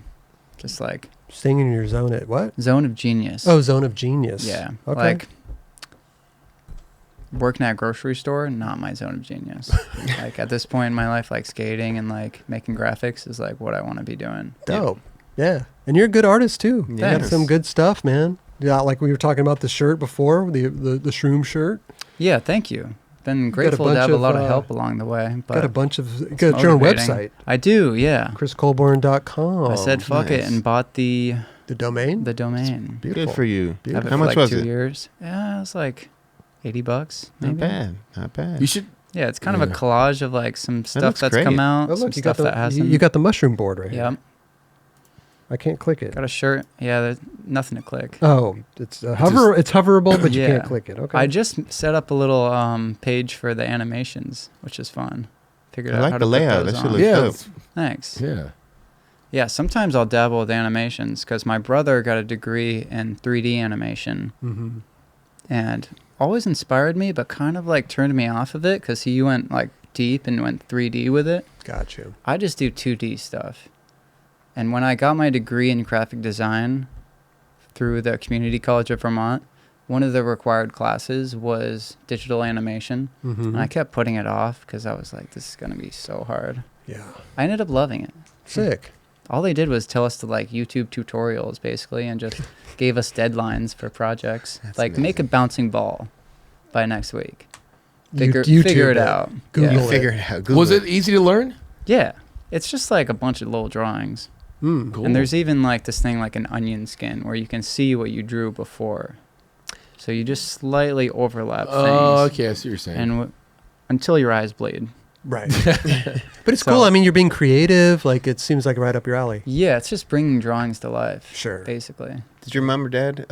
Just like Staying in your zone at what? zone of genius. Oh, zone of genius. yeah. Okay. Like working at a grocery store, not my zone of genius. Like at this point in my life, like skating and like making graphics is like what I want to be doing. Dope. Yeah. And you're a good artist too. You got Thanks. some good stuff, man. Yeah, like we were talking about the shirt before, the shroom shirt. Yeah, thank you. Been got a grateful to bunch have a of, lot of help along the way. But Got a bunch of it's got your own motivating. website, I do, yeah. chriscolbourn.com. I said fuck it nice. and bought the the domain. domain. Beautiful. Good for you. Have Beautiful. it How for much like was 2 it? years. Yeah, it was like $80 maybe. Not bad. Not bad. You should. Yeah, it's kind of a Yeah. collage of like some stuff looks that's great. come out, Oh, some look, you got stuff that the hasn't. you got the mushroom board right here. Yep. I can't click it. Got a shirt. Yeah, there's nothing to click. Oh, it's it's hoverable, but you can't Yeah. click it. Okay. I just set up a little page for the animations, which is fun. figured I out like how the to layout. put those That shit on. looks Yeah, dope. Thanks. yeah. Yeah, sometimes I'll dabble with animations because my brother got a degree in 3D animation Mm-hmm. and always inspired me, but kind of like turned me off of it because he went like deep and went 3D with it. Got you. I just do 2D stuff. And when I got my degree in graphic design through the Community College of Vermont, one of the required classes was digital animation. Mm-hmm. And I kept putting it off because I was like, this is going to be so hard. Yeah. I ended up loving it. Sick. All they did was tell us to like YouTube tutorials basically and just gave us deadlines for projects. That's like amazing. make a bouncing ball by next week. YouTube Figure it it. out. Google Yeah. it. Figure it out. Google Was it easy to learn? Yeah. It's just like a bunch of little drawings. Mm. Cool. And there's even like this thing like an onion skin where you can see what you drew before. So you just slightly overlap things. Oh, okay. I see what you're saying. And until your eyes bleed. Right. But it's So- cool. I mean, you're being creative. Like, it seems like right up your alley. Yeah, it's just bringing drawings to life. Sure. Basically. Did your mom or dad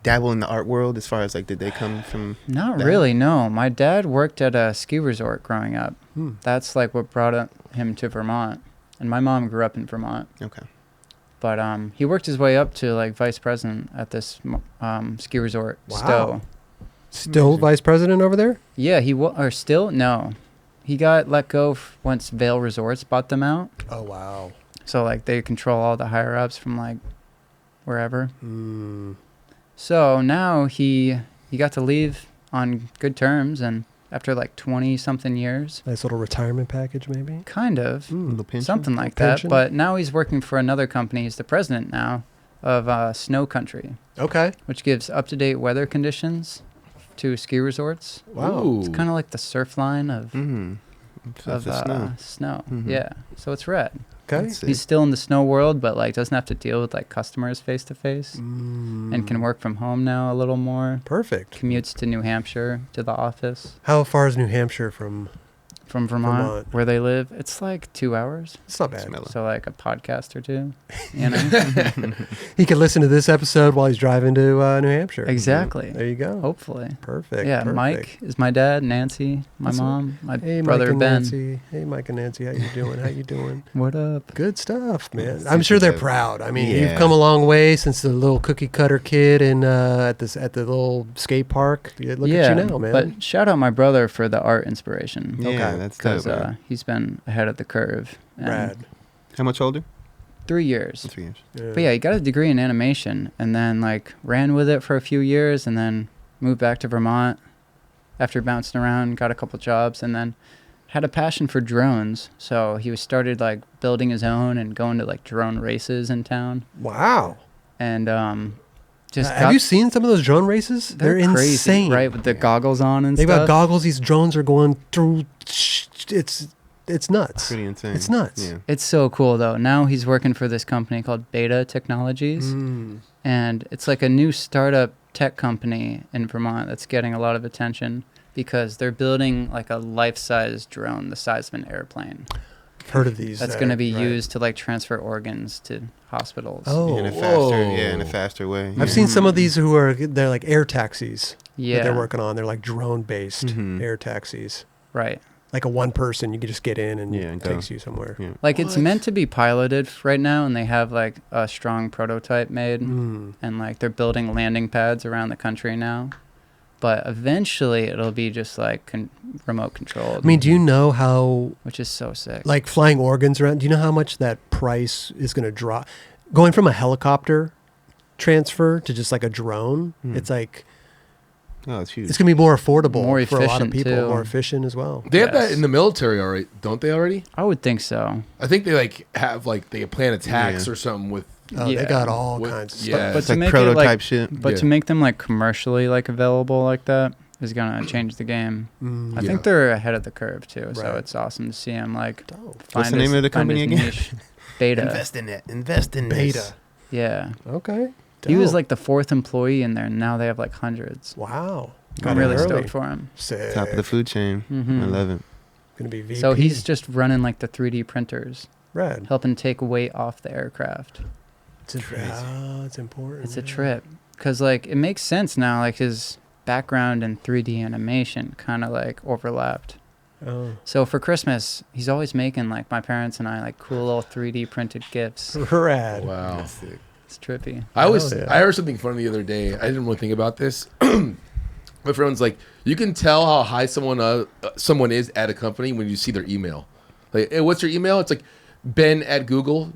dabble in the art world as far as like did they come from? Not that? really, no. My dad worked at a ski resort growing up. Hmm. That's like what brought him to Vermont. And my mom grew up in Vermont. Okay. But he worked his way up to like vice president at this ski resort, Wow. Stowe. Still Amazing. vice president over there? Yeah, or still? No. He got let go once Vail Resorts bought them out. Oh, wow. So like they control all the higher ups from like wherever. Mm. So now he got to leave on good terms, and after like 20 something years, Nice little retirement package, maybe? kind of Little pension? something like pension? that. But now he's working for another company. He's the president now of Snow Country, Okay. which gives up to date weather conditions to ski resorts. Wow. Ooh. It's kind of like the surf line of Mm-hmm. of the snow. snow. Mhm. Yeah, so it's red. Okay. That's sick. He's still in the snow world, but like doesn't have to deal with like customers face to face, Mm. and can work from home now a little more. Perfect. Commutes to New Hampshire to the office How far is New Hampshire from? from Vermont, Vermont. where they live. It's like 2 hours, It's not bad. Smell it. so like a podcast or two. You know, He could listen to this episode while he's driving to New Hampshire. exactly. There you go. Hopefully. Perfect. Yeah, perfect. Mike is my dad. Nancy, my That's mom, my Hey, brother Mike and Ben. Nancy. Hey, Mike and Nancy. How you doing? How you doing? What up? Good stuff, man. Super I'm sure they're dope. proud. I mean, Yeah. you've come a long way since the little cookie cutter kid and at the little skate park. Yeah, Look at you now, man. But shout out my brother for the art inspiration. Yeah, Okay. that's dope. Because man. he's been ahead of the curve. And Rad. How much older? 3 years. 3 years. But yeah, he got a degree in animation and then like ran with it for a few years and then moved back to Vermont after bouncing around, got a couple jobs, and then had a passion for drones. So he was started like building his own and going to like drone races in town. Wow. And just Have you seen some of those drone races? they're crazy, insane. right? With the Yeah. goggles on and They've stuff. got goggles. These drones are going through. It's nuts. Pretty insane. It's nuts. Yeah. It's so cool though. Now he's working for this company called Beta Technologies. Mm. And it's like a new startup tech company in Vermont that's getting a lot of attention because they're building like a life-size drone the size of an airplane Heard of these? that's going to be right. used to like transfer organs to hospitals. Oh, in a faster, whoa. in a faster way. I've seen some of these who are they're like air taxis yeah, that they're working on. They're like drone based Mhm. air taxis. right. Like a one person, you can just get in and Yeah, it and go. takes you somewhere. Yeah. Like it's What? meant to be piloted right now, and they have like a strong prototype made, Mm. and like they're building landing pads around the country now. But eventually, it'll be just like remote controlled. I mean, do you know how which is so sick. like flying organs around? Do you know how much that price is going to drop? Going from a helicopter transfer to just like a drone, Hmm. it's like Oh, it's huge. it's going to be more affordable More for a lot of efficient, people, too. more efficient as well. They have that Yes. in the military already, don't they already? I would think so. I think they like have like they plan attacks Yeah. or something with. Oh, Yeah. they got all What- kinds of yeah. stuff. But It's to like make it, prototype like- shit. But Yeah. to make them like commercially like available like that is gonna change the game. Mm. I Yeah. think they're ahead of the curve too, so Right. it's awesome to see him like Dope. What's the name of the find company his again? niche. Beta. in it. Invest in Beta. Yeah, Okay. he was Dope. like the 4th employee in there, and now they have like hundreds. Wow. I'm it really early. stoked for him. Sick. Top of the food chain. Mhm. I love it. Gonna be VP. So he's just running like the 3D printers, Rad. helping take weight off the aircraft. It's it's important. It's a yeah. trip because like it makes sense now. Like his background in 3D animation kind of like overlapped. So for Christmas, he's always making like my parents and I like cool little 3D printed gifts. Rad. Wow. That's sick. It's trippy. I yeah. heard something funny the other day. I didn't really think about this. My friend's like, you can tell how high someone is at a company when you see their email. Like, hey, what's your email? It's like ben@google.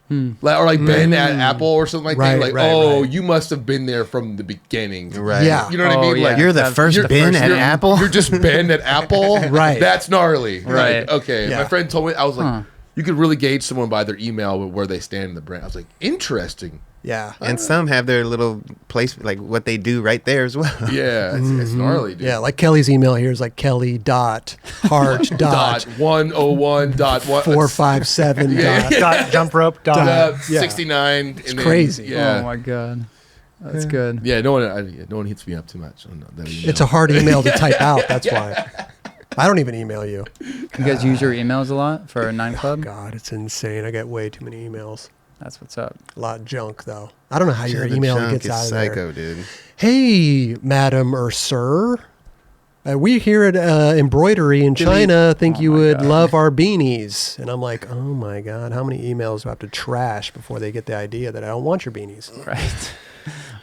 Or like Ben at Apple or something like that. Like, Right. you must have been there from the beginning. Right. Yeah. You know what I mean? Yeah. Like, You're the first Ben at Apple? You're just Ben at Apple? Right. That's gnarly. Right. Like, okay. Yeah. My friend told me, I was like, you could really gauge someone by their email where they stand in the brand. I was like, interesting. Yeah. And some have their little place, like what they do right there as well. Yeah. It's gnarly, dude. Yeah, like Kelly's email here is like Kelly.Hart. Dot 101 dot what 457 Yeah. dot. Jump rope. Dot. Yeah. 69. It's crazy. Yeah. Oh my god, that's good. Yeah, no one hits me up too much on that email. It's a hard email to type out. That's why. I don't even email you. You guys use your emails a lot for 9 Club? God, it's insane. I get way too many emails. That's what's up. A lot of junk, though. I don't know how your The email junk gets is out of psycho, there. dude. Hey, madam or sir. We here at Embroidery in China think Oh you my would God. love our beanies. And I'm like, oh my God, how many emails do I have to trash before they get the idea that I don't want your beanies? Right.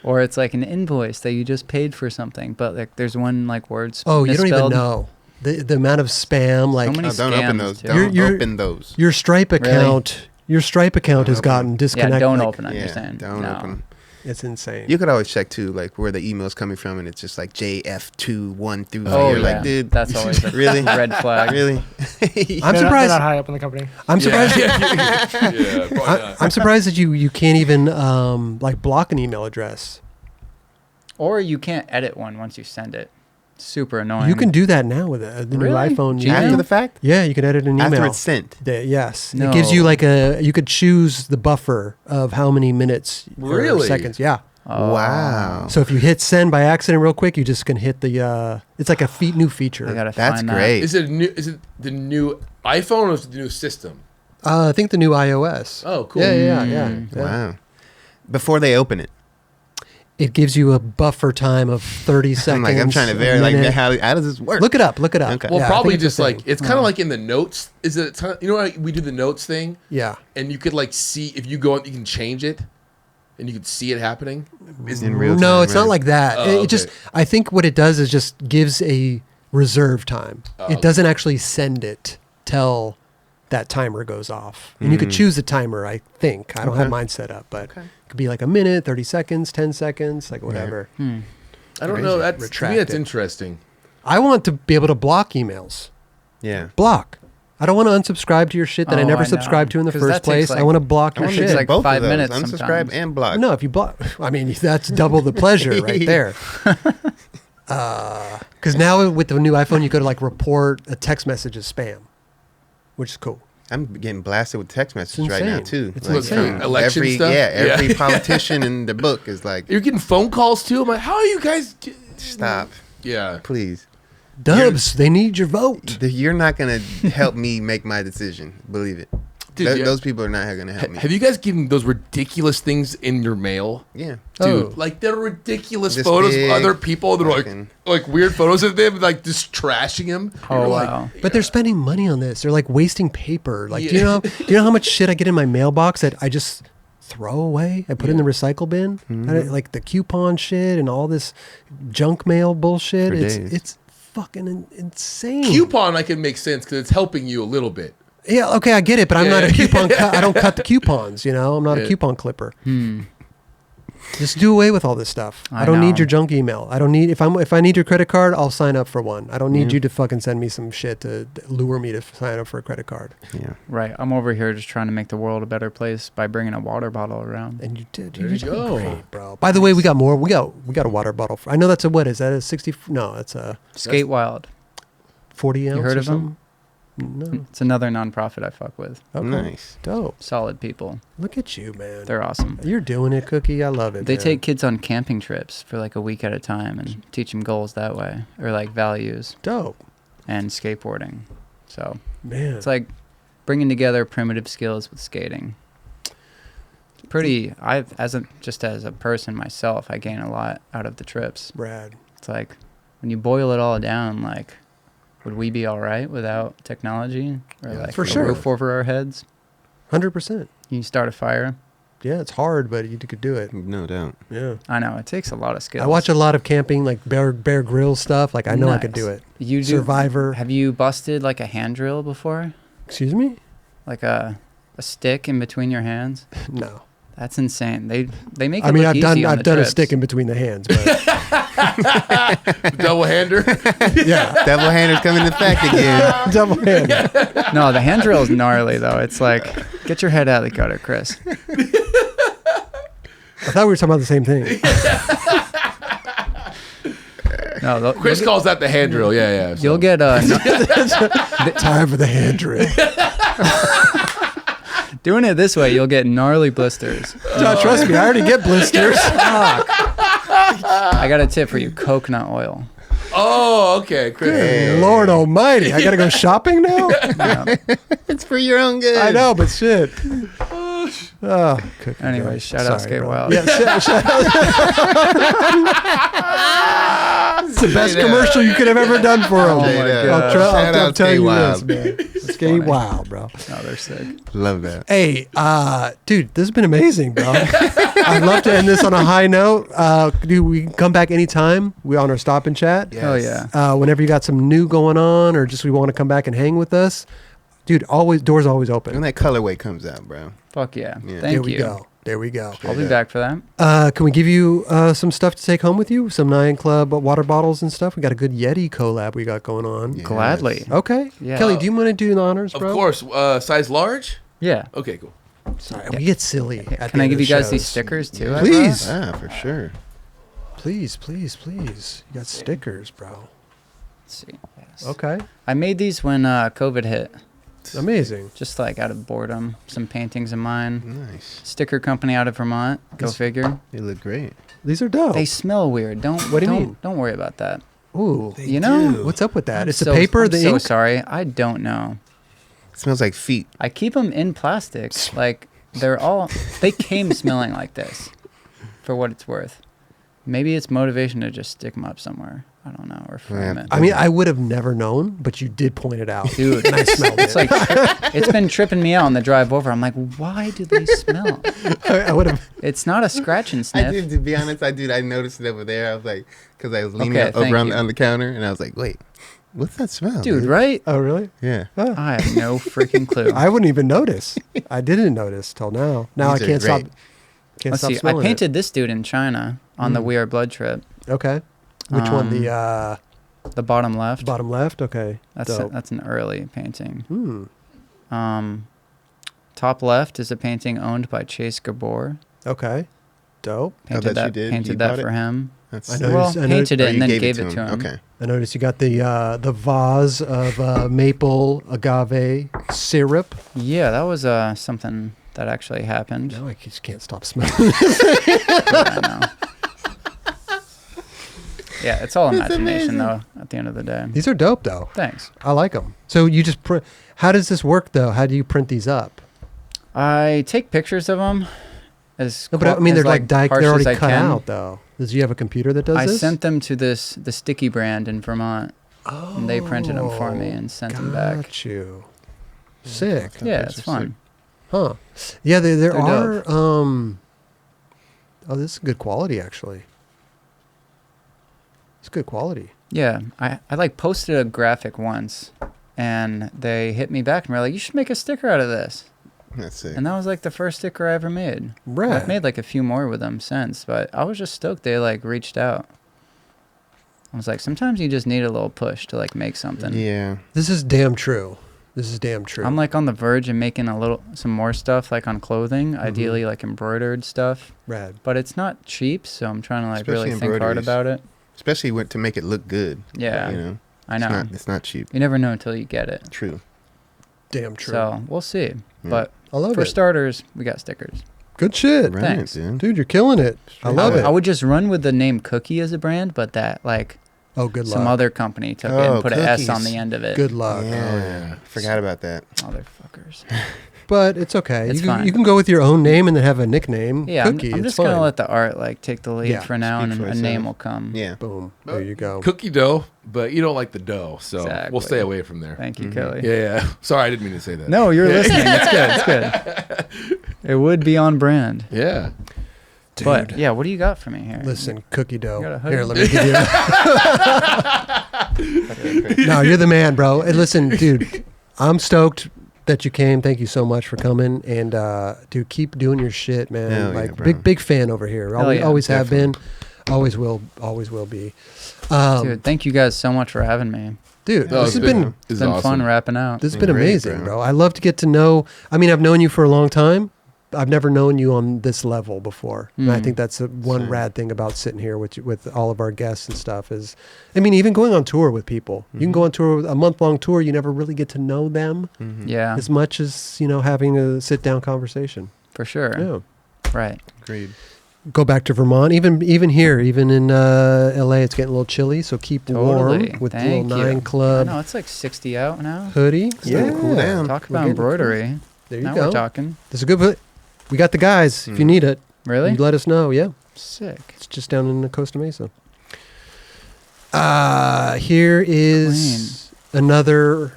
Or it's like an invoice that you just paid for something, but like there's one like words. Oh, you don't even misspelled. know. The amount of spam, like many Don't open scams, those. too. Don't You're- open those. your Stripe account. Your Stripe account has open gotten Yeah, disconnected. don't like, open it. You're saying. don't No. open. It's insane. You could always check too, like where the email's coming from, and it's just like JF21 through. Oh, You're yeah. like, dude, That's always a really, red flag. really. I'm They're not surprised. high up in the company. I'm surprised. Yeah, probably not. I'm surprised that you can't even like block an email address. Or you can't edit one once you send it. Super annoying. You can do that now with the new Really? iPhone. Gmail? After the fact, Yeah, you can edit an email. after it's sent. Yes, No. it gives you like you could choose the buffer of how many minutes or Really? seconds. Yeah. Oh. Wow, So if you hit send by accident real quick, you just can hit the. It's like a new feature. I gotta that's find great. Is it the new iPhone or is it the new system? I think the new iOS. Oh, cool. Yeah. Mm. Wow. Before they open it, It gives you a buffer time of 30 seconds. I'm trying to a vary. Like, minute. how does this work? Look it up. Look it up. Okay. Well, Yeah, I probably think just a like thing. it's kind of like in the notes. Is it? You know, how we do the notes thing, Yeah. and you could like see if you go on, you can change it, and you can see it happening. in real No, time, it's not right? like that. Oh, It just, okay. I think what it does is just gives a reserve time. Oh, It doesn't actually send it till that timer goes off. And you could choose the timer, I think. I don't have Okay. mine set up, but it could be like a minute, 30 seconds, 10 seconds, like whatever. I don't know. That's to Retract me, that's it. interesting. I want to be able to block emails. Yeah. Block. I don't want to unsubscribe to your shit that I Oh, never I know. subscribed to in the 'Cause first that takes, place. I like- want to block I your want to shit. take, take like, both 5 of those. minutes Unsubscribe sometimes. and block. No, if you block, I mean, that's double the pleasure right there. Because now with the new iPhone, you go to like report a text message as spam, which is cool. I'm getting blasted with text messages right now insane. too. It's Like, insane. from Election every, stuff? Yeah, every Yeah. politician in the book is like, You're getting phone calls too. I'm like, how are you guys? stop, Yeah. please. Dubs, they need your vote. You're not gonna help me make my decision. Believe it. Dude, yeah. Those people are not gonna help me. Have you guys given those ridiculous things in your mail? Yeah. Dude, Oh. like they're ridiculous This photos big of other people that are fucking- like weird photos of them, like just trashing him. Oh, You're like, wow. But they're spending money on this. They're like wasting paper. Like, do Yeah. you know how much shit I get in my mailbox that I just throw away? I put in the recycle bin. Like the coupon shit and all this junk mail bullshit. For It's days. it's fucking insane. Coupon, I can make sense because it's helping you a little bit. Yeah, okay, I get it, but I'm not a coupon. I don't cut the coupons. I'm not Yeah. a coupon clipper. Just do away with all this stuff. I don't know. need your junk email. I don't need if I need your credit card, I'll sign up for one. I don't need you to fucking send me some shit to lure me to sign up for a credit card. Yeah. Right. I'm over here just trying to make the world a better place by bringing a water bottle around. And you did. There You're you doing go. great, bro. By the way, we got more. We got a water bottle. I know that's a what is that a 60? No, that's a Skate Wild. 40 ounce. heard or of 'em? something? No. It's another nonprofit I fuck with. Okay. Nice. Dope. Solid people. Look at you, man. They're awesome. You're doing it, Cookie. I love it. They man. take kids on camping trips for like a week at a time and teach them goals that way, or like values dope, and skateboarding. So man. it's like bringing together primitive skills with skating. Pretty. As a person myself, I gain a lot out of the trips. Rad. It's like when you boil it all down, like would we be all right without technology or Yeah, like for a sure. roof over our heads? 100%. You start a fire. Yeah, it's hard, but you could do it. No doubt. Yeah. I know it takes a lot of skill. I watch a lot of camping, like Bear Grylls stuff. Like I know I could do it. You do. Survivor. Have you busted like a hand drill before? Excuse me? Like a stick in between your hands? No. That's insane. They make it I mean, look easy on I've the done a trips. stick in between the hands, but Double hander. yeah, Double handers come into effect again. double hand. No, the hand drill is gnarly though. It's like, get your head out of the gutter, Chris. I thought we were talking about the same thing. No, Chris calls that the hand drill. Yeah. You'll get Time for the hand drill. doing it this way. You'll get gnarly blisters. No, trust me, I already get blisters. I got a tip for you: coconut oil. Oh, okay, Chris. Good Lord Almighty, I gotta go shopping now. Yeah. It's for your own good. I know, but shit. Oh, Anyway, shout out Skate Wild. Yeah, shout out. It's the best commercial you could have ever done for them. Oh my God. I'll tell Skate you Wild. this, man. Skate Wild, bro. No, they're sick. Love that. Hey, dude, this has been amazing, bro. I'd love to end this on a high note. Dude, we can come back anytime. We're on our stop and chat. Yes. Hell yeah. Whenever you got some new going on, or just we want to come back and hang with us, dude. Doors always open. When that colorway comes out, bro. Fuck yeah. Yeah. Thank There you. we go. There we go. I'll be back for that. Can we give you some stuff to take home with you? Some Nine Club water bottles and stuff. We got a good Yeti collab we got going on. Yeah. Gladly. Okay. Yeah. Kelly, do you want to do the honors, Of bro? course. Size large. Yeah. Okay, cool. Sorry, we get silly. At Can the I end give of you the guys these shows. stickers too? I Please. Ah, for sure. Please. You got stickers, bro. Let's see. Yes. Okay. I made these when COVID hit. Amazing. Just like out of boredom. Some paintings of mine. Nice. Sticker company out of Vermont. Go figure. They look great. These are dope. They smell weird. What do you mean? Don't worry about that. Ooh. You know? What's up with that? I'm It's the paper, I'm the so ink? sorry. I don't know. It smells like feet. I keep them in plastic. Like they came smelling like this, for what it's worth. Maybe it's motivation to just stick them up somewhere. I don't know, or frame it. I mean, I would have never known, but you did point it out. Dude, and I smelled it's it. like it's been tripping me out on the drive over. I'm like, why do they smell? I would have. It's not a scratch and I sniff. did, to be honest, I noticed it over there. I was like, because I was leaning Okay, over thank on, you. on the counter, and I was like, wait, what's that smell? Dude, right? Oh, really? Yeah. Oh. I have no freaking clue. I wouldn't even notice. I didn't notice till now. Now These I are can't stop. great. Can't Let's stop see. I smelling painted this dude in China on the We Are Blood trip. it. Okay. Which one? The bottom left. Bottom left. Okay. That's Dope. that's an early painting. Hmm. Top left is a painting owned by Chase Gabor. Okay. Dope. Painted that you did? Painted You that bought for it? him. That's I know. Well, I know- painted or it and you then gave it to him. Okay. I noticed you got the vase of maple agave syrup. Yeah, that was something that actually happened. Now I just can't stop smelling. I know. Yeah, it's all imagination though. At the end of the day. These are dope though. Thanks. I like them. So you just print. How does this work though? How do you print these up? I take pictures of them. No, but I mean, they're like they're harsh as already I cut can. out though. Do you have a computer that does I this? sent them to the Sticky brand in Vermont. Oh, And they printed them for me and sent them back. Got you. Sick. Yeah, it's fun. Huh. Yeah, there They're are. dope. Oh, this is good quality actually. It's good quality. Yeah, I like posted a graphic once, and they hit me back and were like, "You should make a sticker out of this." That's it. And that was like the first sticker I ever made. Right. I've made like a few more with them since, but I was just stoked they like reached out. I was like, sometimes you just need a little push to like make something. Yeah. This is damn true. This is damn true. I'm like on the verge of making some more stuff like on clothing, ideally like embroidered stuff, Rad. but it's not cheap, so I'm trying to like Especially really think hard embroideries. about it. Especially to make it look good. Yeah, You know. I know. It's not cheap. You never know until you get it. True. Damn true. So we'll see. Yeah. But I love for it. starters, we got stickers. Good shit. Right, Thanks. dude. You're killing it. I love it. I would just run with the name Cookie as a brand, but that like Oh, good luck. some other company took it Oh, and put an S on Cookies. the end of it. Good luck. Yeah. Forgot about that. Motherfuckers. but it's okay. It's You fine. can go with your own name and then have a nickname. Yeah, Cookie. I'm It's just gonna fine. let the art like take the lead Yeah, for now, speak and for a itself. name will come. Yeah. Boom. There you go. Cookie dough, but you don't like the dough, so Exactly. we'll stay away from there. Thank you, Kelly. Yeah. Sorry, I didn't mean to say that. No, you're listening. It's good. It's good. It would be on brand. Yeah. Dude. But yeah, what do you got for me here? Listen, cookie dough. got a hoodie? Here, let me give you. No, you're the man, bro. And listen, dude, I'm stoked that you came. Thank you so much for coming. And dude, keep doing your shit, man. Hell yeah, like bro. big fan over here. Hell yeah, always have been. Always will be. Dude, thank you guys so much for having me. Dude, No, this has been It's been fun wrapping out. this has been been great, amazing, bro. bro. I love to get to know. I mean, I've known you for a long time. I've never known you on this level before, and I Mm. think that's one Same. rad thing about sitting here with all of our guests and stuff. Is, I mean, even going on tour with people. You can go on tour, a month-long tour. You never really get to know them Yeah, as much as having a sit-down conversation. for sure. Yeah. Right. Agreed. Go back to Vermont. Even here, even in LA, it's getting a little chilly. So keep Totally. warm with the Thank little you. 9 I Club know it's like 60 out now. hoodie. Starting to cool down. Talk We're about getting embroidery. There you Now go. we're talking. This is a good. We got the guys. If you need it, Really? you let us know. Yeah. Sick. It's just down in the Costa Mesa. Here is another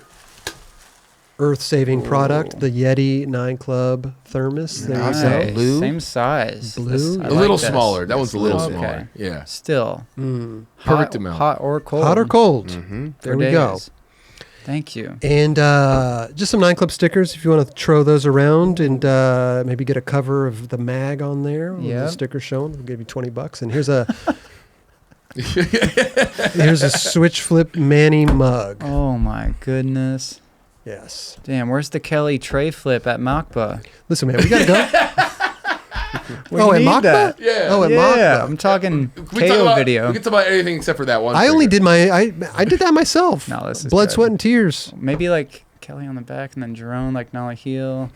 earth-saving product, the Yeti 9 Club thermos. There Nice. you go. Nice. Blue. Same size. Blue. I A like little this. smaller. That one's a little Okay. smaller. Yeah. Still. Perfect hot, amount. Hot or cold. Hot or cold. Mm-hmm. There For we go. days. Thank you. And just some 9 Club stickers if you want to throw those around and maybe get a cover of the mag on there with the Yep. sticker showing. We'll give you $20. And here's a switch flip Manny mug. Oh my goodness. Yes. Damn, where's the Kelly tray flip at Makba? Listen, man, we gotta go. We Oh, at need Makba? that. Yeah. Oh, at Yeah, Makba. I'm talking We talk KO about, video. We can talk about anything except for that one. I only trigger. did I did that myself. No, this is Blood, good. sweat, and tears. Maybe like Kelly on the back and then Jerome like Nolly heel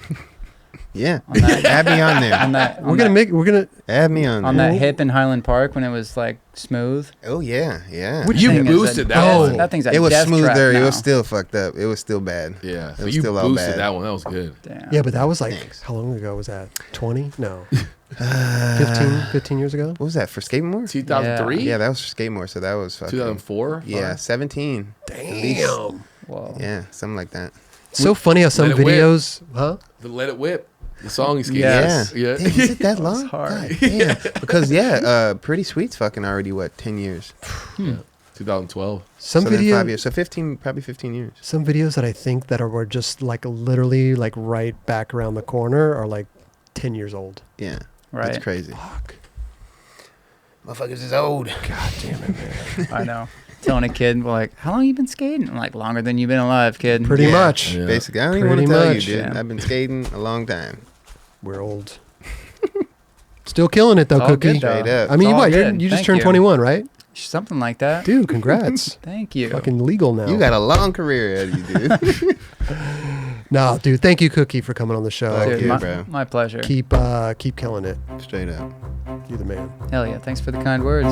Yeah. on that. Add me on on there. that. We're gonna. Add me on on there. that hip in Highland Park when it was like smooth. Oh yeah, yeah. Which You Thing is boosted a that death- one. That thing's a It was death smooth trap there. It now. was still fucked up. It was still bad. Yeah. It So was you still all boosted bad. that one. That was good. Damn. Yeah, but that was like Thanks. how long ago was that? 20? No, 15 years ago. What was that for Skate-More? 2003? Yeah, that was for Skate-More. So that was fucking 2004? Yeah, 17. Damn. Whoa. Yeah, something like that. So funny how some Let It Whip. videos, huh? The Let It Whip. The song he skated. Yes. Yeah. Damn, is it that long? hard. God damn. Because Pretty Sweet's fucking already 10 years. 2012. Some So then 5 video, years. So 15, probably 15 years. some videos that I think that were just like literally like right back around the corner are like 10 years old. Yeah, Right. that's crazy. Fuck. Motherfuckers is old. God damn it, man. I know. Telling a kid, like, how long you been skating? I'm like, longer than you've been alive, kid. Pretty Yeah. much. Yeah. Basically, I don't even want to Pretty tell much, you, dude. yeah. I've been skating a long time. We're old. Still killing it though, It's all Cookie. good, though. Straight up. I mean, It's all what? good. You just Thank turned you. 21, right? Something like that. Dude, congrats. Thank you. Fucking legal now. You got a long career ahead of you, dude. No, dude. Thank you, Cookie, for coming on the show. Thank Dude, you, my, bro. my pleasure. Keep killing it. Straight up. You're the man. Hell yeah. Thanks for the kind words.